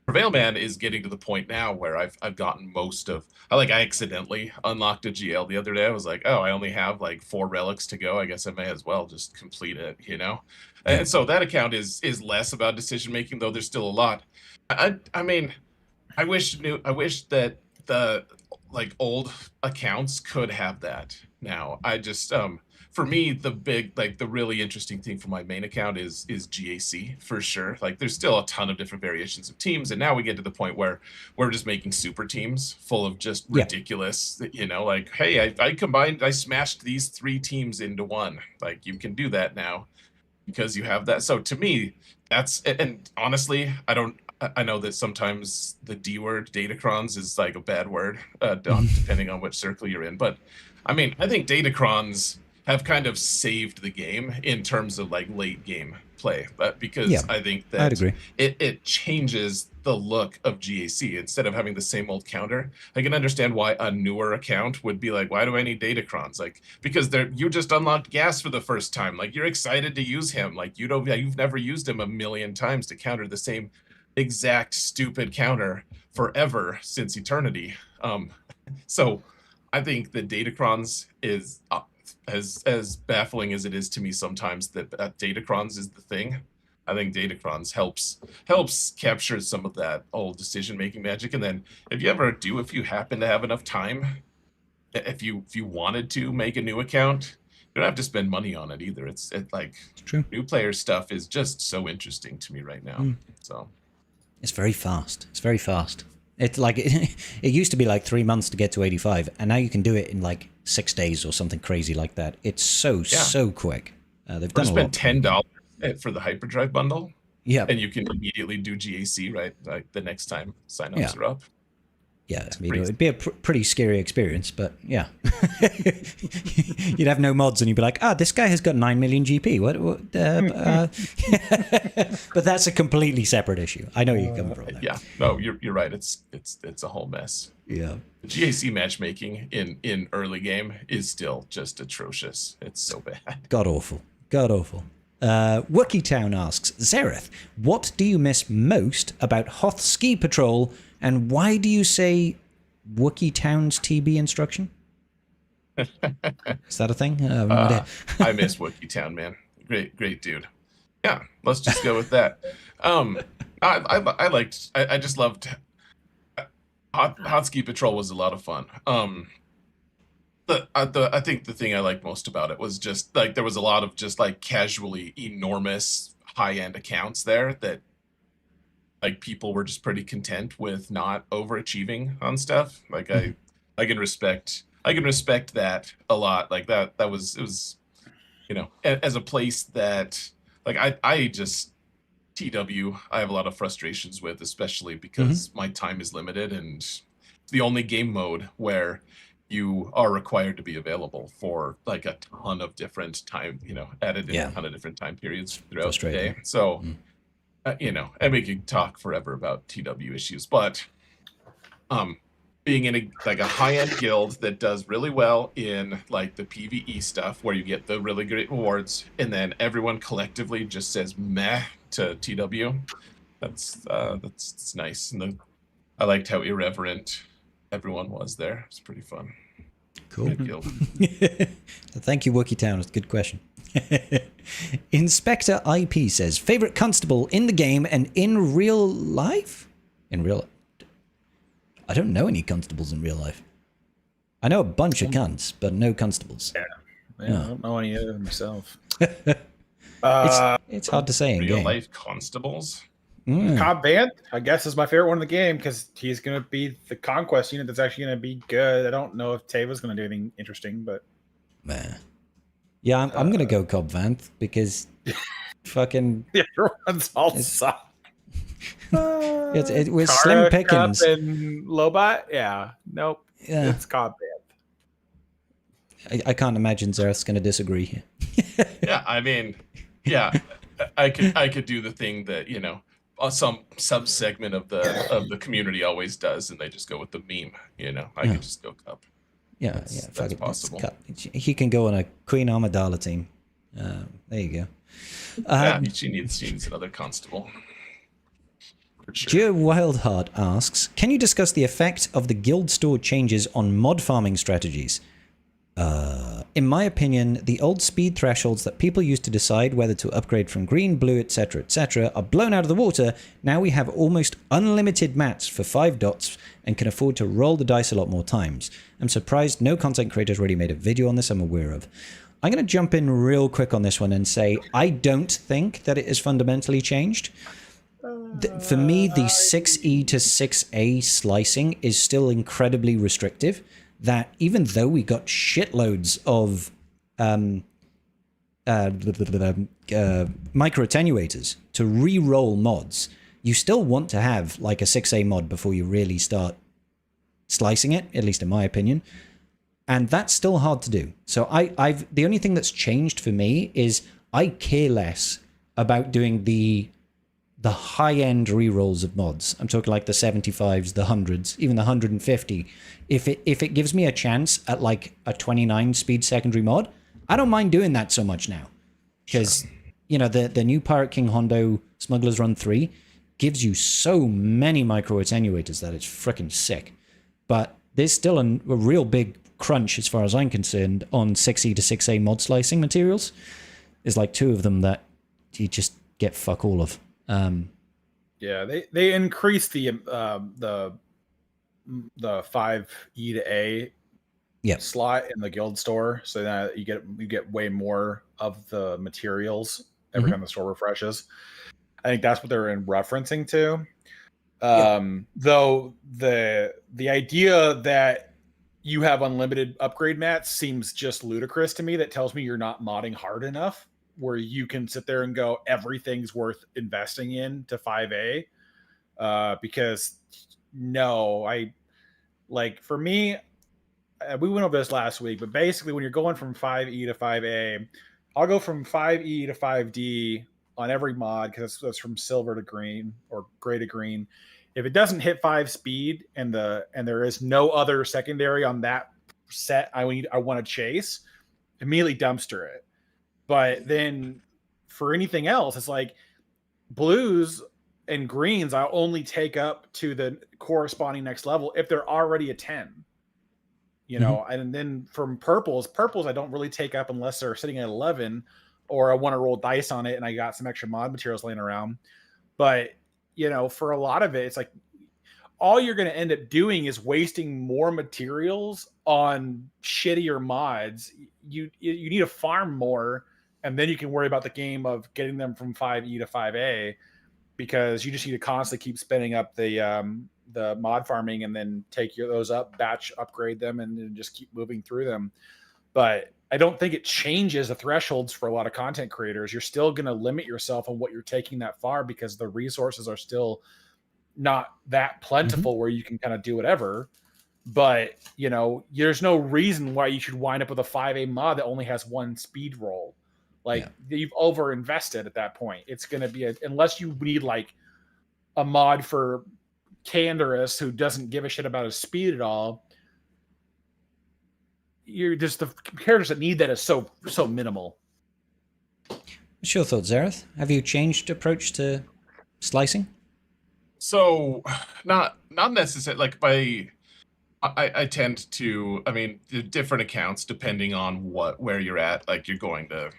Prevail Man is getting to the point now where I've gotten most of. I accidentally unlocked a GL the other day. I was like, oh, I only have like 4 relics to go. I guess I may as well just complete it, And so that account is less about decision making, though there's still a lot. I mean, I wish that the like old accounts could have that. now. I just for me, the big, like, the really interesting thing for my main account is GAC for sure. Like, there's still a ton of different variations of teams, and now we get to the point where we're just making super teams full of just Yeah. ridiculous, like, hey, I smashed these 3 teams into one. Like, you can do that now because you have that. So to me, and honestly, I know that sometimes the D word, Datacrons, is like a bad word, depending on which circle you're in. But I mean, I think Datacrons have kind of saved the game in terms of like late game play, but because Yeah, I think I'd that agree. it changes the look of GAC instead of having the same old counter. I can understand why a newer account would be like, why do I need Datacrons? Like, because you just unlocked Gas for the first time. Like, you're excited to use him. Like, you've never used him a million times to counter the same exact stupid counter forever since eternity. So I think that Datacrons is as baffling as it is to me sometimes that Datacrons is the thing. I think Datacrons helps capture some of that old decision making magic. And then if you happen to have enough time, if you wanted to make a new account, you don't have to spend money on it either. It's True. new player stuff is just so interesting to me right now. So It's very fast. It's very fast. It's like it used to be like 3 months to get to 85, and now you can do it in like 6 days or something crazy like that. It's so quick. They've done a lot. spend $10 for the hyperdrive bundle, Yeah, and you can immediately do GAC right like the next time signups Yeah. are up. yeah. I mean, it'd be a pretty scary experience, but yeah, you'd have no mods, and you'd be like, this guy has got 9 million GP. What? But that's a completely separate issue. I know you're coming from there. Yeah, no, you're right. It's a whole mess. Yeah. The GAC matchmaking in early game is still just atrocious. It's so bad. God awful. God awful. Wookie Town asks, Xerath, what do you miss most about Hoth Ski Patrol, and why do you say Wookie Town's TB instruction? Is that a thing? I miss Wookie Town, man. Great dude. Yeah, let's just go with that. I just loved Hot Ski Patrol was a lot of fun. I think the thing I liked most about it was just like there was a lot of just like casually enormous high-end accounts there that like people were just pretty content with not overachieving on stuff. Like I can respect that a lot. Like it was as a place that like I just TW I have a lot of frustrations with, especially because my time is limited and it's the only game mode where you are required to be available for like a ton of different time, added in a ton of different time periods throughout the day. So, and we could talk forever about TW issues, but being in a high-end guild that does really well in like the PvE stuff where you get the really great rewards and then everyone collectively just says meh to TW, that's nice. And I liked how irreverent everyone was there. It's pretty fun. Cool. Good guild. Thank you, Wookie Town. It's a good question. Inspector IP says, favorite constable in the game and in real life? I don't know any constables in real life. I know a bunch of cunts, but no constables. Yeah, I don't know any of them myself. It's hard to say in Real game. life constables. Cobb Vanth, I guess, is my favorite one in the game because he's going to be the conquest unit that's actually going to be good. I don't know if Teva's going to do anything interesting, but Yeah, I'm going to go Cobb Vanth because fucking the other ones all suck. it was slim pickings. And Lobot, yeah, nope. Yeah. It's Cobb Vanth. I can't imagine Xerath's going to disagree here. Yeah, I mean, yeah, I could do the thing that some sub-segment of the community always does, and they just go with the meme. I could just go Cup. Yeah, That's possible. He can go on a Queen Amidala team. There you go. Yeah, she needs another constable. For sure. Joe Wildheart asks, can you discuss the effect of the guild store changes on mod farming strategies? in my opinion, the old speed thresholds that people used to decide whether to upgrade from green, blue, etc., are blown out of the water. Now we have almost unlimited mats for 5 dots and can afford to roll the dice a lot more times. I'm surprised no content creators already made a video on this I'm aware of. I'm going to jump in real quick on this one and say I don't think that it is fundamentally changed. For me, the 6E to 6A slicing is still incredibly restrictive. That even though we got shitloads of micro attenuators to re-roll mods, you still want to have like a 6A mod before you really start slicing it, at least in my opinion. And that's still hard to do. So the only thing that's changed for me is I care less about doing the high-end re-rolls of mods. I'm talking like the 75s, the 100s, even the 150. If it gives me a chance at like a 29 speed secondary mod, I don't mind doing that so much now. Because, you know, the new Pirate King Hondo Smuggler's Run 3 gives you so many micro attenuators that it's freaking sick. But there's still a real big crunch, as far as I'm concerned, on 6E to 6A mod slicing materials. There's like 2 of them that you just get fuck all of. Yeah, they increased the 5E to A slot in the guild store, so that you get way more of the materials every time the store refreshes. I think that's what they're referencing to. Though the idea that you have unlimited upgrade mats seems just ludicrous to me. That tells me you're not modding hard enough, where you can sit there and go, everything's worth investing in to 5A. Because for me, we went over this last week, but basically when you're going from 5E to 5A, I'll go from 5E to 5D on every mod, because that's from silver to green or gray to green. If it doesn't hit 5 speed and there is no other secondary on that set I want to chase, immediately dumpster it. But then for anything else, it's like blues and greens, I'll only take up to the corresponding next level if they're already a 10. You know, and then from purples I don't really take up unless they're sitting at 11, or I want to roll dice on it and I got some extra mod materials laying around. But, you know, for a lot of it, it's like all you're going to end up doing is wasting more materials on shittier mods. You need to farm more, and then you can worry about the game of getting them from 5E to 5A, because you just need to constantly keep spinning up the mod farming, and then take those up, batch upgrade them, and then just keep moving through them. But I don't think it changes the thresholds for a lot of content creators. You're still going to limit yourself on what you're taking that far, because the resources are still not that plentiful where you can kind of do whatever. But, you know, there's no reason why you should wind up with a 5A mod that only has 1 speed roll. Like, you've over invested at that point. It's going to be unless you need like a mod for Canderous who doesn't give a shit about his speed at all. You're just, the characters that need that is so minimal. What's your thoughts, Zareth? Have you changed approach to slicing? So, not necessarily. Like I tend to. I mean, the different accounts depending on where you're at. Like you're going to,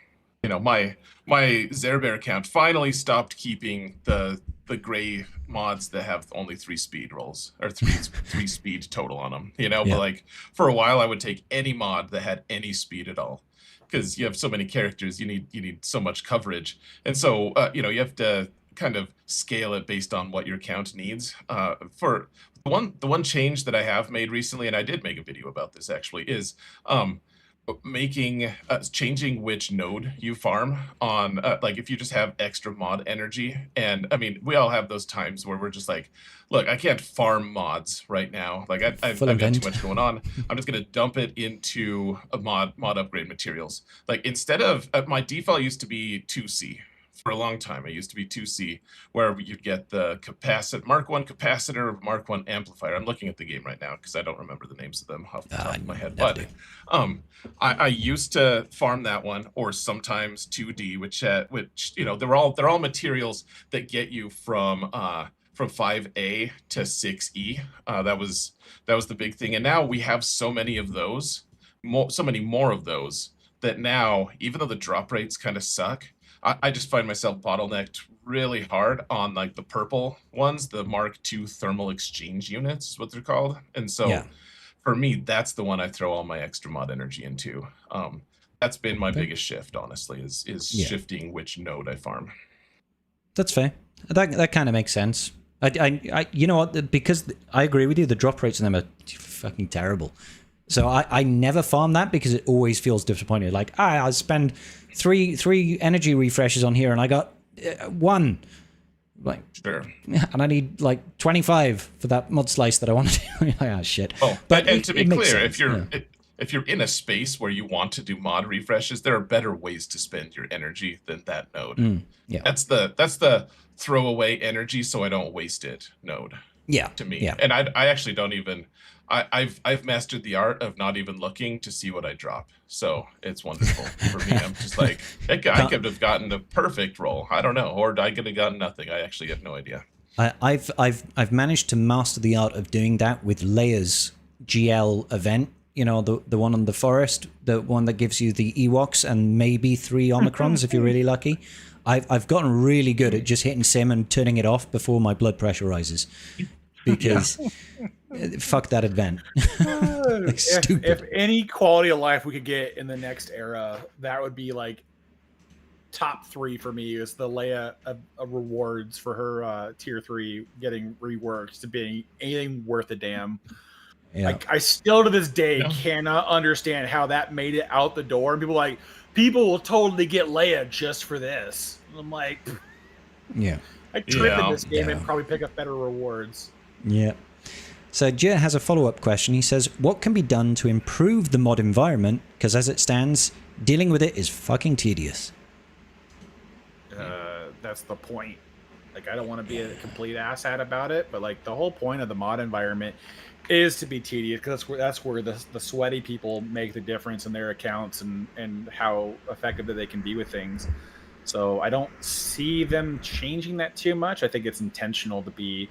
you know, my Zerbear account finally stopped keeping the gray mods that have only 3 speed rolls, or three speed total on them. You know, but like for a while I would take any mod that had any speed at all, because you have so many characters, you need so much coverage, and so you know, you have to kind of scale it based on what your account needs. For the one change that I have made recently, and I did make a video about this actually, is changing which node you farm on. Like if you just have extra mod energy, and I mean, we all have those times where we're just like, look, I can't farm mods right now. Like I've got too much going on. I'm just gonna dump it into a mod upgrade materials. Like instead of my default used to be 2C. For a long time, it used to be 2C, where you'd get the Mark 1 capacitor, Mark 1 amplifier. I'm looking at the game right now because I don't remember the names of them off the top of my head. But I used to farm that one, or sometimes 2D, which you know, they're all materials that get you from 5A to 6E. That was the big thing, and now we have so many of those so many more of those that now, even though the drop rates kind of suck, I just find myself bottlenecked really hard on like the purple ones, the Mark II thermal exchange units is what they're called. And so Yeah. for me, that's the one I throw all my extra mod energy into. That's been my Okay. biggest shift, honestly, is Yeah. shifting which node I farm. That's fair. That kind of makes sense. You know what? Because I agree with you, the drop rates on them are fucking terrible. So I never farm that because it always feels disappointing. Like I spend three energy refreshes on here and I got 1. Like, Sure. and I need like 25 for that mud slice that I want to do. Like, shit. Oh, But and to be it makes clear, sense, if you're in a space where you want to do mod refreshes, there are better ways to spend your energy than that node. yeah. That's the throw away energy so I don't waste it node. Yeah. To me. Yeah. And I actually don't even I've mastered the art of not even looking to see what I drop. So it's wonderful for me. I'm just like, I could have gotten the perfect roll. I don't know, or I could have gotten nothing. I actually have no idea. I've managed to master the art of doing that with Leia's GL event. You know, the one on the forest, the one that gives you the Ewoks and maybe 3 Omicrons if you're really lucky. I've gotten really good at just hitting sim and turning it off before my blood pressure rises. Because fuck that event. Stupid. If any quality of life we could get in the next era, that would be like top 3 for me. Is the Leia rewards for her tier 3 getting reworked to being anything worth a damn. Yeah. I still to this day cannot understand how that made it out the door. And people will totally get Leia just for this. And I'm like, yeah. I trip in this game and probably pick up better rewards. Yeah. So Jir has a follow-up question. He says, what can be done to improve the mod environment? Because as it stands, dealing with it is fucking tedious. That's the point. Like, I don't want to be a complete asshat about it, but like the whole point of the mod environment is to be tedious, because that's where the sweaty people make the difference in their accounts and how effective that they can be with things. So I don't see them changing that too much. I think it's intentional to be,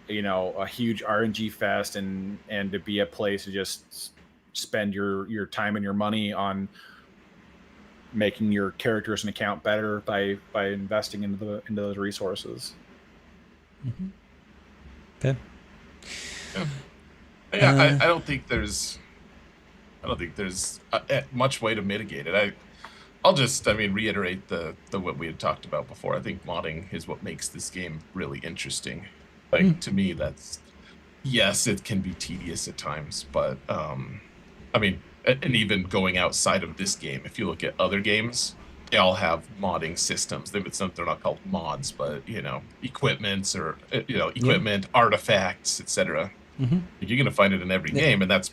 you know, a huge RNG fest and to be a place to just spend your time and your money on making your characters and account better by investing into those resources. Mm-hmm. Okay. Yeah, I don't think there's much way to mitigate it. I'll just reiterate the what we had talked about before. I think modding is what makes this game really interesting. Like to me, that's, yes, it can be tedious at times, but and even going outside of this game, if you look at other games, they all have modding systems. They're not called mods, but equipments or equipment, artifacts, etc. Mm-hmm. You're gonna find it in every game, and that's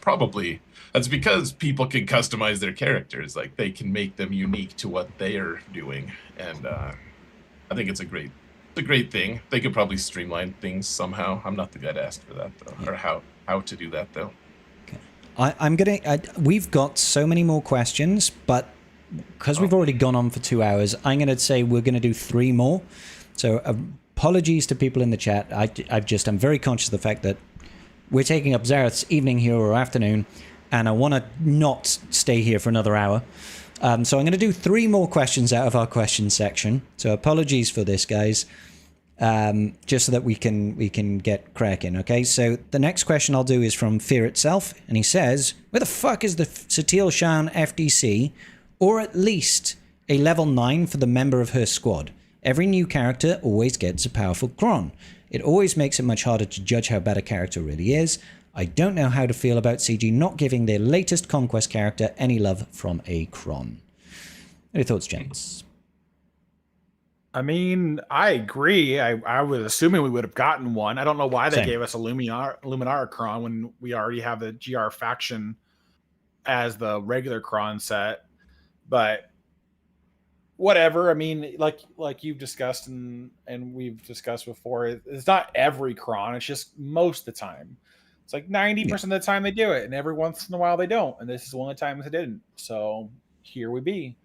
because people can customize their characters. Like, they can make them unique to what they are doing, and I think it's a great thing. They could probably streamline things somehow. I'm not the guy to ask for that though, or how to do that though. Okay. We've got so many more questions, but because we've already gone on for 2 hours, I'm going to say we're going to do 3 more. So apologies to people in the chat. I'm very conscious of the fact that we're taking up Zareth's evening here or afternoon, and I want to not stay here for another hour. So I'm going to do 3 more questions out of our question section. So apologies for this, guys. Just so that we can get cracking, okay? So the next question I'll do is from Fear Itself, and he says, where the fuck is the Satil Shan FDC, or at least a level 9 for the member of her squad? Every new character always gets a powerful cron. It always makes it much harder to judge how bad a character really is. I don't know how to feel about CG not giving their latest Conquest character any love from a cron. Any thoughts, gents? I mean, I agree. I was assuming we would have gotten one. I don't know why they gave us a Luminara Cron when we already have the GR faction as the regular Cron set. But whatever. I mean, like you've discussed and we've discussed before, it's not every Cron. It's just most of the time. It's like 90% of the time they do it, and every once in a while they don't. And this is one of the times they didn't. So here we be.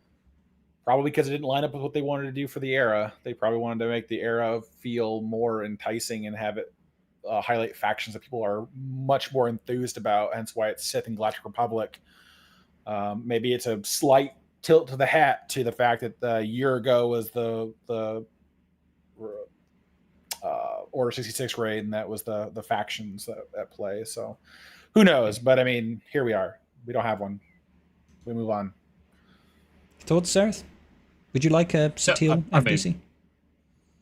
Probably because it didn't line up with what they wanted to do for the era. They probably wanted to make the era feel more enticing and have it highlight factions that people are much more enthused about. Hence why it's Sith and Galactic Republic Maybe it's a slight tilt to the hat to the fact that a year ago was the Order 66 raid, and that was the factions at play. So who knows? But I mean, here we are. We don't have one. We move on. Thoughts, Zareth? Would you like a Satil FDC?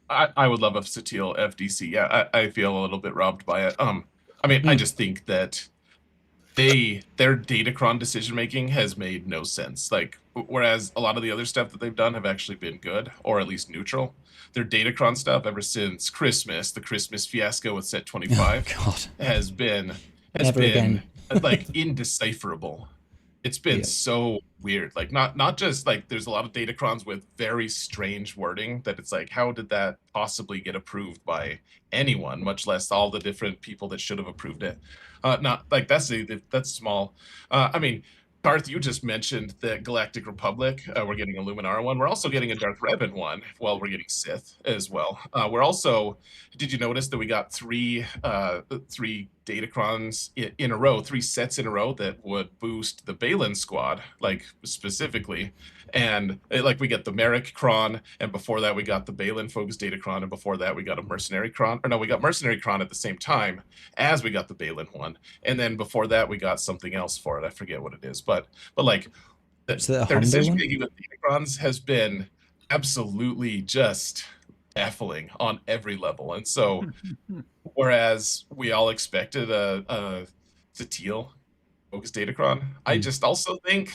I would love a Satil FDC. Yeah, I feel a little bit robbed by it. I mean, I just think that their Datacron decision making has made no sense. Like, whereas a lot of the other stuff that they've done have actually been good, or at least neutral. Their Datacron stuff, ever since Christmas, the Christmas fiasco with Set 25, has been like indecipherable. It's been so weird. Like, not just like there's a lot of Datacrons with very strange wording that it's like, how did that possibly get approved by anyone, much less all the different people that should have approved it? Not like that's small. I mean, Garth, you just mentioned the Galactic Republic. We're getting a Luminara one. We're also getting a Darth Revan one. Well, we're getting Sith as well. We're also, did you notice that we got three Datacrons in a row, 3 sets in a row that would boost the Balin squad, like specifically. And like we get the Merrick Cron, and before that we got the Balin focused Datacron, and before that we got a Mercenary Cron. Or no, we got Mercenary Cron at the same time as we got the Balin one. And then before that we got something else for it. I forget what it is. But like their decision making with Datacrons has been absolutely just baffling on every level. And so whereas we all expected a Satil focused Datacron, I just also think,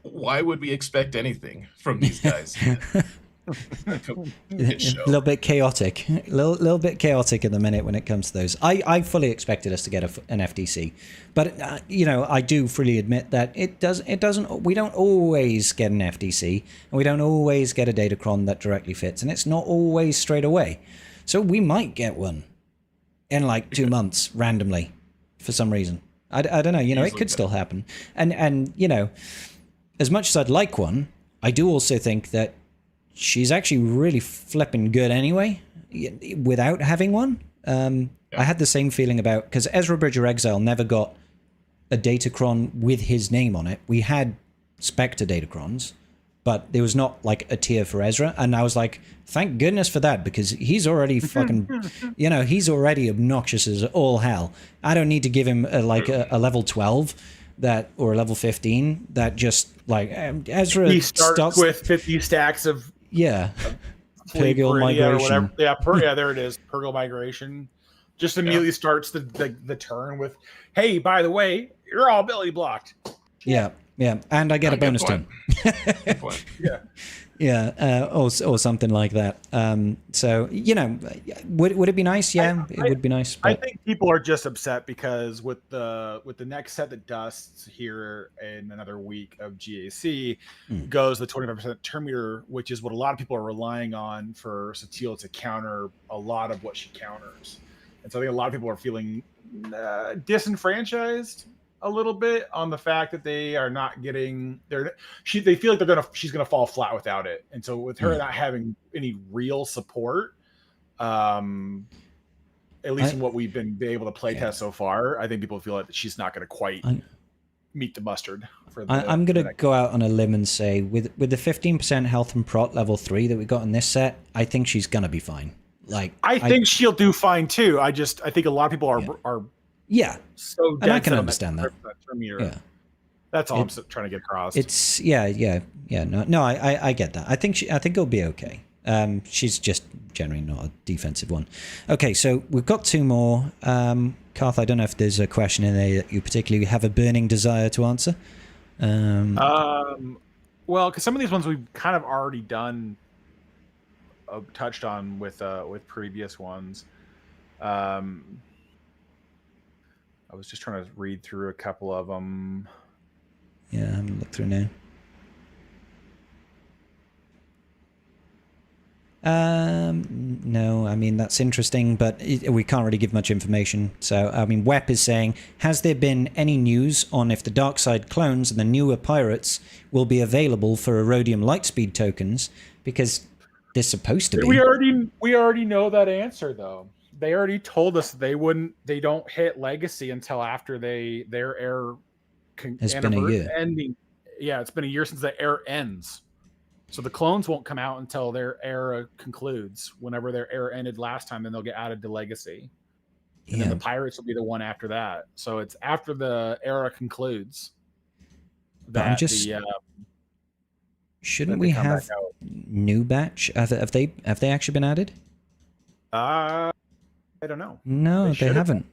why would we expect anything from these guys? A little bit chaotic, a little bit chaotic at the minute when it comes to those. I fully expected us to get an FDC, but you know, I do freely admit that it doesn't. We don't always get an FDC, and we don't always get a Datacron that directly fits, and it's not always straight away. So we might get one in like 2 months randomly for some reason. I don't know. You know, it could still happen, and you know, as much as I'd like one, I do also think that she's actually really flipping good anyway, without having one. I had the same feeling about, because Ezra Bridger Exile never got a Datacron with his name on it. We had Spectre Datacrons, but there was not like a tier for Ezra. And I was like, thank goodness for that, because he's already fucking, you know, he's already obnoxious as all hell. I don't need to give him a level 12 that, or a level 15 that just like Ezra he starts with 50 stacks of Purgle Migration. There it is. Purgle Migration. Just immediately starts the turn with, hey, by the way, you're all ability blocked. Yeah. And I get a bonus turn. Or something like that. So, you know, would it be nice? Yeah, it would be nice. But I think people are just upset because with the next set that dusts here in another week of GAC goes the 25% turn meter, which is what a lot of people are relying on for Satil to counter a lot of what she counters. And so I think a lot of people are feeling disenfranchised a little bit on the fact that they are not getting they feel like she's gonna fall flat without it. And so with her not having any real support, at least in what we've been able to play test so far, I think people feel like she's not gonna quite meet the mustard for I'm gonna go out on a limb and say with the 15% health and prot level 3 that we got in this set, I think she's gonna be fine. Like I think she'll do fine too. I think a lot of people are so and I can understand that. That's all I'm trying to get across. It's no, I get that. I think it'll be okay. She's just generally not a defensive one. Okay, so we've got 2 more. Karth, I don't know if there's a question in there that you particularly have a burning desire to answer. Well, because some of these ones we've kind of already done, touched on with previous ones. I was just trying to read through a couple of them. Yeah, I'm going to look through now. No, I mean, that's interesting, but we can't really give much information. So, I mean, Wep is saying, has there been any news on if the Darkside clones and the newer pirates will be available for Erodium Lightspeed tokens? Because they're supposed to be. We already know that answer, though. They already told us they don't hit legacy until after their air It's been a year. ending. Yeah, it's been a year since the era ends. So the clones won't come out until their era concludes. Whenever their era ended last time, then they'll get added to Legacy. And then the Pirates will be the one after that. So it's after the era concludes. That shouldn't we have new batch? Have they actually been added? I don't know. No, they haven't.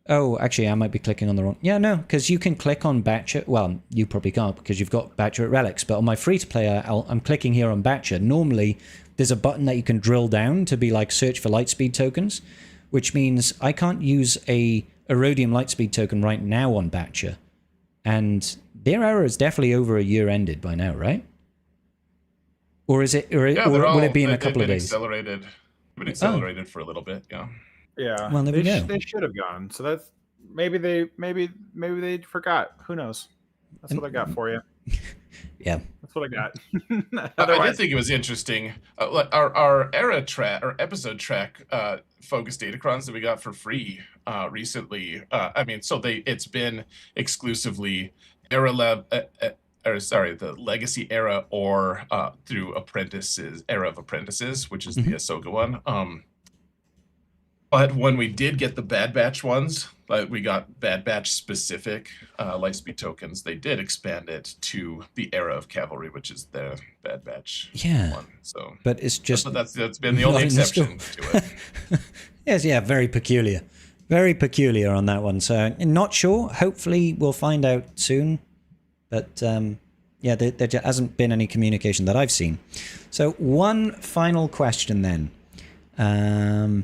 Oh, actually, I might be clicking on the wrong. Yeah, no, because you can click on Batcher. Well, you probably can't because you've got Batcher at Relics. But on my free-to-play, I'm clicking here on Batcher. Normally, there's a button that you can drill down to be like search for Lightspeed tokens, which means I can't use a Erodium Lightspeed token right now on Batcher. And their era is definitely over a year ended by now, right? Or is it? Or will it be in a couple of days? Accelerated. Been accelerated for a little bit, yeah. Yeah. Well, there we go. They should have gone. So that's maybe they forgot. Who knows? That's what I got for you. Yeah, that's what I got. I did think it was interesting. Our era track or episode track focus datacrons that we got for free recently. I mean, so it's been exclusively the Legacy era or through Apprentices, Era of Apprentices, which is the Ahsoka one. But when we did get the Bad Batch ones, we got Bad Batch specific Lightspeed tokens. They did expand it to the Era of Cavalry, which is the Bad Batch one. So, but it's just that's been the only exception to it. Yes, yeah, very peculiar on that one. So, not sure. Hopefully, we'll find out soon. But yeah, there hasn't been any communication that I've seen. So, one final question then. No.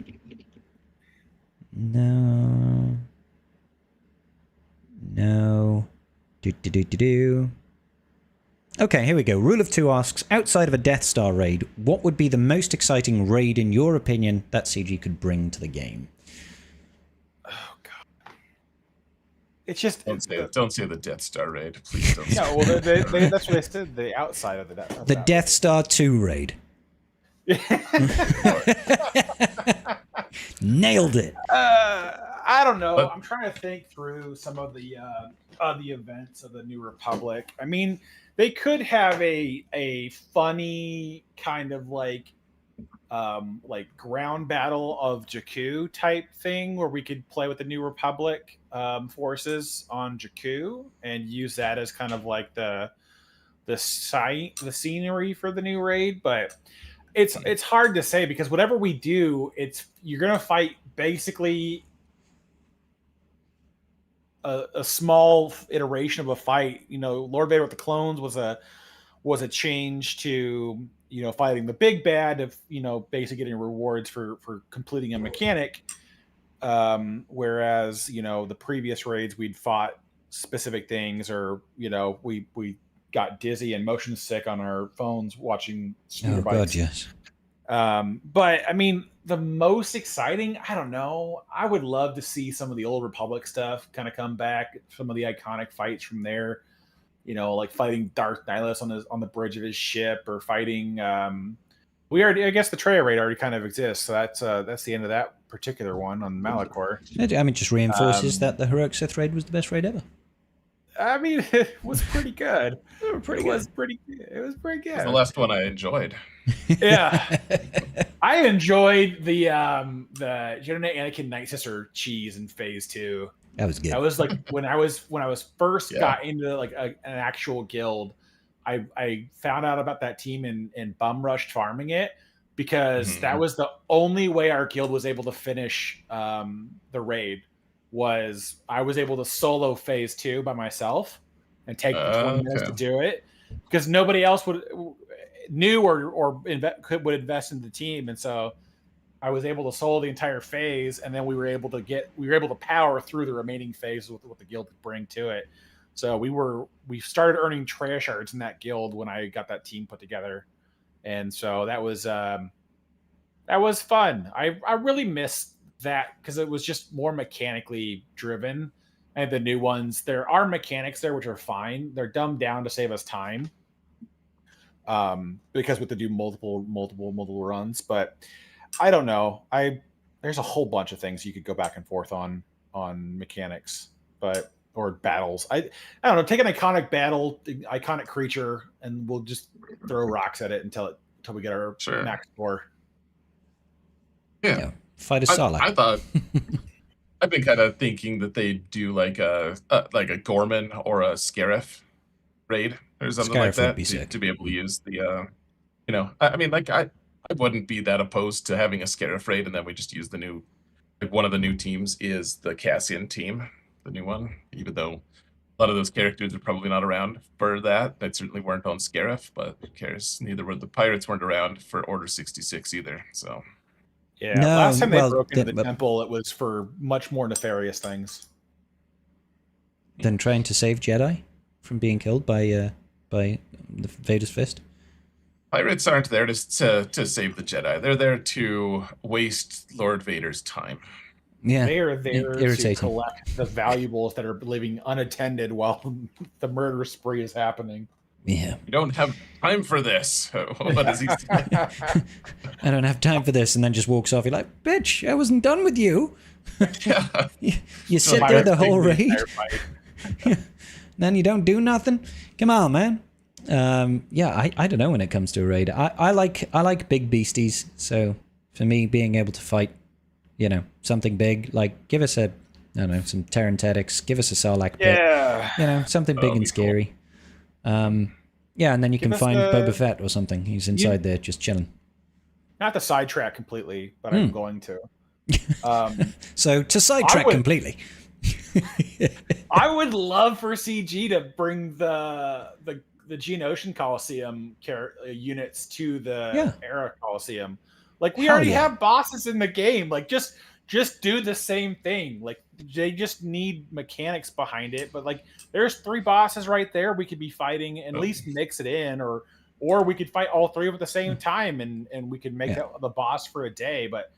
Okay, here we go. Rule of Two asks, outside of a Death Star raid, what would be the most exciting raid in your opinion that CG could bring to the game? Oh God! It's just don't say the Death Star raid, please don't. No, well, that's what they said. The outside of the Death Star 2 raid. Nailed it. I don't know. I'm trying to think through some of the events of the New Republic. I mean, they could have a funny kind of like ground battle of Jakku type thing where we could play with the New Republic forces on Jakku and use that as kind of like the scenery for the new raid, but it's hard to say because whatever we do, you're gonna fight basically a small iteration of a fight. You know, Lord Vader with the clones was a change to, you know, fighting the big bad of, you know, basically getting rewards for completing a mechanic. Whereas, you know, the previous raids we'd fought specific things, or, you know, we got dizzy and motion sick on our phones watching scooter bikes. God, yes. But I mean, the most exciting, I don't know. I would love to see some of the old Republic stuff kind of come back. Some of the iconic fights from there, you know, like fighting Darth Nihilus on the bridge of his ship, or fighting. I guess the Traya raid already kind of exists, so that's the end of that particular one on Malachor. I mean, just reinforces that the Heroic Sith raid was the best raid ever. I mean, it was pretty good. It was pretty good. It was the last one I enjoyed. Yeah, I enjoyed the Jedi Anakin Night Sister cheese in Phase 2. That was good. That was like when I was first got into like an actual guild. I found out about that team and bum rushed farming it because that was the only way our guild was able to finish the raid. Was I was able to solo Phase 2 by myself and take the 20 minutes to do it because nobody else would invest in the team, and so I was able to solo the entire phase, and then we were able to power through the remaining phases with what the guild could bring to it. So we started earning Traya shards in that guild when I got that team put together, and so that was fun. I really missed that because it was just more mechanically driven, and the new ones, there are mechanics there which are fine. They're dumbed down to save us time, because we have to do multiple runs. But I don't know. There's a whole bunch of things you could go back and forth on mechanics, but or battles. I don't know. Take an iconic battle, iconic creature, and we'll just throw rocks at it until we get our max score. Yeah. Fight a Sarlacc. I thought I've been kind of thinking that they do like a Gorman or a Scarif raid or something Scarif like that would be sick. to be able to use the you know, I mean, like I wouldn't be that opposed to having a Scarif raid, and then we just use the new, like one of the new teams is the Cassian team, the new one, even though a lot of those characters are probably not around for that. They certainly weren't on Scarif, but who cares? Neither were the pirates weren't around for Order 66 either. So yeah, no, last time they broke into the temple, it was for much more nefarious things than trying to save Jedi from being killed by the Vader's fist. Pirates aren't there to save the Jedi. They're there to waste Lord Vader's time. Yeah, they are there to collect the valuables that are living unattended while the murder spree is happening. Yeah, you don't have time for this. What does he say? I don't have time for this, and then just walks off. You're like, bitch, I wasn't done with you. Yeah, you sit there the whole raid, then you don't do nothing. Come on, man. Yeah, I don't know when it comes to a raid. I like big beasties. So for me, being able to fight, you know, something big, like give us I don't know, some Terran Tedics, give us a Sarlacc pit. Yeah, you know, something big and scary. Cool. Yeah, and then you can find Boba Fett or something. He's inside there just chilling. Not to sidetrack completely, but I'm going to. So to sidetrack completely. I would love for CG to bring the Geonosian Coliseum units to the Era Coliseum. Like we already have bosses in the game. Like just do the same thing. Like they just need mechanics behind it. But like there's 3 bosses right there we could be fighting and at least mix it in, or we could fight all 3 of them at the same time and we could make that the boss for a day. But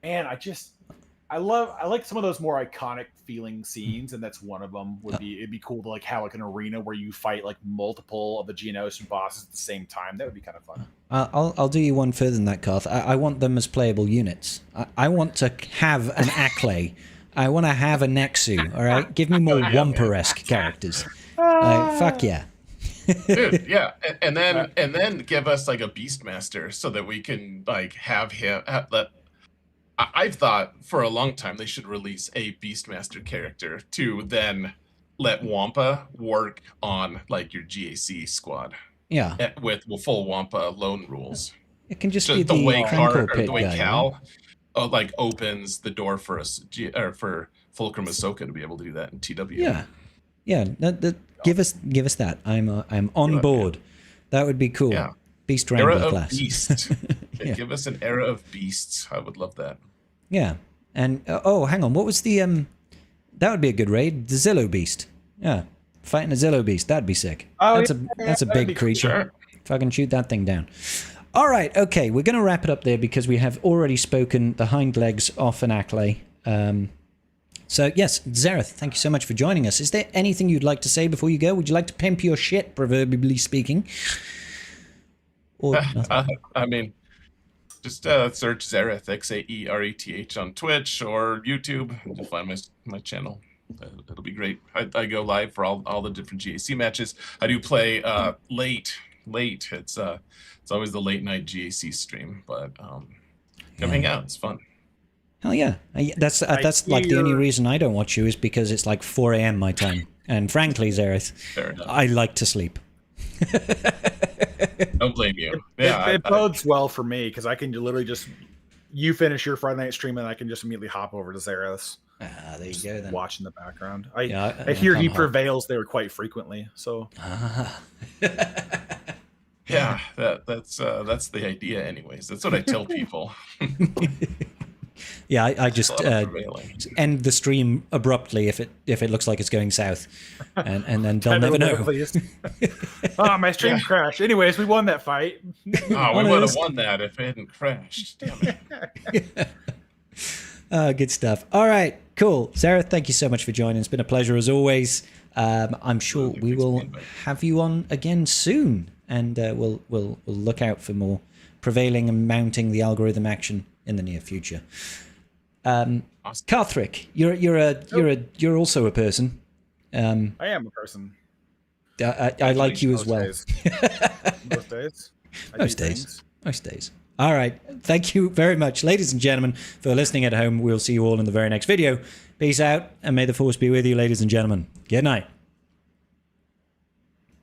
man, I like some of those more iconic feeling scenes, and that's one of them. It'd be cool to like have like an arena where you fight like multiple of the Geonosian bosses at the same time. That would be kind of fun. I'll do you one further than that, Karth. I want them as playable units. I want to have an Acklay. I want to have a Nexu. All right, give me more Wampa-esque characters. Fuck yeah. Dude, yeah, and then give us like a Beastmaster so that we can like have him. I've thought for a long time they should release a Beastmaster character to then let Wampa work on like your GAC squad. Yeah, with full Wampa lone rules. It can just be the way Cal like opens the door for us or for Fulcrum Ahsoka to be able to do that in TW. Yeah. Give us that. I'm on board. That would be cool. Yeah. Beast Wrangler class. Beast. Give us an era of beasts. I would love that. Yeah. And hang on. What was the that would be a good raid. The Zillo Beast. Yeah. Fighting a Zillo Beast. That'd be sick. That's a big creature. Sure. Fucking shoot that thing down. All right. Okay. We're going to wrap it up there because we have already spoken the hind legs off an Acklay. So yes, Xaereth, thank you so much for joining us. Is there anything you'd like to say before you go? Would you like to pimp your shit, proverbially speaking? Or I mean, just search Xaereth, Xaereth on Twitch or YouTube. You'll find my channel. It'll be great. I go live for all the different GAC matches. I do play late. It's always the late night GAC stream, but come hang out. It's fun. Hell yeah. That's like the only reason I don't watch you is because it's like 4 a.m. my time. And frankly, Xaereth, I like to sleep. Don't blame you. Yeah, it bodes well for me because I can literally just you finish your Friday night stream and I can just immediately hop over to Xaereth's. There you go then. Watch in the background. I hear he prevails there quite frequently. So yeah, that's the idea anyways. That's what I tell people. Yeah, I just end the stream abruptly if it looks like it's going south, and then they'll never know. Oh, my stream crashed. Anyways, we won that fight. Oh, we would have won that if it hadn't crashed. Damn it. Good stuff. All right, cool. Xaereth, thank you so much for joining. It's been a pleasure as always. I'm sure we will have you on again soon, and we'll look out for more prevailing and mounting the algorithm action in the near future. Awesome. Karthric, you're also a person. I am a person. I like you as Most well. days. Most days. I Most do days. things. Most days. All right. Thank you very much, ladies and gentlemen, for listening at home. We'll see you all in the very next video. Peace out, and may the force be with you, ladies and gentlemen. Good night.